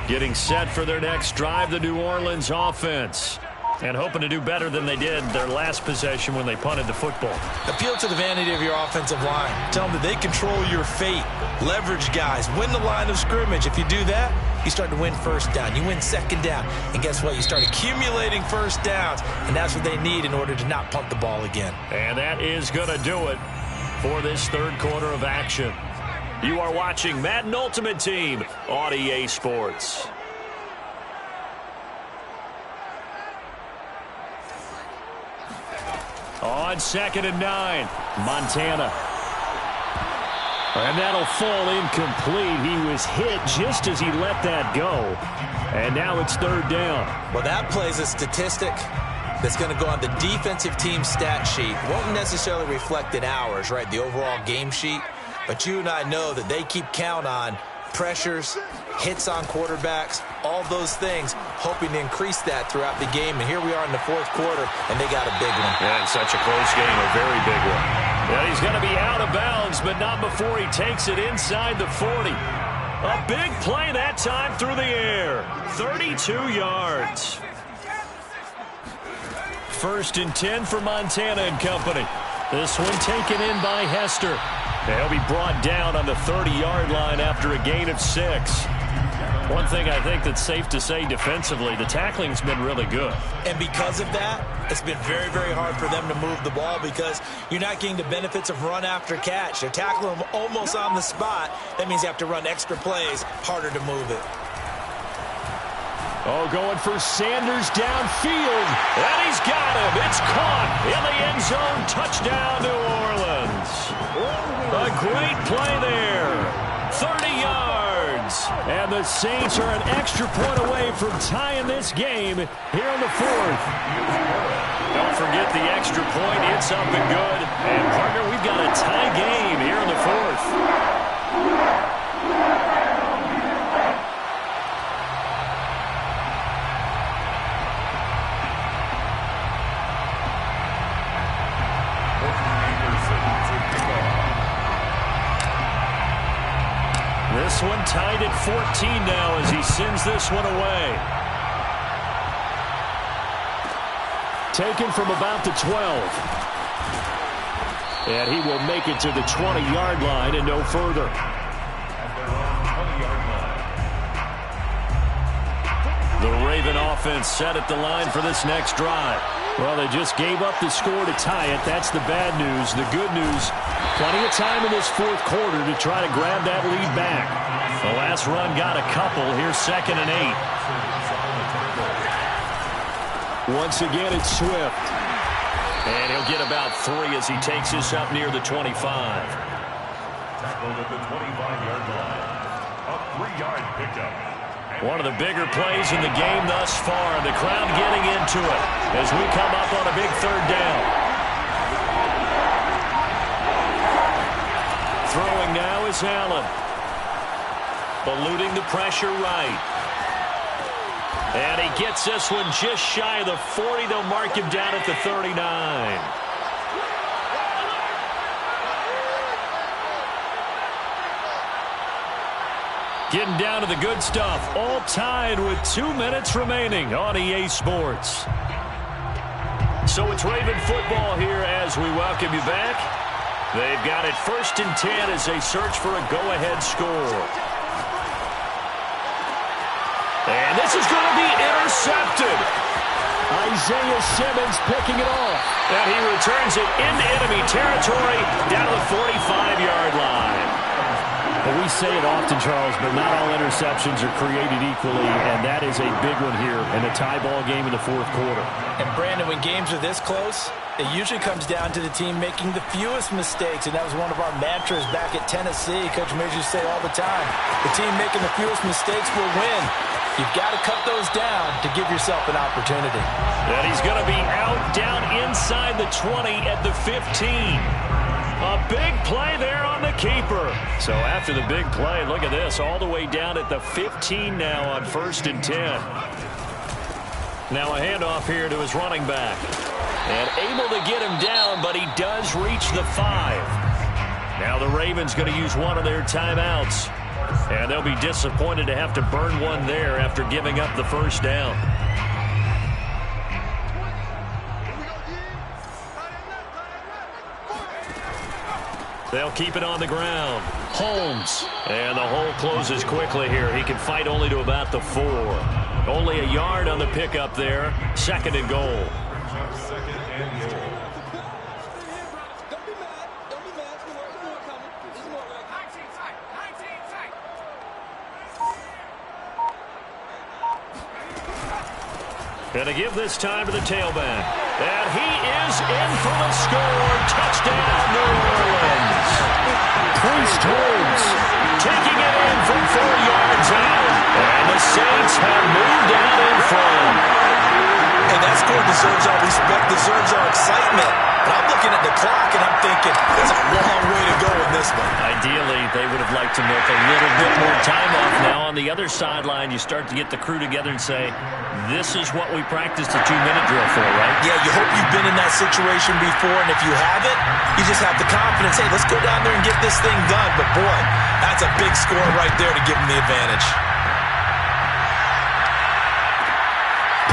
Getting set for their next drive, the New Orleans offense. And hoping to do better than they did their last possession when they punted the football. Appeal to the vanity of your offensive line. Tell them that they control your fate. Leverage guys. Win the line of scrimmage. If you do that, you start to win first down. You win second down. And guess what? You start accumulating first downs. And that's what they need in order to not punt the ball again. And that is going to do it for this third quarter of action. You are watching Madden Ultimate Team on EA Sports. On 2nd and 9, Montana. And that'll fall incomplete. He was hit just as he let that go. And now it's 3rd down. Well, that plays a statistic that's going to go on the defensive team stat sheet. Won't necessarily reflect in ours, right, the overall game sheet. But you and I know that they keep count on pressures, hits on quarterbacks, all those things, hoping to increase that throughout the game. And here we are in the 4th quarter, and they got a big one. And such a close game, a very big one. Yeah, he's going to be out of bounds, but not before he takes it inside the 40. A big play that time through the air. 32 yards. 1st and 10 for Montana and company. This one taken in by Hester. They'll be brought down on the 30-yard line after a gain of 6. One thing I think that's safe to say defensively, the tackling's been really good. And because of that, it's been very, very hard for them to move the ball because you're not getting the benefits of run after catch. They're tackling them almost on the spot. That means you have to run extra plays, harder to move it. Oh, going for Sanders downfield. And he's got him. It's caught in the end zone. Touchdown, New Orleans. A great play there. 30 yards. And the Saints are an extra point away from tying this game here in the 4th. Don't forget the extra point. It's up and good. And, partner, we've got a tie game here in the 4th. This one tied at 14 now as he sends this one away. Taken from about the 12. And he will make it to the 20-yard line and no further. The Raven offense set at the line for this next drive. Well, they just gave up the score to tie it. That's the bad news. The good news, plenty of time in this fourth quarter to try to grab that lead back. The last run got a couple. Here's 2nd and 8. Once again, it's Swift. And he'll get about 3 as he takes this up near the 25. Tackled at the 25-yard line. A 3-yard pickup. One of the bigger plays in the game thus far. The crowd getting into it as we come up on a big 3rd down. Throwing now is Allen. Eluding the pressure right. And he gets this one just shy of the 40. They'll mark him down at the 39. Getting down to the good stuff. All tied with 2 minutes remaining on EA Sports. So it's Raven football here as we welcome you back. They've got it 1st and 10 as they search for a go-ahead score. And this is going to be intercepted. Isaiah Simmons picking it off. And he returns it into enemy territory down to the 45-yard line. Well, we say it often, Charles, but not all interceptions are created equally, and that is a big one here in a tie ball game in the fourth quarter. And, Brandon, when games are this close, it usually comes down to the team making the fewest mistakes, and that was one of our mantras back at Tennessee. Coach Mears used to say all the time, the team making the fewest mistakes will win. You've got to cut those down to give yourself an opportunity. And he's going to be out down inside the 20 at the 15. A big play there on the keeper. So after the big play, look at this, all the way down at the 15 now on 1st and 10. Now a handoff here to his running back. And able to get him down, but he does reach the 5. Now the Ravens going to use one of their timeouts. And they'll be disappointed to have to burn one there after giving up the 1st down. They'll keep it on the ground. Holmes. And the hole closes quickly here. He can fight only to about the 4. Only a yard on the pickup there. 2nd and goal. Gonna give this time to the tailback. And he is in for the score. Touchdown, New Orleans. Priest Holmes taking it in from 4 yards out. And the Saints have moved out in front. And that score deserves our respect, deserves our excitement. But I'm looking at the clock and I'm thinking, there's a long way to go in this one. Ideally, they would have liked to milk a little bit more time off. Now on the other sideline, you start to get the crew together and say, this is what we practiced a 2-minute drill for, right? Yeah, you hope you've been in that situation before, and if you haven't, you just have the confidence, hey, let's go down there and get this thing done. But boy, that's a big score right there to give them the advantage.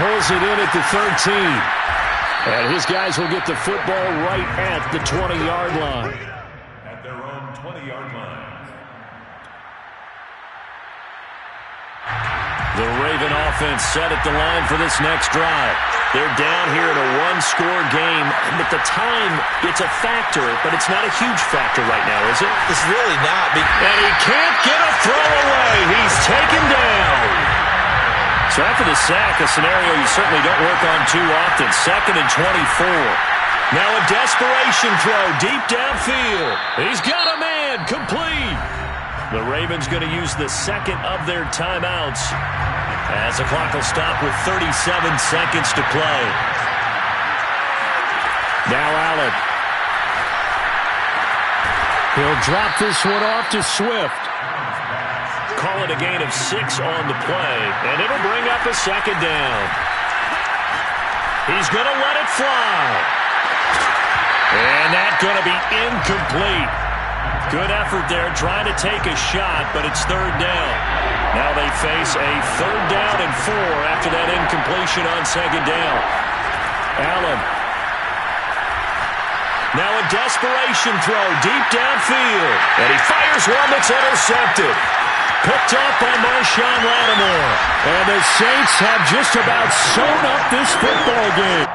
Pulls it in at the 13. And his guys will get the football right at the 20-yard line. At their own 20-yard line. The Raven offense set at the line for this next drive. They're down here in a one-score game, but the time, it's a factor, but it's not a huge factor right now, is it? It's really not. And he can't get a throw away. He's taken down. So after the sack, a scenario you certainly don't work on too often. 2nd and 24. Now a desperation throw deep downfield. He's got a man, complete. The Ravens going to use the 2nd of their timeouts as the clock will stop with 37 seconds to play. Now Allen. He'll drop this one off to Swift. Call it a gain of 6 on the play, and it'll bring up a 2nd down. He's going to let it fly. And that's going to be incomplete. Good effort there, trying to take a shot, but it's third down. Now they face a third down and 4 after that incompletion on second down. Allen. Now a desperation throw deep downfield. And he fires one that's intercepted. Picked up by Marshawn Lattimore. And the Saints have just about sewn up this football game.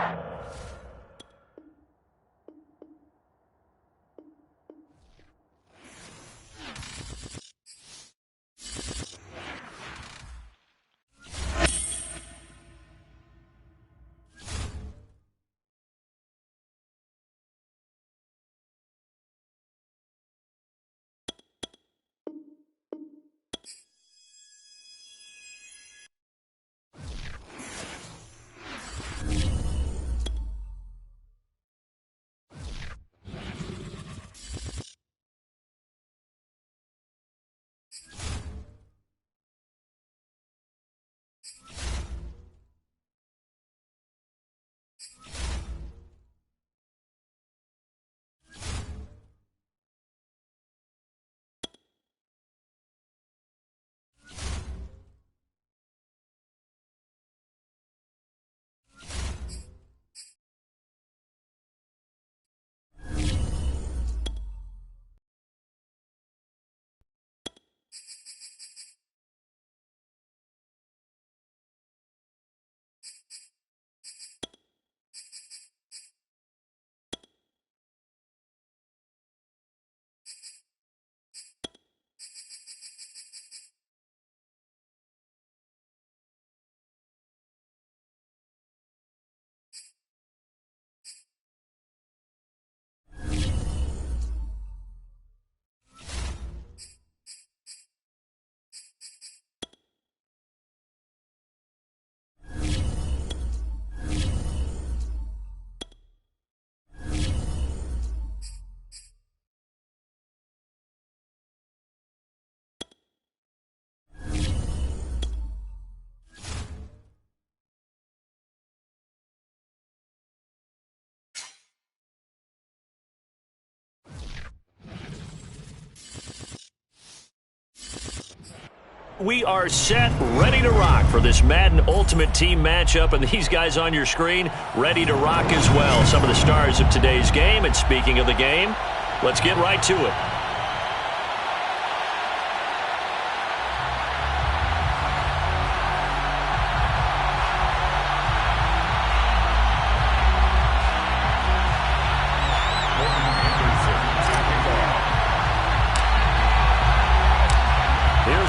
We are set, ready to rock for this Madden Ultimate Team matchup, and these guys on your screen ready to rock as well. Some of the stars of today's game, and speaking of the game, let's get right to it.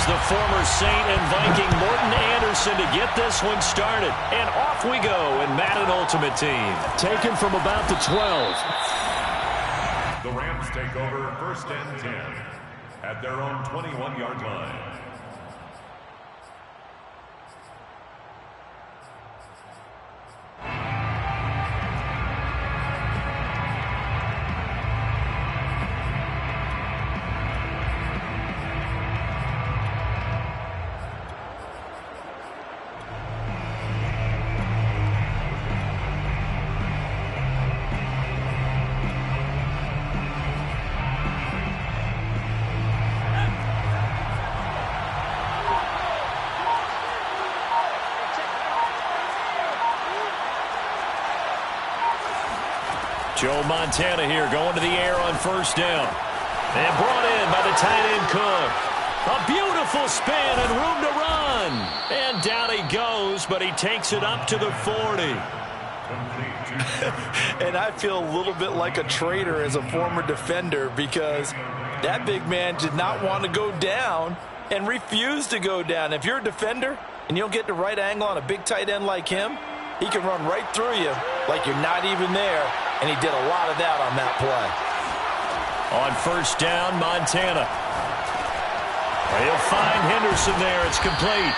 The former Saint and Viking Morton Anderson to get this one started. And off we go in Madden Ultimate Team. Taken from about the 12. The Rams take over first and 10 at their own 21-yard line. Joe Montana here going to the air on first down. And brought in by the tight end Cook. A beautiful spin and room to run. And down he goes, but he takes it up to the 40. And I feel a little bit like a traitor as a former defender because that big man did not want to go down and refused to go down. If you're a defender and you don't get the right angle on a big tight end like him, he can run right through you like you're not even there. And he did a lot of that on that play. On first down, Montana. He'll find Henderson there. It's complete.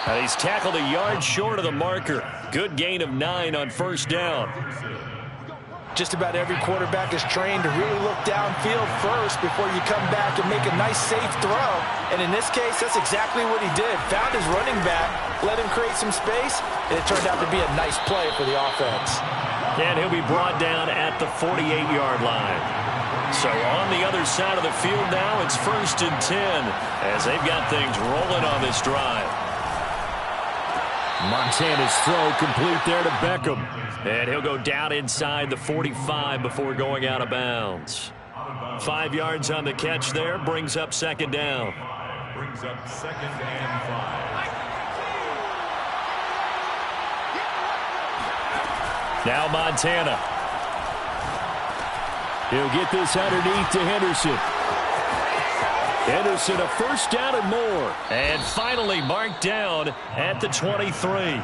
And he's tackled a yard short of the marker. Good gain of 9 on first down. Just about every quarterback is trained to really look downfield first before you come back and make a nice, safe throw. And in this case, that's exactly what he did. Found his running back, let him create some space, and it turned out to be a nice play for the offense. And he'll be brought down at the 48-yard line. So on the other side of the field now, it's 1st and 10 as they've got things rolling on this drive. Montana's throw complete there to Beckham. And he'll go down inside the 45 before going out of bounds. 5 yards on the catch there, brings up 2nd down. Brings up 2nd and 5. Now Montana. He'll get this underneath to Henderson. Henderson, a 1st down and more. And finally marked down at the 23.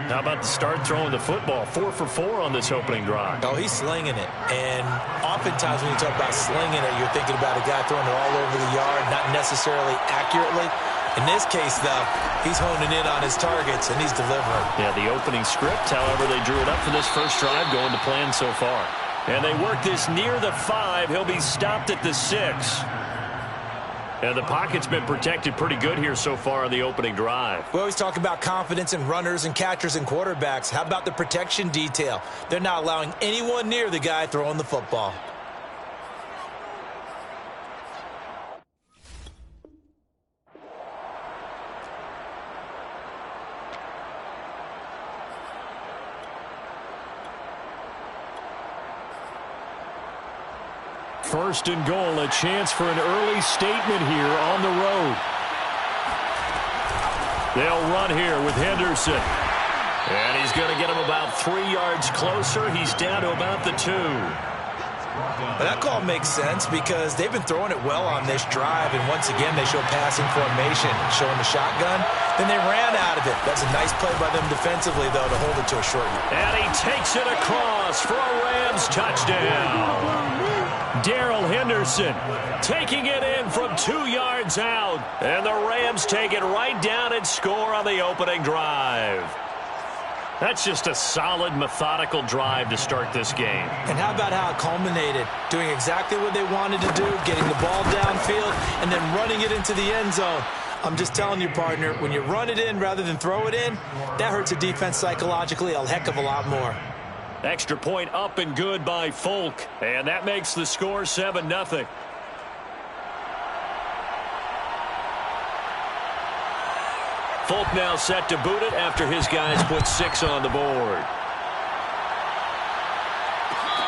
How about the start throwing the football? 4 for 4 on this opening drive. Oh, he's slinging it. And oftentimes when you talk about slinging it, you're thinking about a guy throwing it all over the yard, not necessarily accurately. In this case, though, he's honing in on his targets, and he's delivering. Yeah, the opening script, however, they drew it up for this first drive, going to plan so far. And they work this near the 5. He'll be stopped at the 6. And the pocket's been protected pretty good here so far on the opening drive. We always talk about confidence in runners and catchers and quarterbacks. How about the protection detail? They're not allowing anyone near the guy throwing the football. First and goal, a chance for an early statement here on the road. They'll run here with Henderson. And he's going to get him about 3 yards closer. He's down to about the 2. Well, that call makes sense because they've been throwing it well on this drive, and once again they show passing formation, showing the shotgun. Then they ran out of it. That's a nice play by them defensively, though, to hold it to a short yard. And he takes it across for a Rams touchdown. Darrell Henderson taking it in from 2 yards out. And the Rams take it right down and score on the opening drive. That's just a solid, methodical drive to start this game. And how about how it culminated? Doing exactly what they wanted to do, getting the ball downfield, and then running it into the end zone. I'm just telling you, partner, when you run it in rather than throw it in, that hurts a defense psychologically a heck of a lot more. Extra point up and good by Folk. And that makes the score 7-0. Folk now set to boot it after his guys put 6 on the board.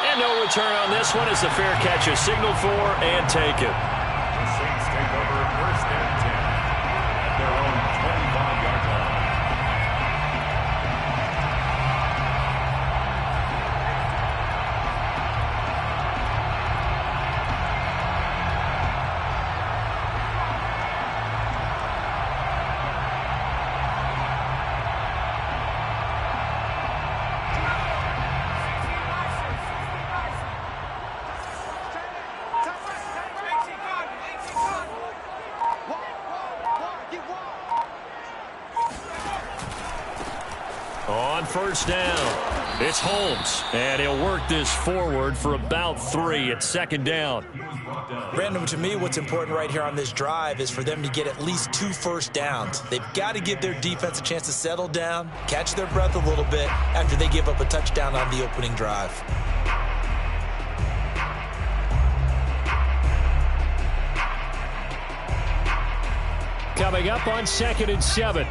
And no return on this one as the fair catch is signaled for and taken. The Saints take over 1st and 10 at their own 25-yard line. On 1st down, it's Holmes, and he'll work this forward for about 3 at 2nd down. Brandon, to me, what's important right here on this drive is for them to get at least 2 first downs. They've got to give their defense a chance to settle down, catch their breath a little bit after they give up a touchdown on the opening drive. coming up on 2nd and 7.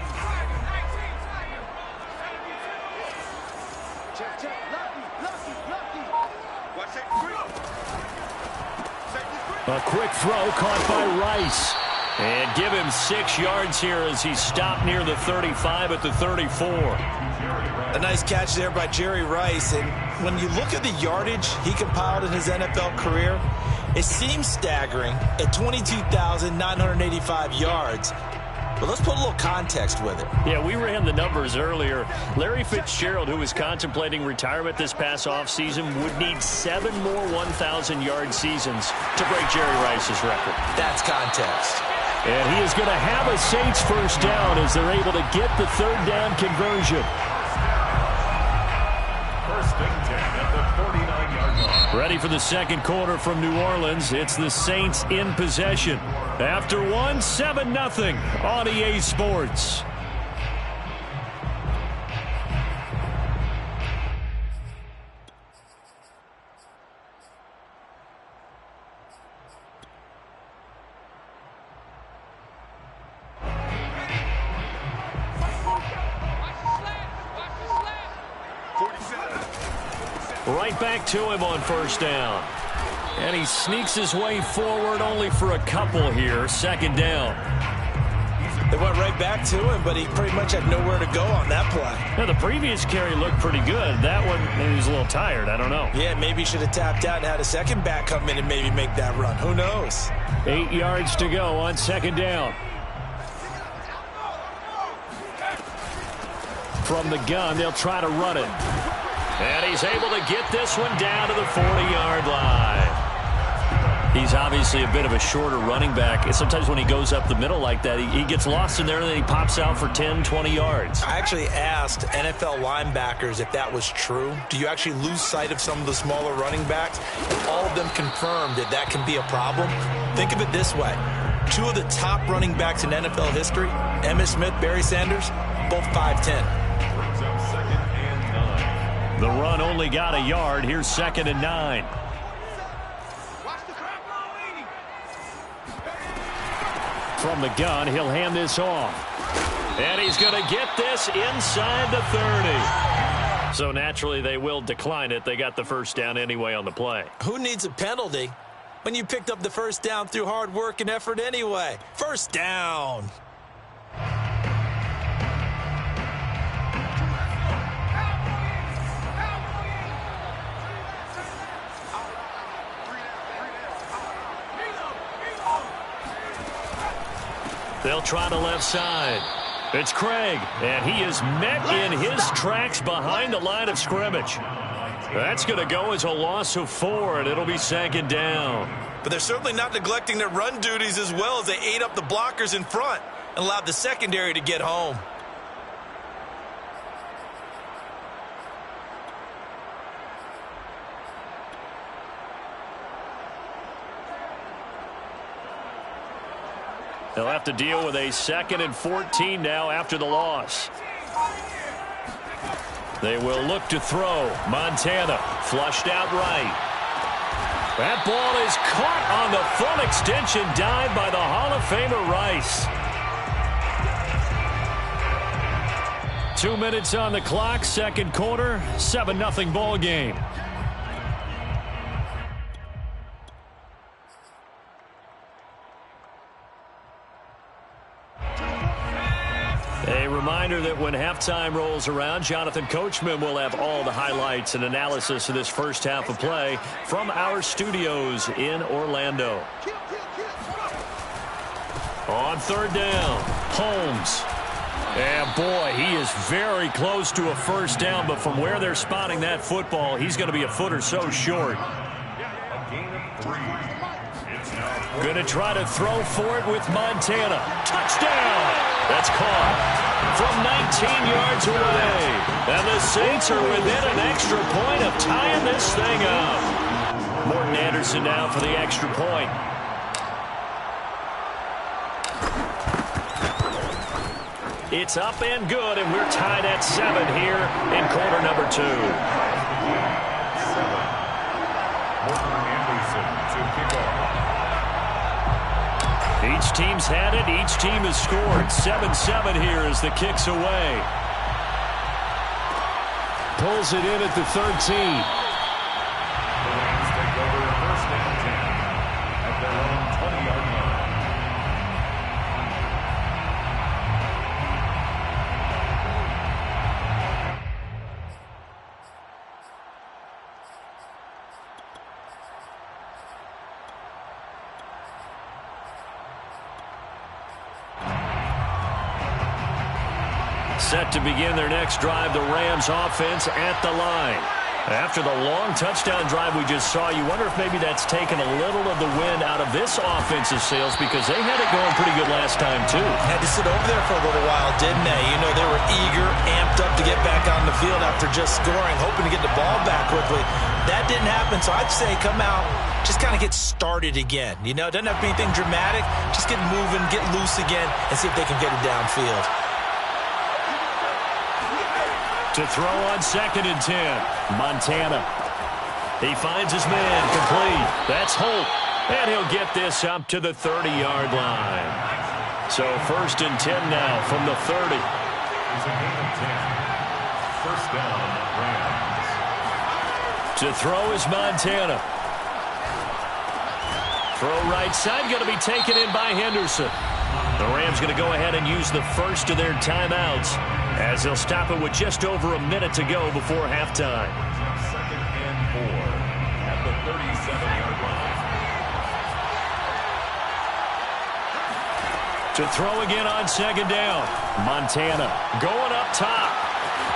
A quick throw caught by Rice. And give him 6 yards here as he's stopped near the 35 at the 34. A nice catch there by Jerry Rice. And when you look at the yardage he compiled in his NFL career, it seems staggering at 22,985 yards. But let's put a little context with it. Yeah, we ran the numbers earlier. Larry Fitzgerald, who was contemplating retirement this past offseason, would need 7 more 1,000-yard seasons to break Jerry Rice's record. That's context. And he is going to have a Saints first down as they're able to get the 3rd down conversion. 1st and 10 at the 49-yard line. Ready for the second quarter from New Orleans. It's the Saints in possession. After 7-0 on EA Sports. Right back to him on first down. And he sneaks his way forward only for a couple here. Second down. They went right back to him, but he pretty much had nowhere to go on that play. Now, the previous carry looked pretty good. That one, maybe he was a little tired. I don't know. Yeah, maybe he should have tapped out and had a second back come in and maybe make that run. Who knows? 8 yards to go on second down. From the gun, they'll try to run it. And he's able to get this one down to the 40-yard line. He's obviously a bit of a shorter running back. And sometimes when he goes up the middle like that, he gets lost in there and then he pops out for 10, 20 yards. I actually asked NFL linebackers if that was true. Do you actually lose sight of some of the smaller running backs? And all of them confirmed that that can be a problem. Think of it this way. 2 of the top running backs in NFL history, Emmitt Smith, Barry Sanders, both 5'10". The run only got a yard. Here's 2nd and 9. From the gun, he'll hand this off. And he's going to get this inside the 30. So naturally, they will decline it. They got the first down anyway on the play. Who needs a penalty when you picked up the first down through hard work and effort anyway? First down. They'll try the left side. It's Craig, and he is met in his tracks behind the line of scrimmage. That's going to go as a loss of 4, and it'll be 2nd down. But they're certainly not neglecting their run duties as well as they ate up the blockers in front and allowed the secondary to get home. They'll have to deal with a 2nd and 14 now after the loss. They will look to throw. Montana flushed out right. That ball is caught on the full extension dive by the Hall of Famer Rice. 2 minutes on the clock, second quarter, 7-0 ball game. A reminder that when halftime rolls around, Jonathan Coachman will have all the highlights and analysis of this first half of play from our studios in Orlando. On third down, Holmes. And boy, he is very close to a first down, but from where they're spotting that football, he's going to be a foot or so short. Going to try to throw for it with Montana. Touchdown! That's caught from 19 yards away. And the Saints are within an extra point of tying this thing up. Morton Anderson now for the extra point. It's up and good, and we're tied at 7 here in quarter number 2. Morton Anderson to kick off. Each team's had it. Each team has scored. 7-7 here as the kick's away. Pulls it in at the 13. The Rams take over first and 10 at their own 20-yard line. Set to begin their next drive, the Rams offense at the line. After the long touchdown drive we just saw, you wonder if maybe that's taken a little of the wind out of this offensive sails because they had it going pretty good last time too. Had to sit over there for a little while, didn't they? You know, they were eager, amped up to get back on the field after just scoring, hoping to get the ball back quickly. That didn't happen, so I'd say come out, just kind of get started again. You know, it doesn't have to be anything dramatic. Just get moving, get loose again, and see if they can get it downfield. To throw on 2nd and 10. Montana. He finds his man complete. That's Holt. And he'll get this up to the 30-yard line. So 1st and 10 now from the 30. It's a gain of 10. First down, Rams. To throw is Montana. Throw right side, going to be taken in by Henderson. The Rams going to go ahead and use the first of their timeouts as they'll stop it with just over a minute to go before halftime. 2nd and 4 at the 37-yard line. To throw again on 2nd down. Montana going up top.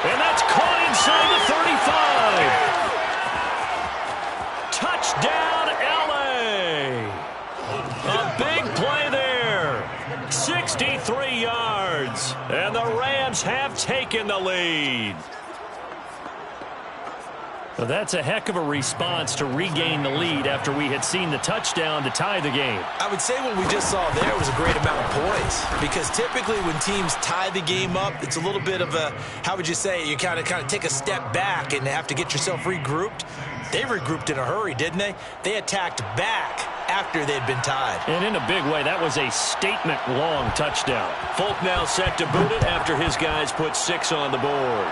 And that's caught inside the 35. Touchdown, L.A. A big play there. 63 yards. And the Rams have taken the lead. Well, that's a heck of a response to regain the lead after we had seen the touchdown to tie the game. I would say what we just saw there was a great amount of poise, because typically when teams tie the game up, it's a little bit of a, how would you say, you kind of take a step back and have to get yourself regrouped. They regrouped in a hurry, didn't they? They attacked back after they'd been tied. And in a big way, that was a statement-long touchdown. Folk now set to boot it after his guys put 6 on the board.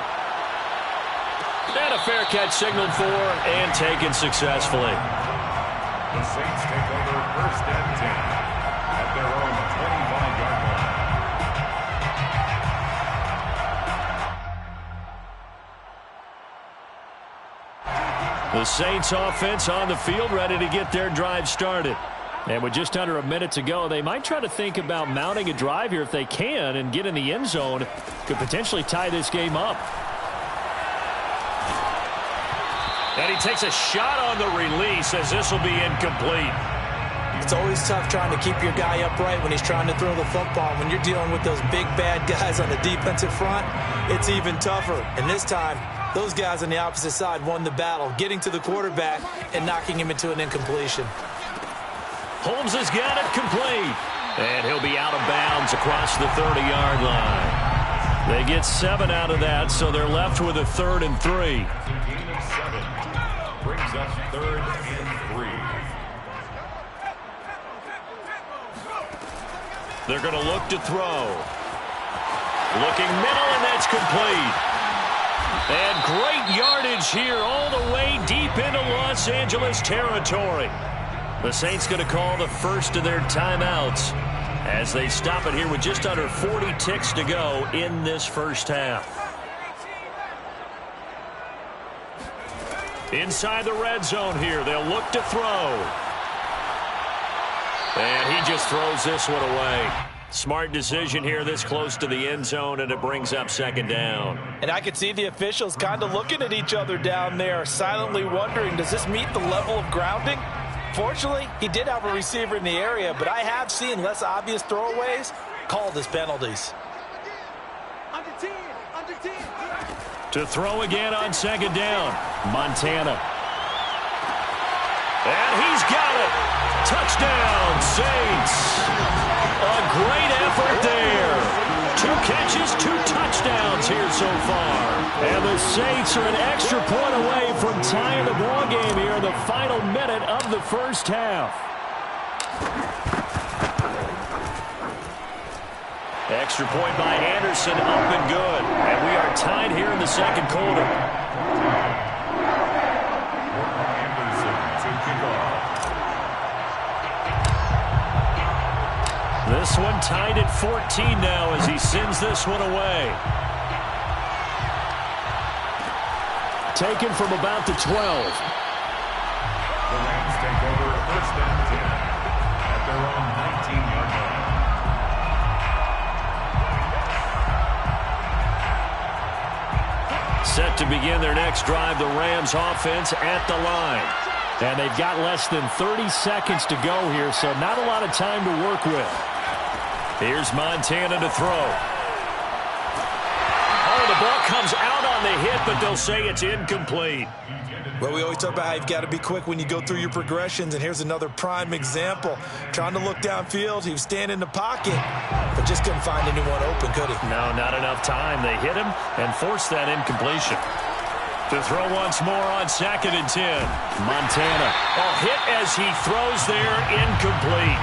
And a fair catch signaled for and taken successfully. The Saints take over 1st and 10 at their own 25-yard line. The Saints offense on the field, ready to get their drive started. And with just under a minute to go, they might try to think about mounting a drive here if they can and get in the end zone. Could potentially tie this game up. And he takes a shot on the release as this will be incomplete. It's always tough trying to keep your guy upright when he's trying to throw the football. When you're dealing with those big, bad guys on the defensive front, it's even tougher. And this time, those guys on the opposite side won the battle, getting to the quarterback and knocking him into an incompletion. Holmes has got it complete. And he'll be out of bounds across the 30-yard line. They get 7 out of that, so they're left with a 3rd and 3. Brings us 3rd and 3. They're going to look to throw. Looking middle, and that's complete. And great yardage here all the way deep into Los Angeles territory. The Saints going to call the first of their timeouts as they stop it here with just under 40 ticks to go in this first half. Inside the red zone here, they'll look to throw. And he just throws this one away. Smart decision here this close to the end zone, and it brings up 2nd down. And I could see the officials kind of looking at each other down there, silently wondering, does this meet the level of grounding? Fortunately, he did have a receiver in the area, but I have seen less obvious throwaways called as penalties. Under 10, under 10. To throw again on 2nd down, Montana. And he's got it. Touchdown, Saints. A great effort there. 2 catches, 2 touchdowns here so far. And the Saints are an extra point away from tying the ball game here in the final minute of the first half. Extra point by Anderson, up and good. And we are tied here in the 2nd quarter. Anderson to kick off. This one tied at 14 now as he sends this one away. Taken from about the 12. The Rams take over 1st and 10 at their own 19-yard line. Set to begin their next drive, the Rams offense at the line. And they've got less than 30 seconds to go here, so not a lot of time to work with. Here's Montana to throw. Oh, the ball comes out on the hit, but they'll say it's incomplete. Well, we always talk about how you've got to be quick when you go through your progressions, and here's another prime example. Trying to look downfield, he was standing in the pocket, but just couldn't find anyone open, could he? No, not enough time. They hit him and forced that incompletion. To throw once more on 2nd and 10. Montana. A hit as he throws there, incomplete.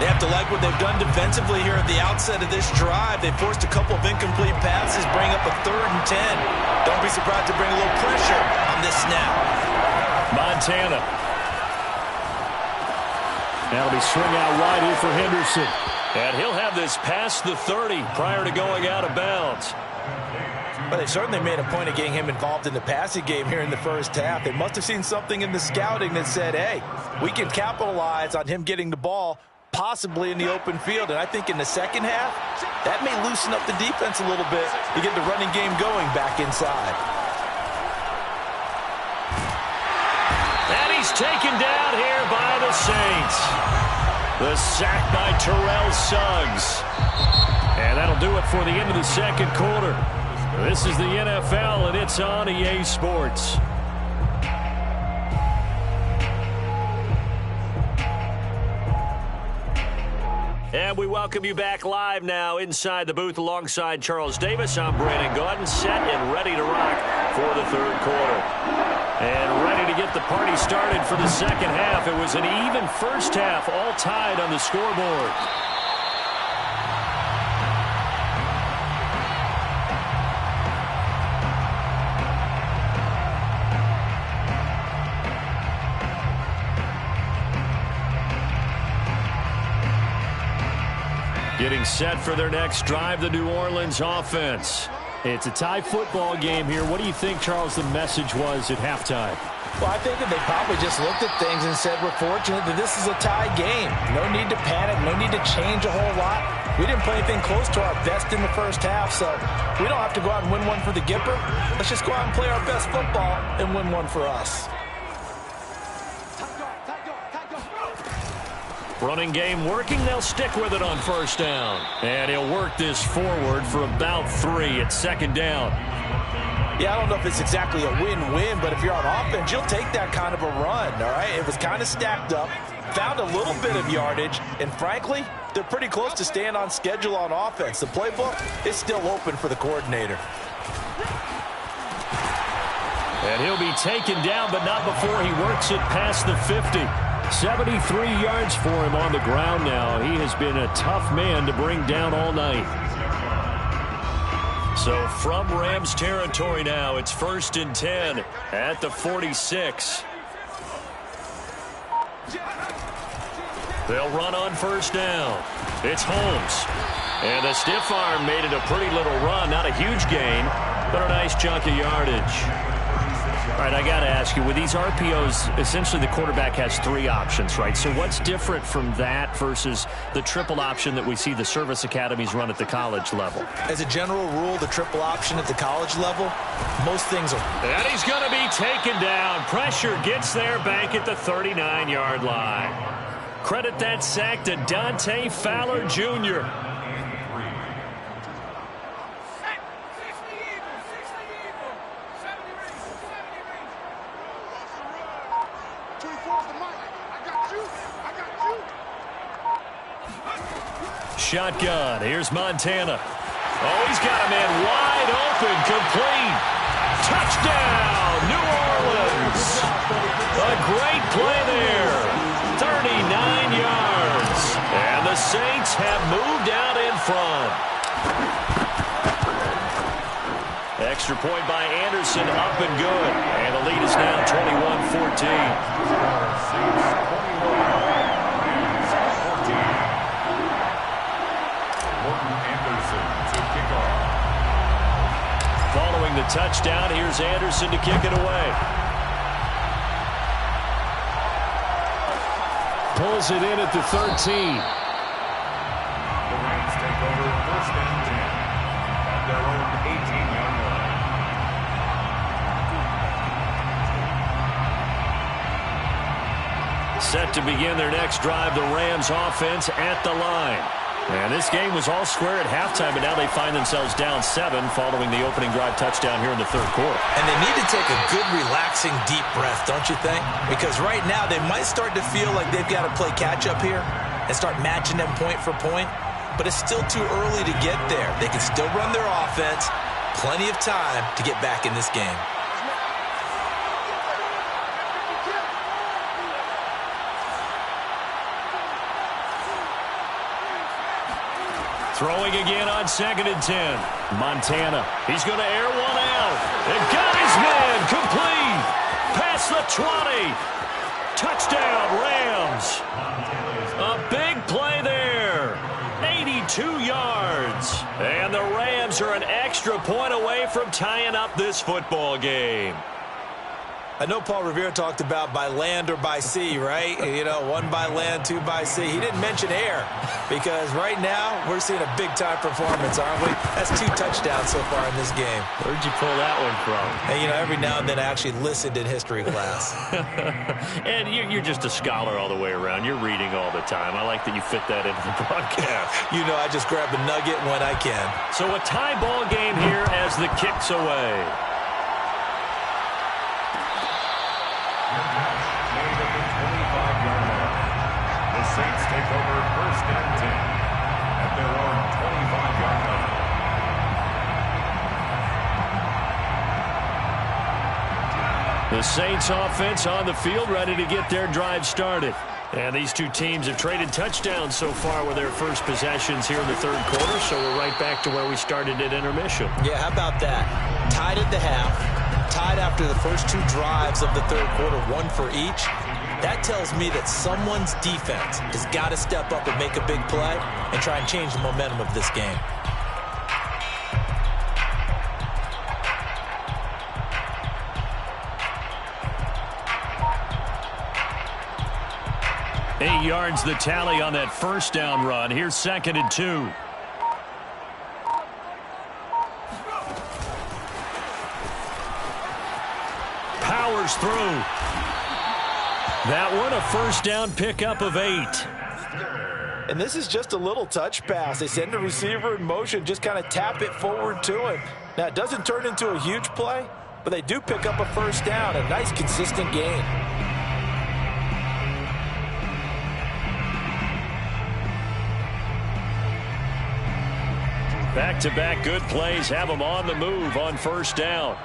They have to like what they've done defensively here at the outset of this drive. They forced a couple of incomplete passes, bring up a 3rd and 10. Don't be surprised to bring a little pressure on this snap. Montana. That'll be swing out wide here for Henderson. And he'll have this past the 30 prior to going out of bounds. But they certainly made a point of getting him involved in the passing game here in the first half. They must have seen something in the scouting that said, hey, we can capitalize on him getting the ball possibly in the open field. And I think in the second half, that may loosen up the defense a little bit to get the running game going back inside. And he's taken down here by the Saints. The sack by Terrell Suggs. And that'll do it for the end of the second quarter. This is the NFL, and it's on EA Sports. And we welcome you back live now inside the booth alongside Charles Davis. I'm Brandon Gaudin, set and ready to rock for the third quarter. And ready to get the party started for the second half. It was an even first half, all tied on the scoreboard. Getting set for their next drive, the New Orleans offense. It's a tie football game here. What do you think, Charles, the message was at halftime? Well, I think that they probably just looked at things and said, we're fortunate that this is a tie game. No need to panic, no need to change a whole lot. We didn't play anything close to our best in the first half, so we don't have to go out and win one for the Gipper. Let's just go out and play our best football and win one for us. Running game working. They'll stick with it on first down. And he'll work this forward for about 3 at second down. Yeah, I don't know if it's exactly a win-win, but if you're on offense, you'll take that kind of a run, all right? It was kind of stacked up, found a little bit of yardage, and frankly, they're pretty close to staying on schedule on offense. The playbook is still open for the coordinator. And he'll be taken down, but not before he works it past the 50. 73 yards for him on the ground now. He has been a tough man to bring down all night. So from Rams territory now, it's 1st and 10 at the 46. They'll run on first down. It's Holmes. And the stiff arm made it a pretty little run. Not a huge gain, but a nice chunk of yardage. All right, I got to ask you, with these RPOs, essentially the quarterback has 3 options, right? So what's different from that versus the triple option that we see the service academies run at the college level? As a general rule, the triple option at the college level, most things are... And he's going to be taken down. Pressure gets there back at the 39-yard line. Credit that sack to Dante Fowler Jr. Shotgun. Here's Montana. Oh, he's got a man wide open. Complete. Touchdown, New Orleans. A great play there. 39 yards. And the Saints have moved out in front. Extra point by Anderson, up and good. And the lead is now 21-14. Following the touchdown, here's Anderson to kick it away. Pulls it in at the 13. The Rams take over 1st and 10 at their own 18-yard line. Set to begin their next drive, the Rams offense at the line. And this game was all square at halftime, but now they find themselves down 7 following the opening drive touchdown here in the third quarter. And they need to take a good, relaxing, deep breath, don't you think? Because right now they might start to feel like they've got to play catch-up here and start matching them point for point. But it's still too early to get there. They can still run their offense. Plenty of time to get back in this game. Throwing again on 2nd and 10. Montana. He's going to air one out. And got his man complete. Pass across the 20. Touchdown, Rams. A big play there. 82 yards. And the Rams are an extra point away from tying up this football game. I know Paul Revere talked about by land or by sea, right? You know, one by land, two by sea. He didn't mention air because right now we're seeing a big-time performance, aren't we? That's 2 touchdowns so far in this game. Where'd you pull that one from? And, you know, every now and then I actually listened in history class. And you're just a scholar all the way around. You're reading all the time. I like that you fit that into the broadcast. You know, I just grab a nugget when I can. So a tie ball game here as the kick's away. Made at the 25-yard line. The Saints take over 1st and 10 at their own 25-yard line. The Saints offense on the field, ready to get their drive started. And these two teams have traded touchdowns so far with their first possessions here in the third quarter, so we're right back to where we started at intermission. Yeah, how about that? Tied at the half, tied after the first 2 drives of the third quarter, 1 for each. That tells me that someone's defense has got to step up and make a big play and try and change the momentum of this game. Eight yards the tally on that first down run. Here's 2nd and 2. Powers through. That one, a first down pickup of 8. And this is just a little touch pass. They send the receiver in motion, just kind of tap it forward to him. Now, it doesn't turn into a huge play, but they do pick up a first down, a nice, consistent gain. Back-to-back good plays have them on the move on first down.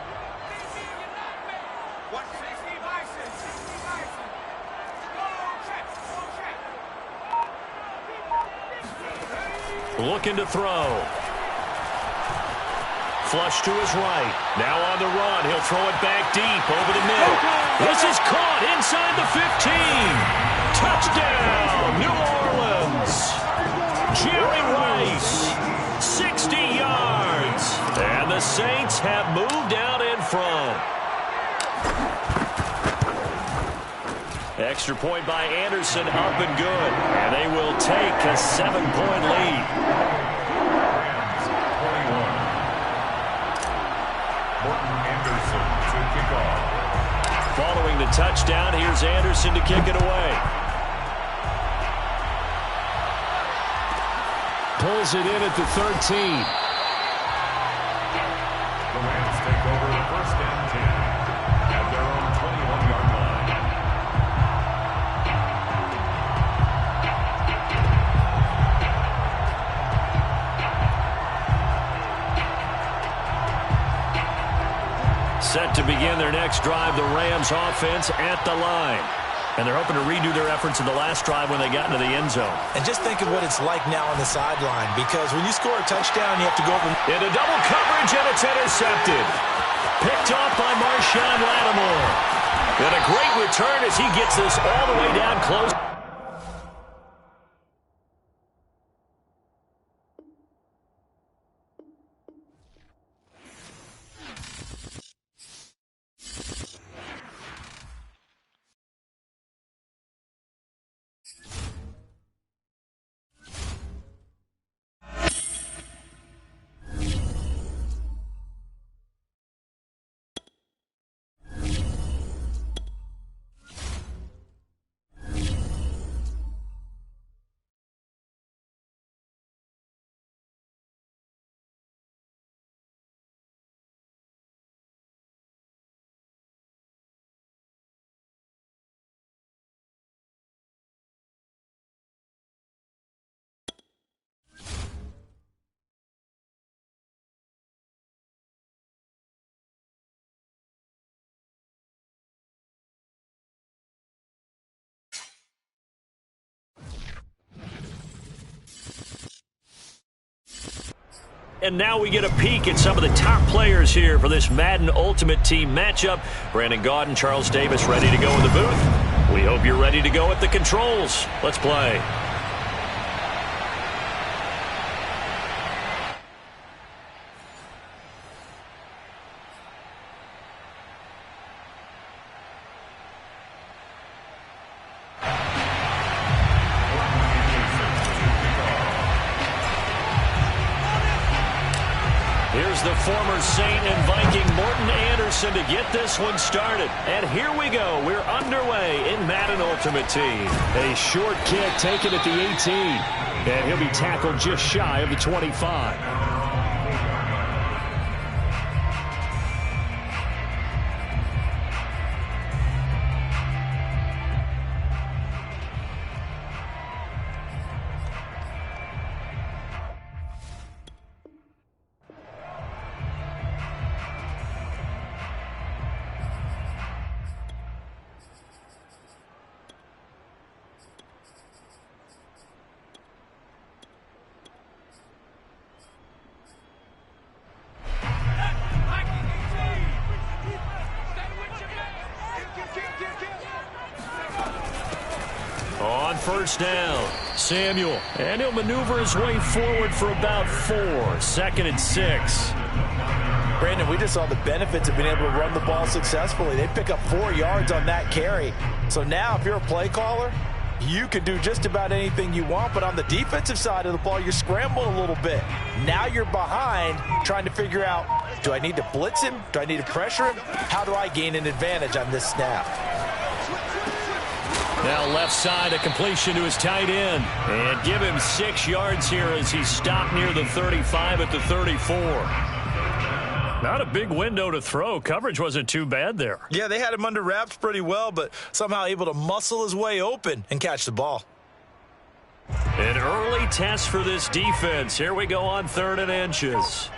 Looking to throw. Flush to his right. Now on the run. He'll throw it back deep over the middle. This is caught inside the 15. Touchdown, New Orleans. Jerry Rice, 60 yards. And the Saints have moved out in front. Extra point by Anderson, up and good. And they will take a 7-point lead. Rams 21. Morton Anderson to kick off. Following the touchdown, here's Anderson to kick it away. Pulls it in at the 13. The Rams take over 1st and 10 at their own 21-yard line. Set to begin their next drive, the Rams offense at the line. And they're hoping to redo their efforts in the last drive when they got into the end zone. And just think of what it's like now on the sideline, because when you score a touchdown, you have to go over. Into double coverage, and it's intercepted. Picked off by Marshawn Lattimore. And a great return as he gets this all the way down close. And now we get a peek at some of the top players here for this Madden Ultimate Team matchup. Brandon Gaudin, Charles Davis ready to go in the booth. We hope you're ready to go at the controls. Let's play. Here's the former Saint and Viking Morten Andersen to get this one started. And here we go. We're underway in Madden Ultimate Team. A short kick taken at the 18. And he'll be tackled just shy of the 25. On first down, Samuel. And he'll maneuver his way forward for about 4. 2nd and 6. Brandon, we just saw the benefits of being able to run the ball successfully. They pick up 4 yards on that carry. So now if you're a play caller, you can do just about anything you want. But on the defensive side of the ball, you're scrambling a little bit. Now you're behind trying to figure out, do I need to blitz him? Do I need to pressure him? How do I gain an advantage on this snap? Now left side, a completion to his tight end. And give him 6 yards here as he's stopped near the 35 at the 34. Not a big window to throw. Coverage wasn't too bad there. Yeah, they had him under wraps pretty well, but somehow able to muscle his way open and catch the ball. An early test for this defense. Here we go on 3rd and inches.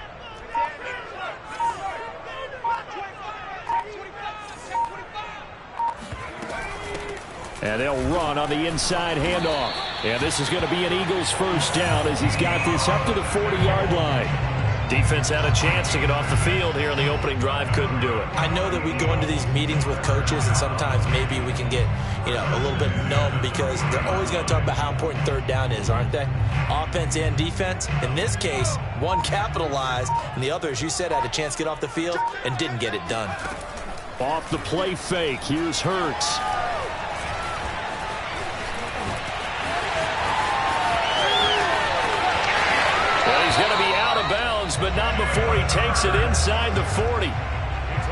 And they'll run on the inside handoff. And this is going to be an Eagles first down as he's got this up to the 40-yard line. Defense had a chance to get off the field here on the opening drive, couldn't do it. I know that we go into these meetings with coaches, and sometimes maybe we can get, a little bit numb because they're always going to talk about how important 3rd down is, aren't they? Offense and defense. In this case, one capitalized, and the other, as you said, had a chance to get off the field and didn't get it done. Off the play fake, here's Hurts. He's going to be out of bounds, but not before he takes it inside the 40.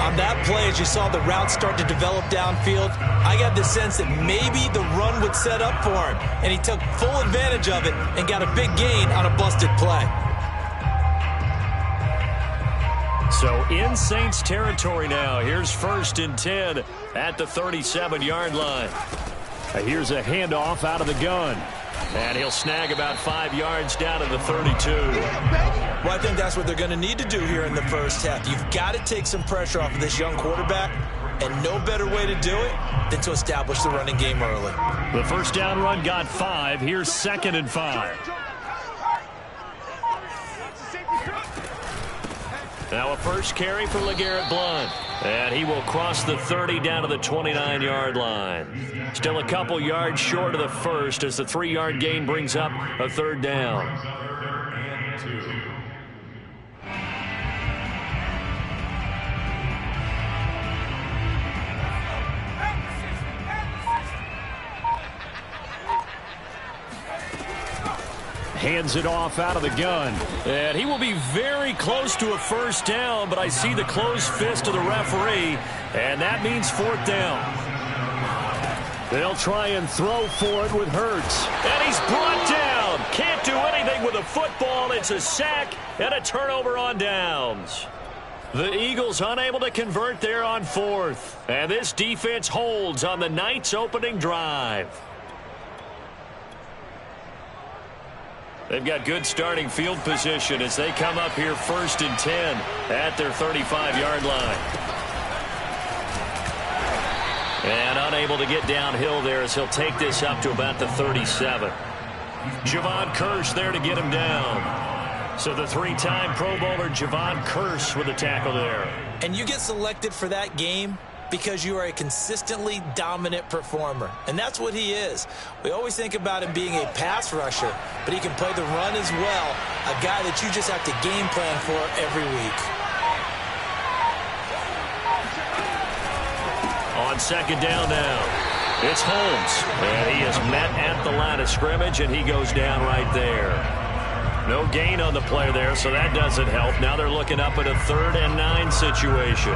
On that play, as you saw the route start to develop downfield, I got the sense that maybe the run would set up for him, and he took full advantage of it and got a big gain on a busted play. So in Saints territory now. Here's 1st and 10 at the 37-yard line. Here's a handoff out of the gun. And he'll snag about 5 yards down to the 32. Well, I think that's what they're going to need to do here in the first half. You've got to take some pressure off of this young quarterback, and no better way to do it than to establish the running game early. The first down run got 5. Here's 2nd and 5. Now a first carry for LeGarrette Blount. And he will cross the 30 down to the 29-yard line. Still a couple yards short of the first as the 3-yard gain brings up a 3rd down. Hands it off out of the gun. And he will be very close to a first down, but I see the closed fist of the referee, and that means 4th down. They'll try and throw for it with Hurts. And he's brought down. Can't do anything with a football. It's a sack and a turnover on downs. The Eagles unable to convert there on 4th. And this defense holds on the night's opening drive. They've got good starting field position as they come up here 1st and 10 at their 35-yard line. And unable to get downhill there as he'll take this up to about the 37. Javon Kearse there to get him down. So the three-time Pro Bowler Javon Curse with a tackle there. And you get selected for that game because you are a consistently dominant performer. And that's what he is. We always think about him being a pass rusher, but he can play the run as well, a guy that you just have to game plan for every week. On second down now, it's Holmes. And he is met at the line of scrimmage, and he goes down right there. No gain on the play there, so that doesn't help. Now they're looking up at a 3rd and 9 situation.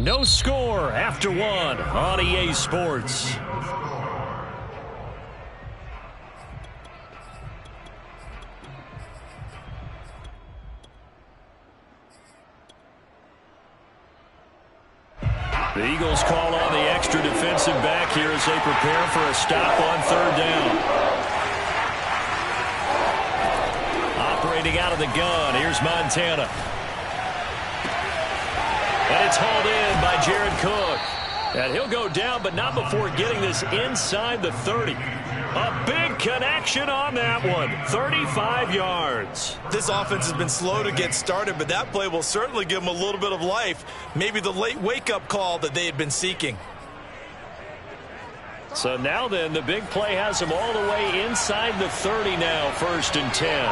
No score after 1 on EA Sports. The Eagles call on the extra defensive back here as they prepare for a stop on 3rd down. Operating out of the gun, here's Montana. And it's hauled in by Jared Cook. And he'll go down, but not before getting this inside the 30. A big connection on that one. 35 yards. This offense has been slow to get started, but that play will certainly give them a little bit of life. Maybe the late wake-up call that they had been seeking. So now then, the big play has them all the way inside the 30 now, 1st and 10.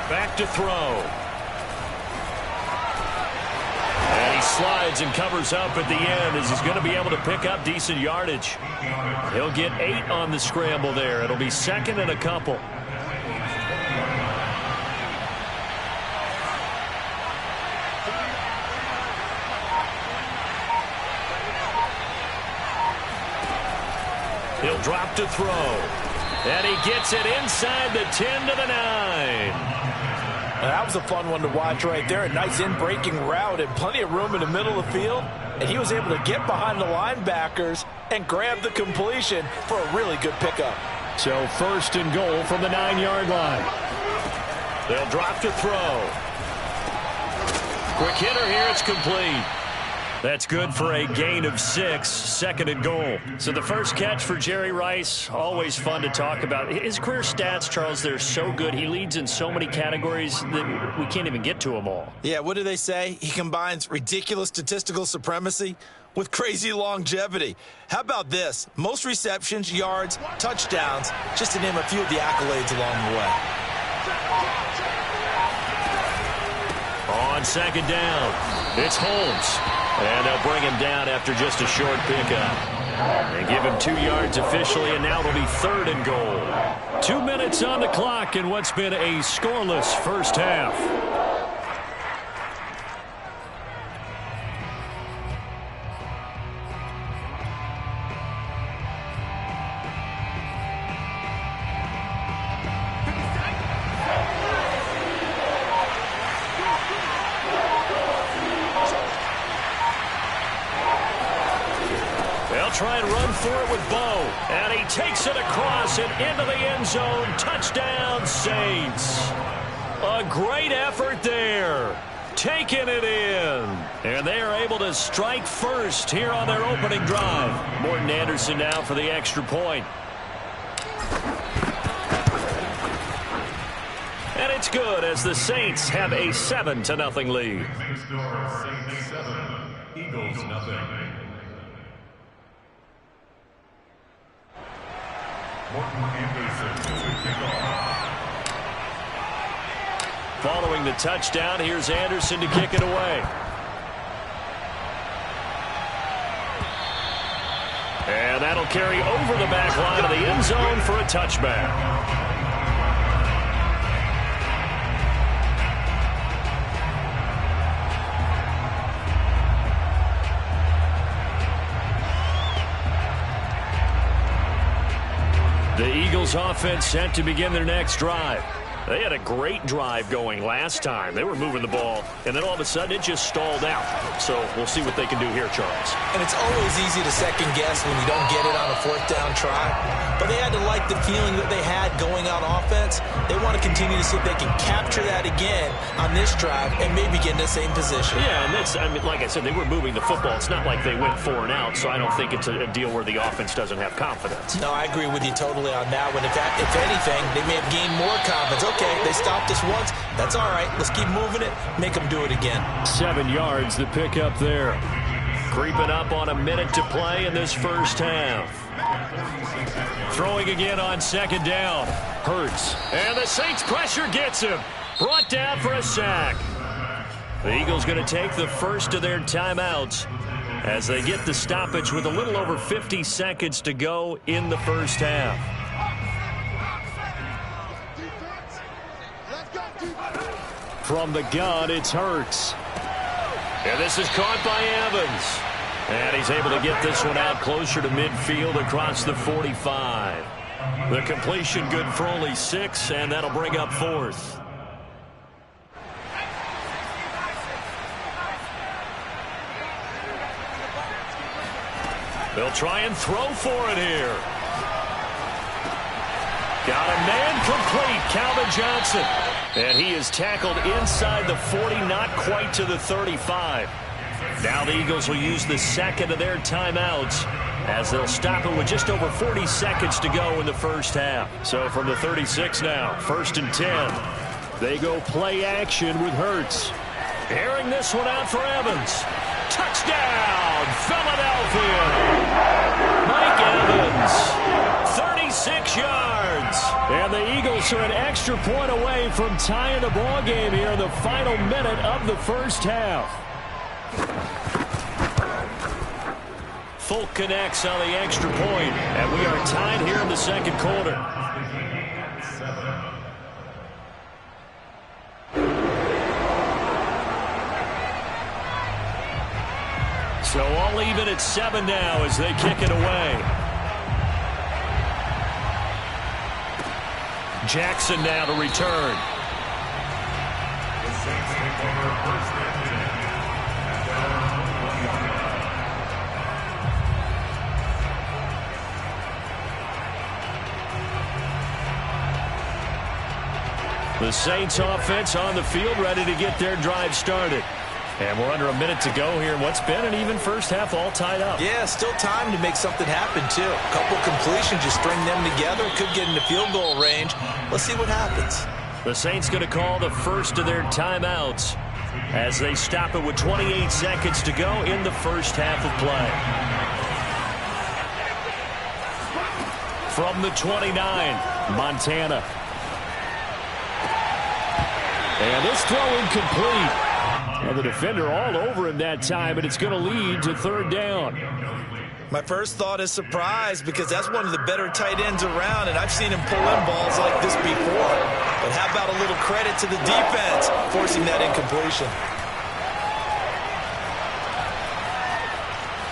Back to throw. And he slides and covers up at the end as he's going to be able to pick up decent yardage. He'll get 8 on the scramble there. It'll be 2nd and a couple. He'll drop to throw. And he gets it inside the 10 to the 9. That was a fun one to watch right there. A nice in-breaking route and plenty of room in the middle of the field. And he was able to get behind the linebackers and grab the completion for a really good pickup. So 1st and goal from the 9-yard line. They'll drop to throw. Quick hitter here. It's complete. That's good for a gain of 6, 2nd and goal. So the first catch for Jerry Rice, always fun to talk about. His career stats, Charles, they're so good. He leads in so many categories that we can't even get to them all. Yeah, what do they say? He combines ridiculous statistical supremacy with crazy longevity. How about this? Most receptions, yards, touchdowns, just to name a few of the accolades along the way. On second down, it's Holmes. And they'll bring him down after just a short pickup. They give him 2 yards officially, and now it'll be 3rd and goal. 2 minutes on the clock in what's been a scoreless first half. Try and run through it with Bo. And he takes it across and into the end zone. Touchdown, Saints. A great effort there. Taking it in. And they are able to strike first here on their opening drive. Morton Anderson now for the extra point. And it's good as the Saints have a 7-0 lead. Saints 7, Eagles 0. Morton Anderson to kick off. Following the touchdown, here's Anderson to kick it away. And that'll carry over the back line of the end zone for a touchback. The Eagles offense set to begin their next drive. They had a great drive going last time. They were moving the ball, and then all of a sudden it just stalled out. So we'll see what they can do here, Charles. And it's always easy to second guess when you don't get it on a fourth down try. But they had to like the feeling that they had going on offense. They want to continue to see if they can capture that again on this drive and maybe get in the same position. Yeah, and that's, I mean, like I said, they were moving the football. It's not like they went 4 and out, so I don't think it's a deal where the offense doesn't have confidence. No, I agree with you totally on that one. If anything, they may have gained more confidence. Okay, they stopped us once. That's all right. Let's keep moving it. Make them do it again. 7 yards the pickup there. Creeping up on a minute to play in this first half. Throwing again on second down. Hurts. And the Saints pressure gets him. Brought down for a sack. The Eagles going to take the first of their timeouts as they get the stoppage with a little over 50 seconds to go in the first half. From the gun, it's Hurts. And this is caught by Evans. And he's able to get this one out closer to midfield across the 45. The completion good for only 6, and that'll bring up 4th. They'll try and throw for it here. Got a man complete, Calvin Johnson. And he is tackled inside the 40, not quite to the 35. Now the Eagles will use the second of their timeouts as they'll stop it with just over 40 seconds to go in the first half. So from the 36 now, 1st and 10. They go play action with Hurts. Airing this one out for Evans. Touchdown, Philadelphia. Mike Evans, 36 yards. And the Eagles are an extra point away from tying the ball game here in the final minute of the first half. Folk connects on the extra point, and we are tied here in the second quarter. So all even at 7 now as they kick it away. Jackson now to return. The Saints take over 1st and 10 at their own 20-yard line. The Saints offense on the field, ready to get their drive started. And we're under a minute to go here. What's been an even first half, all tied up. Yeah, still time to make something happen, too. A couple completions, just string them together. Could get into field goal range. Let's see what happens. The Saints going to call the first of their timeouts as they stop it with 28 seconds to go in the first half of play. From the 29, Montana. And this throw incomplete. Well, the defender all over him that time, and it's going to lead to 3rd down. My first thought is surprise because that's one of the better tight ends around, and I've seen him pull in balls like this before. But how about a little credit to the defense forcing that incompletion?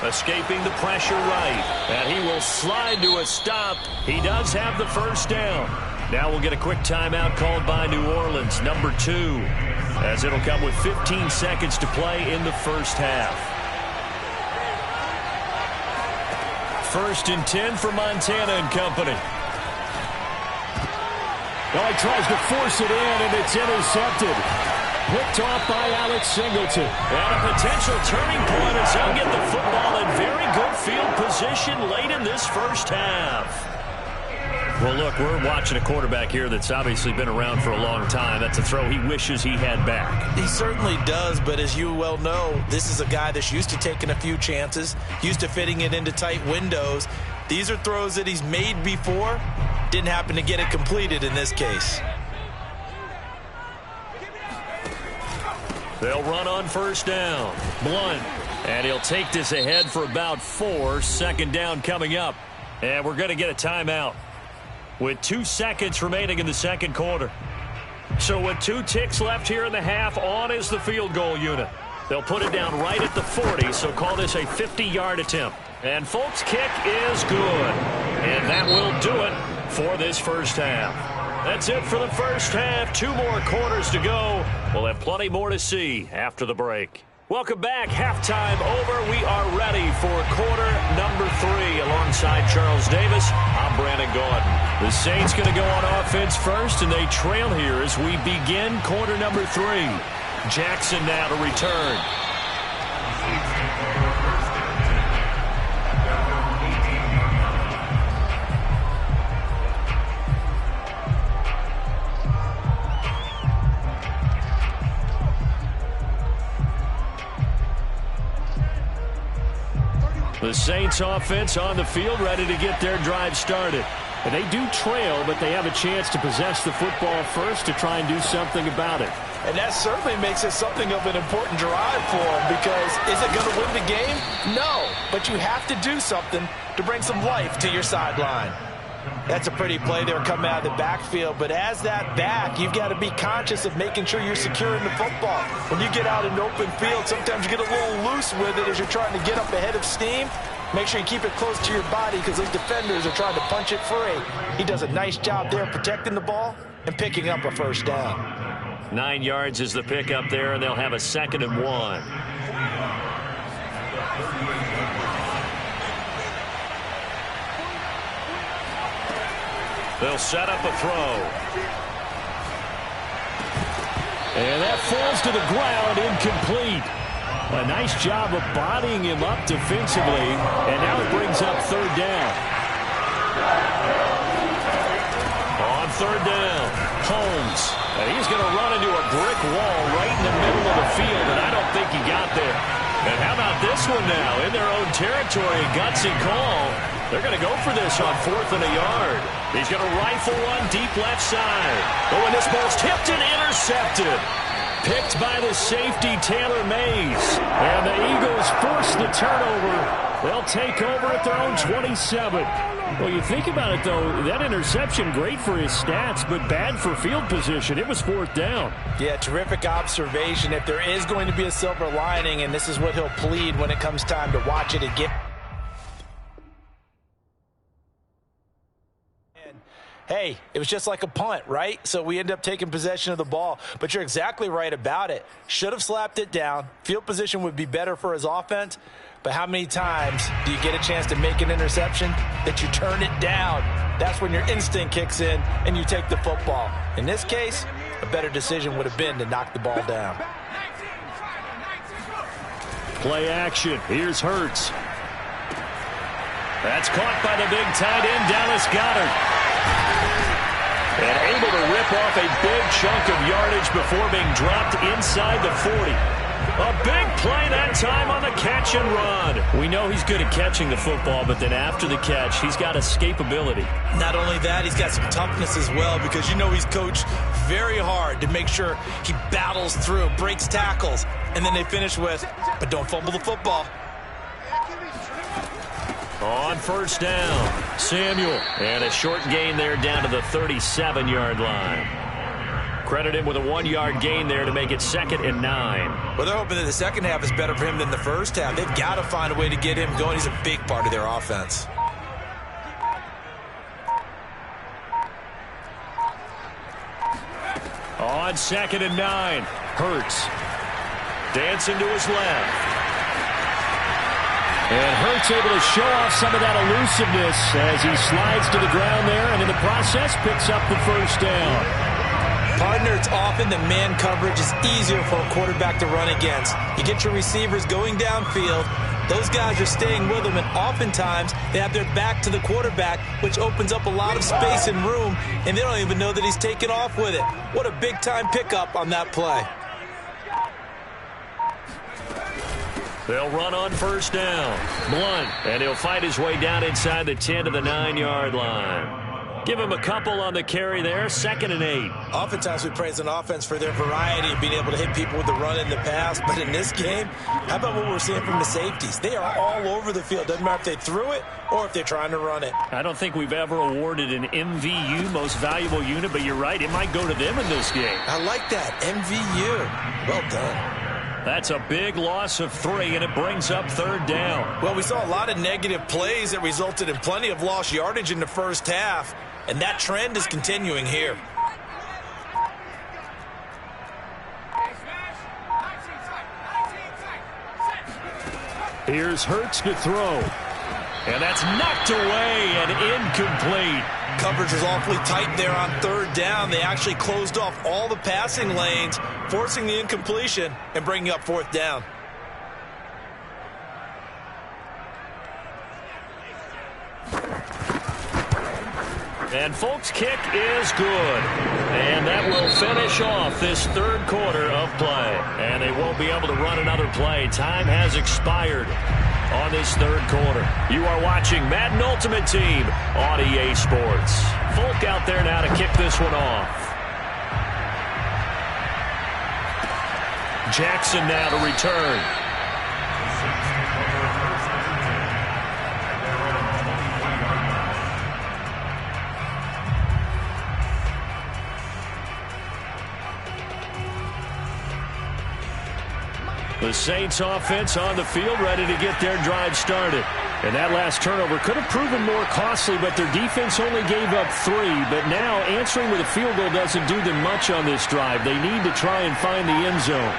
Escaping the pressure right, and he will slide to a stop. He does have the first down. Now we'll get a quick timeout called by New Orleans, number 2, as it'll come with 15 seconds to play in the first half. 1st and 10 for Montana and company. Well, he tries to force it in, and it's intercepted. Picked off by Alex Singleton. And a potential turning point as they'll get the football in very good field position late in this first half. Well, look, we're watching a quarterback here that's obviously been around for a long time. That's a throw he wishes he had back. He certainly does, but as you well know, this is a guy that's used to taking a few chances, used to fitting it into tight windows. These are throws that he's made before. Didn't happen to get it completed in this case. They'll run on first down. Blunt. And he'll take this ahead for about 4. 2nd down coming up. And we're going to get a timeout with 2 seconds remaining in the second quarter. So with 2 ticks left here in the half, on is the field goal unit. They'll put it down right at the 40, so call this a 50-yard attempt. And Folk's kick is good. And that will do it for this first half. That's it for the first half. 2 more quarters to go. We'll have plenty more to see after the break. Welcome back. Halftime over. We are ready for quarter number 3. Alongside Charles Davis, I'm Brandon Gaudin. The Saints going to go on offense first, and they trail here as we begin quarter number 3. Jackson now to return. The Saints offense on the field, ready to get their drive started. And they do trail, but they have a chance to possess the football first to try and do something about it. And that certainly makes it something of an important drive for them, because is it going to win the game? No, but you have to do something to bring some life to your sideline. That's a pretty play there coming out of the backfield, but as that back, you've got to be conscious of making sure you're securing the football. When you get out in open field, sometimes you get a little loose with it as you're trying to get up ahead of steam. Make sure you keep it close to your body because those defenders are trying to punch it free. He does a nice job there protecting the ball and picking up a first down. 9 yards is the pickup there, and they'll have a 2nd and 1. They'll set up a throw. And that falls to the ground, incomplete. A nice job of bodying him up defensively, and now it brings up 3rd down. On 3rd down, Holmes. And he's going to run into a brick wall right in the middle of the field, and I don't think he got there. And how about this one now? In their own territory, gutsy call. They're going to go for this on 4th and a yard. He's going to rifle one deep left side. Oh, and this ball's tipped and intercepted. Picked by the safety, Taylor Mays. And the Eagles force the turnover. They'll take over at their own 27. Well, you think about it, though, that interception, great for his stats, but bad for field position. It was 4th down. Yeah, terrific observation. If there is going to be a silver lining, and this is what he'll plead when it comes time to watch it again. Hey, it was just like a punt, right? So we end up taking possession of the ball. But you're exactly right about it. Should have slapped it down. Field position would be better for his offense. But how many times do you get a chance to make an interception that you turn it down? That's when your instinct kicks in and you take the football. In this case, a better decision would have been to knock the ball down. Play action. Here's Hurts. That's caught by the big tight end, Dallas Goedert. And able to rip off a big chunk of yardage before being dropped inside the 40. A big play that time on the catch and run. We know he's good at catching the football, but then after the catch, he's got escapability. Not only that, he's got some toughness as well, because you know he's coached very hard to make sure he battles through, breaks tackles, and then they finish with, but don't fumble the football. On 1st down, Samuel. And a short gain there down to the 37-yard line. Credit him with a 1-yard gain there to make it 2nd and 9. Well, they're hoping that the second half is better for him than the first half. They've got to find a way to get him going. He's a big part of their offense. On 2nd and 9, Hurts. Dancing to his left. And Hurts able to show off some of that elusiveness as he slides to the ground there, and in the process picks up the 1st down. Partner, it's often that man coverage is easier for a quarterback to run against. You get your receivers going downfield. Those guys are staying with them, and oftentimes they have their back to the quarterback, which opens up a lot of space and room, and they don't even know that he's taken off with it. What a big-time pickup on that play. They'll run on 1st down. Blunt, and he'll fight his way down inside the 10 to the 9-yard line. Give him a couple on the carry there, 2nd and 8. Oftentimes we praise an offense for their variety of being able to hit people with the run and the pass, but in this game, how about what we're seeing from the safeties? They are all over the field. Doesn't matter if they threw it or if they're trying to run it. I don't think we've ever awarded an MVU, most valuable unit, but you're right, it might go to them in this game. I like that, MVU. Well done. That's a big loss of 3, and it brings up 3rd down. Well, we saw a lot of negative plays that resulted in plenty of lost yardage in the first half. And that trend is continuing here. Here's Hurts to throw. And that's knocked away and incomplete. Coverage was awfully tight there on third down. They actually closed off all the passing lanes, forcing the incompletion and bringing up fourth down. And Folk's kick is good. And that will finish off this third quarter of play. And they won't be able to run another play. Time has expired on this third quarter. You are watching Madden Ultimate Team on EA Sports. Folk out there now to kick this one off. Jackson now to return. The Saints offense on the field, ready to get their drive started. And that last turnover could have proven more costly, but their defense only gave up 3. But now answering with a field goal doesn't do them much on this drive. They need to try and find the end zone.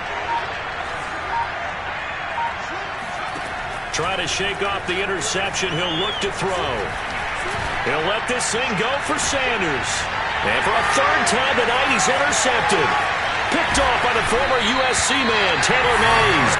Try to shake off the interception. He'll look to throw. He'll let this thing go for Sanders. And for a third time tonight, he's intercepted. Picked off by the former USC man, Taylor Mays.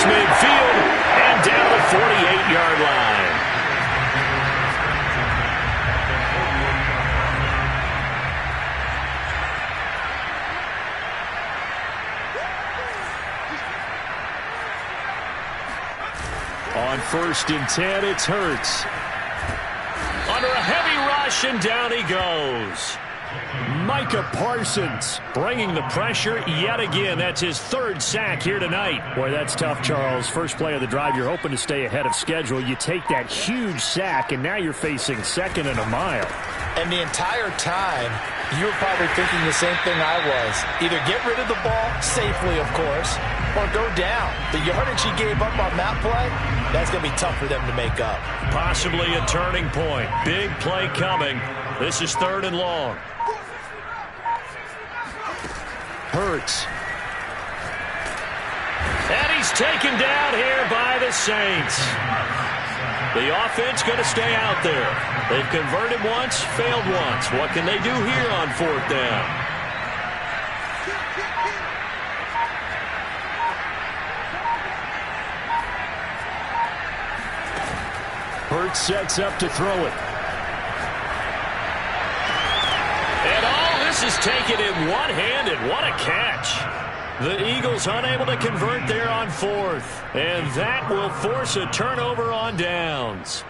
Midfield and down the 48-yard line. On 1st and 10, it's Hurts. Under a heavy rush, and down he goes. Micah Parsons bringing the pressure yet again. That's his 3rd sack here tonight. Boy, that's tough, Charles. First play of the drive, you're hoping to stay ahead of schedule. You take that huge sack, and now you're facing 2nd and a mile. And the entire time, you were probably thinking the same thing I was. Either get rid of the ball, safely, of course, or go down. The yardage he gave up on that play, that's going to be tough for them to make up. Possibly a turning point. Big play coming. This is 3rd and long. Hurts. And he's taken down here by the Saints. The offense going to stay out there. They've converted once, failed once. What can they do here on 4th down? Hurts sets up to throw it. And all this is taken in one-handed. What a catch. The Eagles unable to convert there on 4th. And that will force a turnover on downs.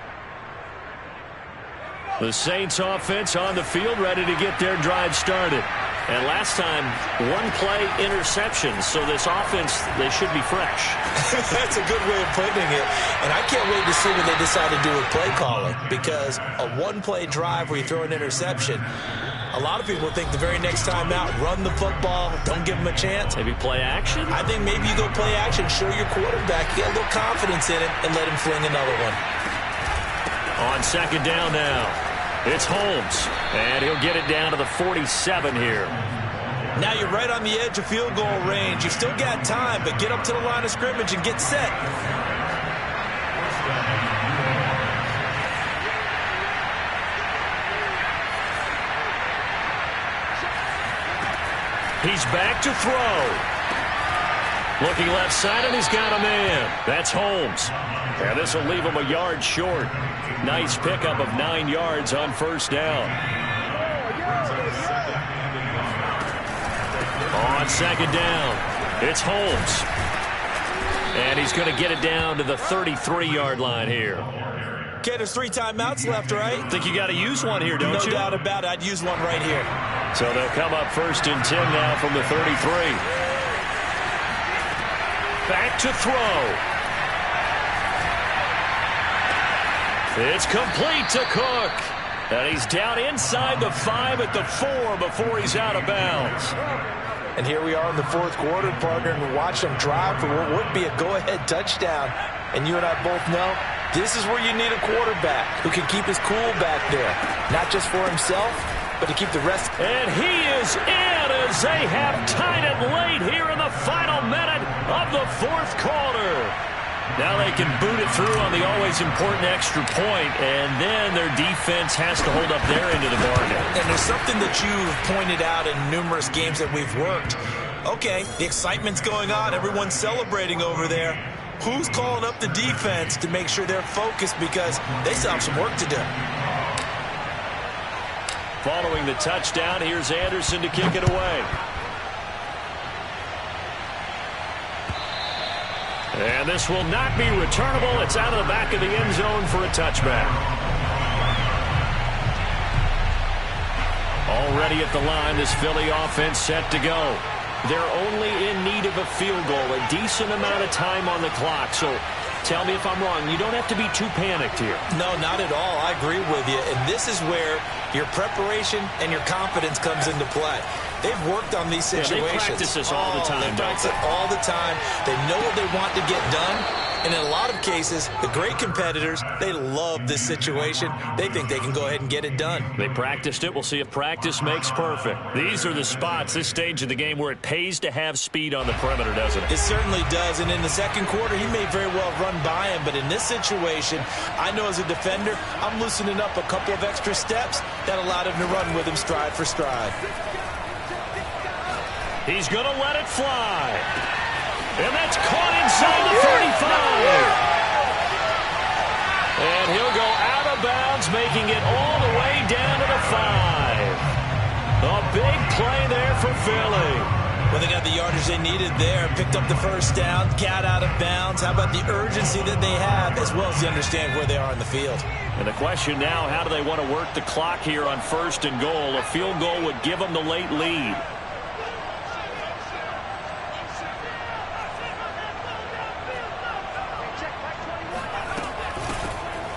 The Saints offense on the field, ready to get their drive started. And last time, 1-play interception. So this offense, they should be fresh. That's a good way of putting it. And I can't wait to see what they decide to do with play calling. Because a 1-play drive where you throw an interception, a lot of people think the very next time out, run the football, don't give them a chance. Maybe play action? I think maybe you go play action, show your quarterback, get a little confidence in it, and let him fling another one. On 2nd down now, it's Holmes, and he'll get it down to the 47 here. Now you're right on the edge of field goal range. You've still got time, but get up to the line of scrimmage and get set. He's back to throw. Looking left side, and he's got a man. That's Holmes. And this will leave him a yard short. Nice pickup of 9 yards on 1st down. On 2nd down, it's Holmes. And he's going to get it down to the 33-yard line here. Okay, there's 3 timeouts left, right? Think you got to use one here, don't you? No doubt about it. I'd use one right here. So they'll come up 1st and 10 now from the 33. Back to throw. It's complete to Cook. And he's down inside the 5 at the 4 before he's out of bounds. And here we are in the 4th quarter, partner, and watch them drive for what would be a go-ahead touchdown. And you and I both know this is where you need a quarterback who can keep his cool back there, not just for himself, but to keep the rest. And he is in as they have tied it late here in the final minute of the 4th quarter. Now they can boot it through on the always important extra point, and then their defense has to hold up their end of the bargain. And there's something that you've pointed out in numerous games that we've worked. Okay, the excitement's going on. Everyone's celebrating over there. Who's calling up the defense to make sure they're focused, because they still have some work to do? Following the touchdown, here's Anderson to kick it away. And this will not be returnable. It's out of the back of the end zone for a touchback. Already at the line, this Philly offense set to go. They're only in need of a field goal, a decent amount of time on the clock. So tell me if I'm wrong. You don't have to be too panicked here. No, not at all. I agree with you. And this is where your preparation and your confidence comes into play. They've worked on these situations. They practice this all the time. They practice it all the time. They know what they want to get done. And in a lot of cases, the great competitors, they love this situation. They think they can go ahead and get it done. They practiced it. We'll see if practice makes perfect. These are the spots, this stage of the game, where it pays to have speed on the perimeter, doesn't it? It certainly does. And in the 2nd quarter, he may very well run by him. But in this situation, I know as a defender, I'm loosening up a couple of extra steps that allowed him to run with him stride for stride. He's going to let it fly. And that's caught inside the 35. And he'll go out of bounds, making it all the way down to the 5. A big play there for Philly. Well, they got the yardage they needed there. Picked up the 1st down, got out of bounds. How about the urgency that they have, as well as they understand where they are in the field? And the question now, how do they want to work the clock here on 1st and goal? A field goal would give them the late lead.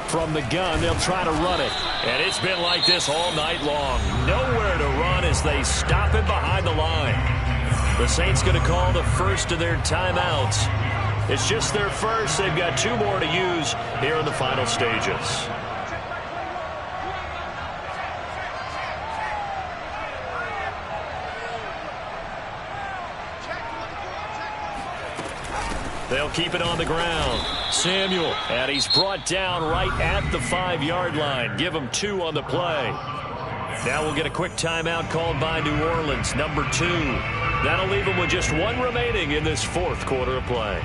From the gun, they'll try to run it. And it's been like this all night long. Nowhere to run as they stop it behind the line. The Saints going to call the first of their timeouts. It's just their first. They've got 2 more to use here in the final stages. They'll keep it on the ground. Samuel, and he's brought down right at the 5-yard line. Give him 2 on the play. Now we'll get a quick timeout called by New Orleans, number 2. That'll leave them with just 1 remaining in this 4th quarter of play.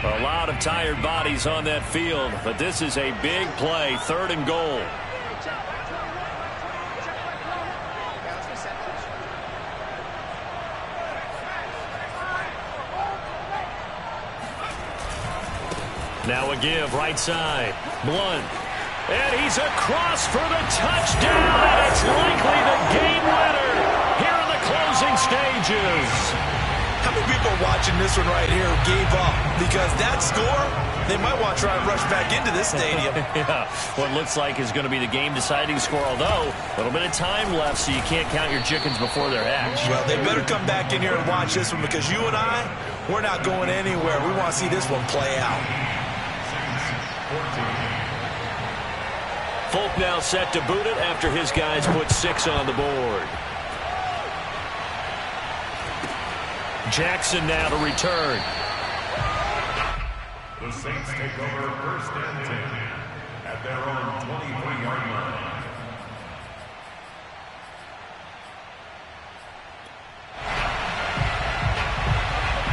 A lot of tired bodies on that field, but this is a big play, 3rd and goal. Now a give, right side. Blunt. And he's across for the touchdown, and it's likely the game winner here in the closing stages. How many people are watching this one right here who gave up? Because that score, they might want to try and rush back into this stadium. Yeah, what looks like is going to be the game-deciding score, although a little bit of time left, so you can't count your chickens before they're hatched. Well, they better come back in here and watch this one, because you and I, we're not going anywhere. We want to see this one play out. Folk now set to boot it after his guys put 6 on the board. Jackson now to return. The Saints take over 1st and 10 at their own 23-yard line.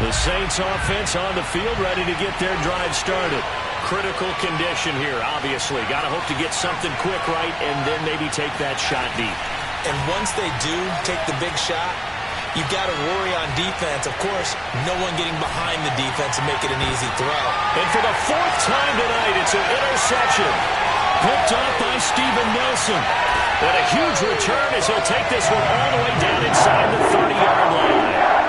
The Saints offense on the field, ready to get their drive started. Critical condition here, obviously. Got to hope to get something quick right and then maybe take that shot deep. And once they do take the big shot, you've got to worry on defense. Of course, no one getting behind the defense and make it an easy throw. And for the 4th time tonight, it's an interception. Picked off by Steven Nelson. And a huge return as he'll take this one all the way down inside the 30-yard line.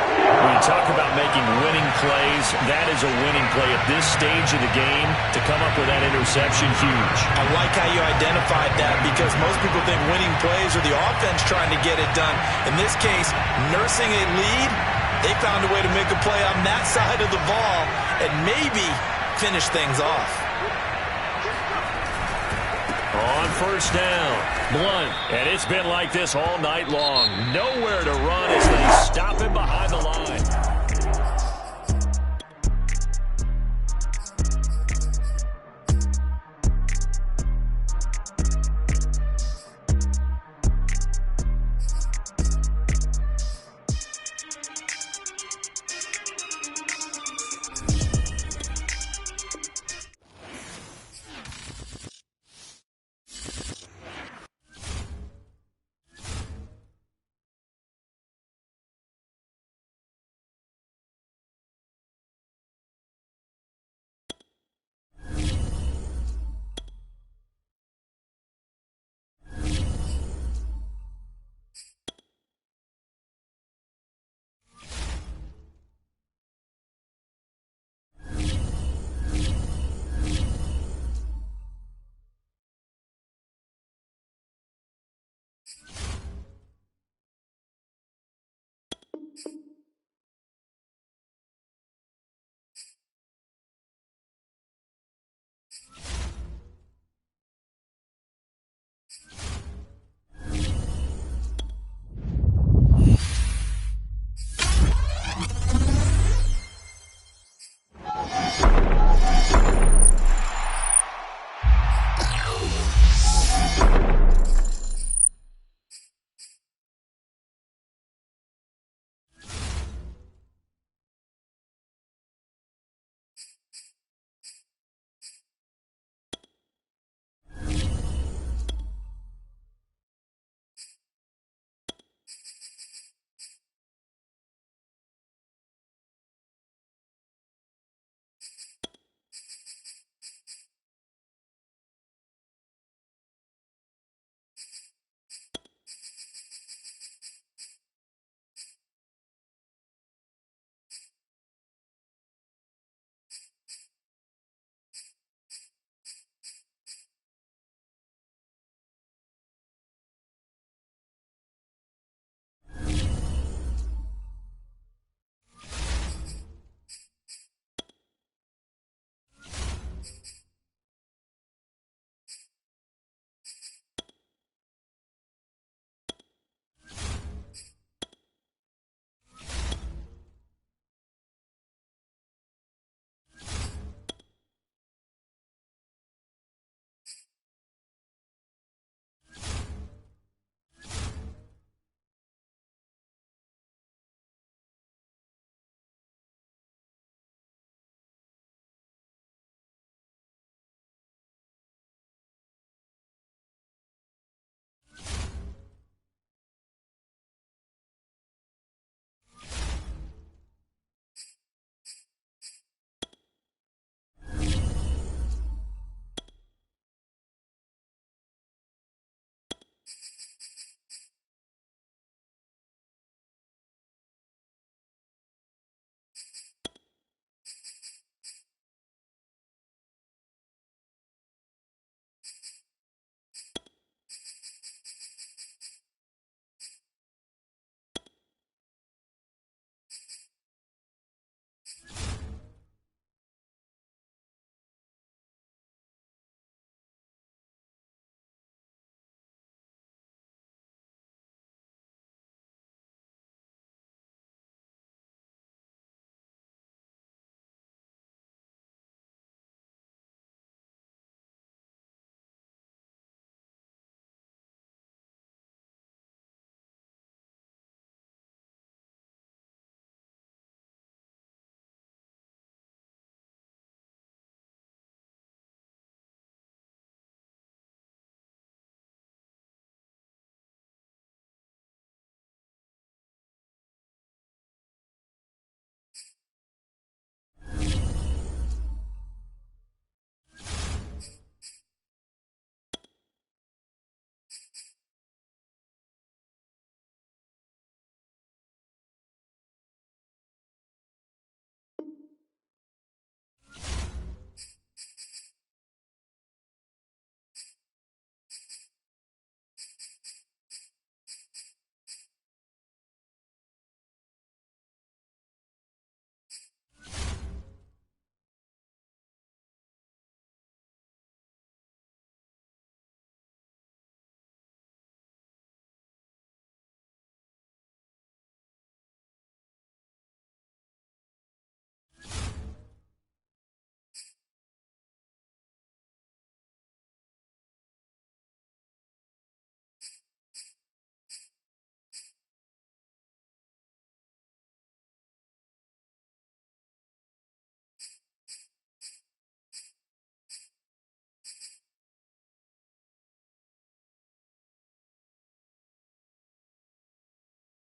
When you talk about making winning plays, that is a winning play at this stage of the game. To come up with that interception, huge. I like how you identified that because most people think winning plays are the offense trying to get it done. In this case, nursing a lead, they found a way to make a play on that side of the ball and maybe finish things off. On first down, Blunt. And it's been like this all night long. Nowhere to run as they stop him behind the line.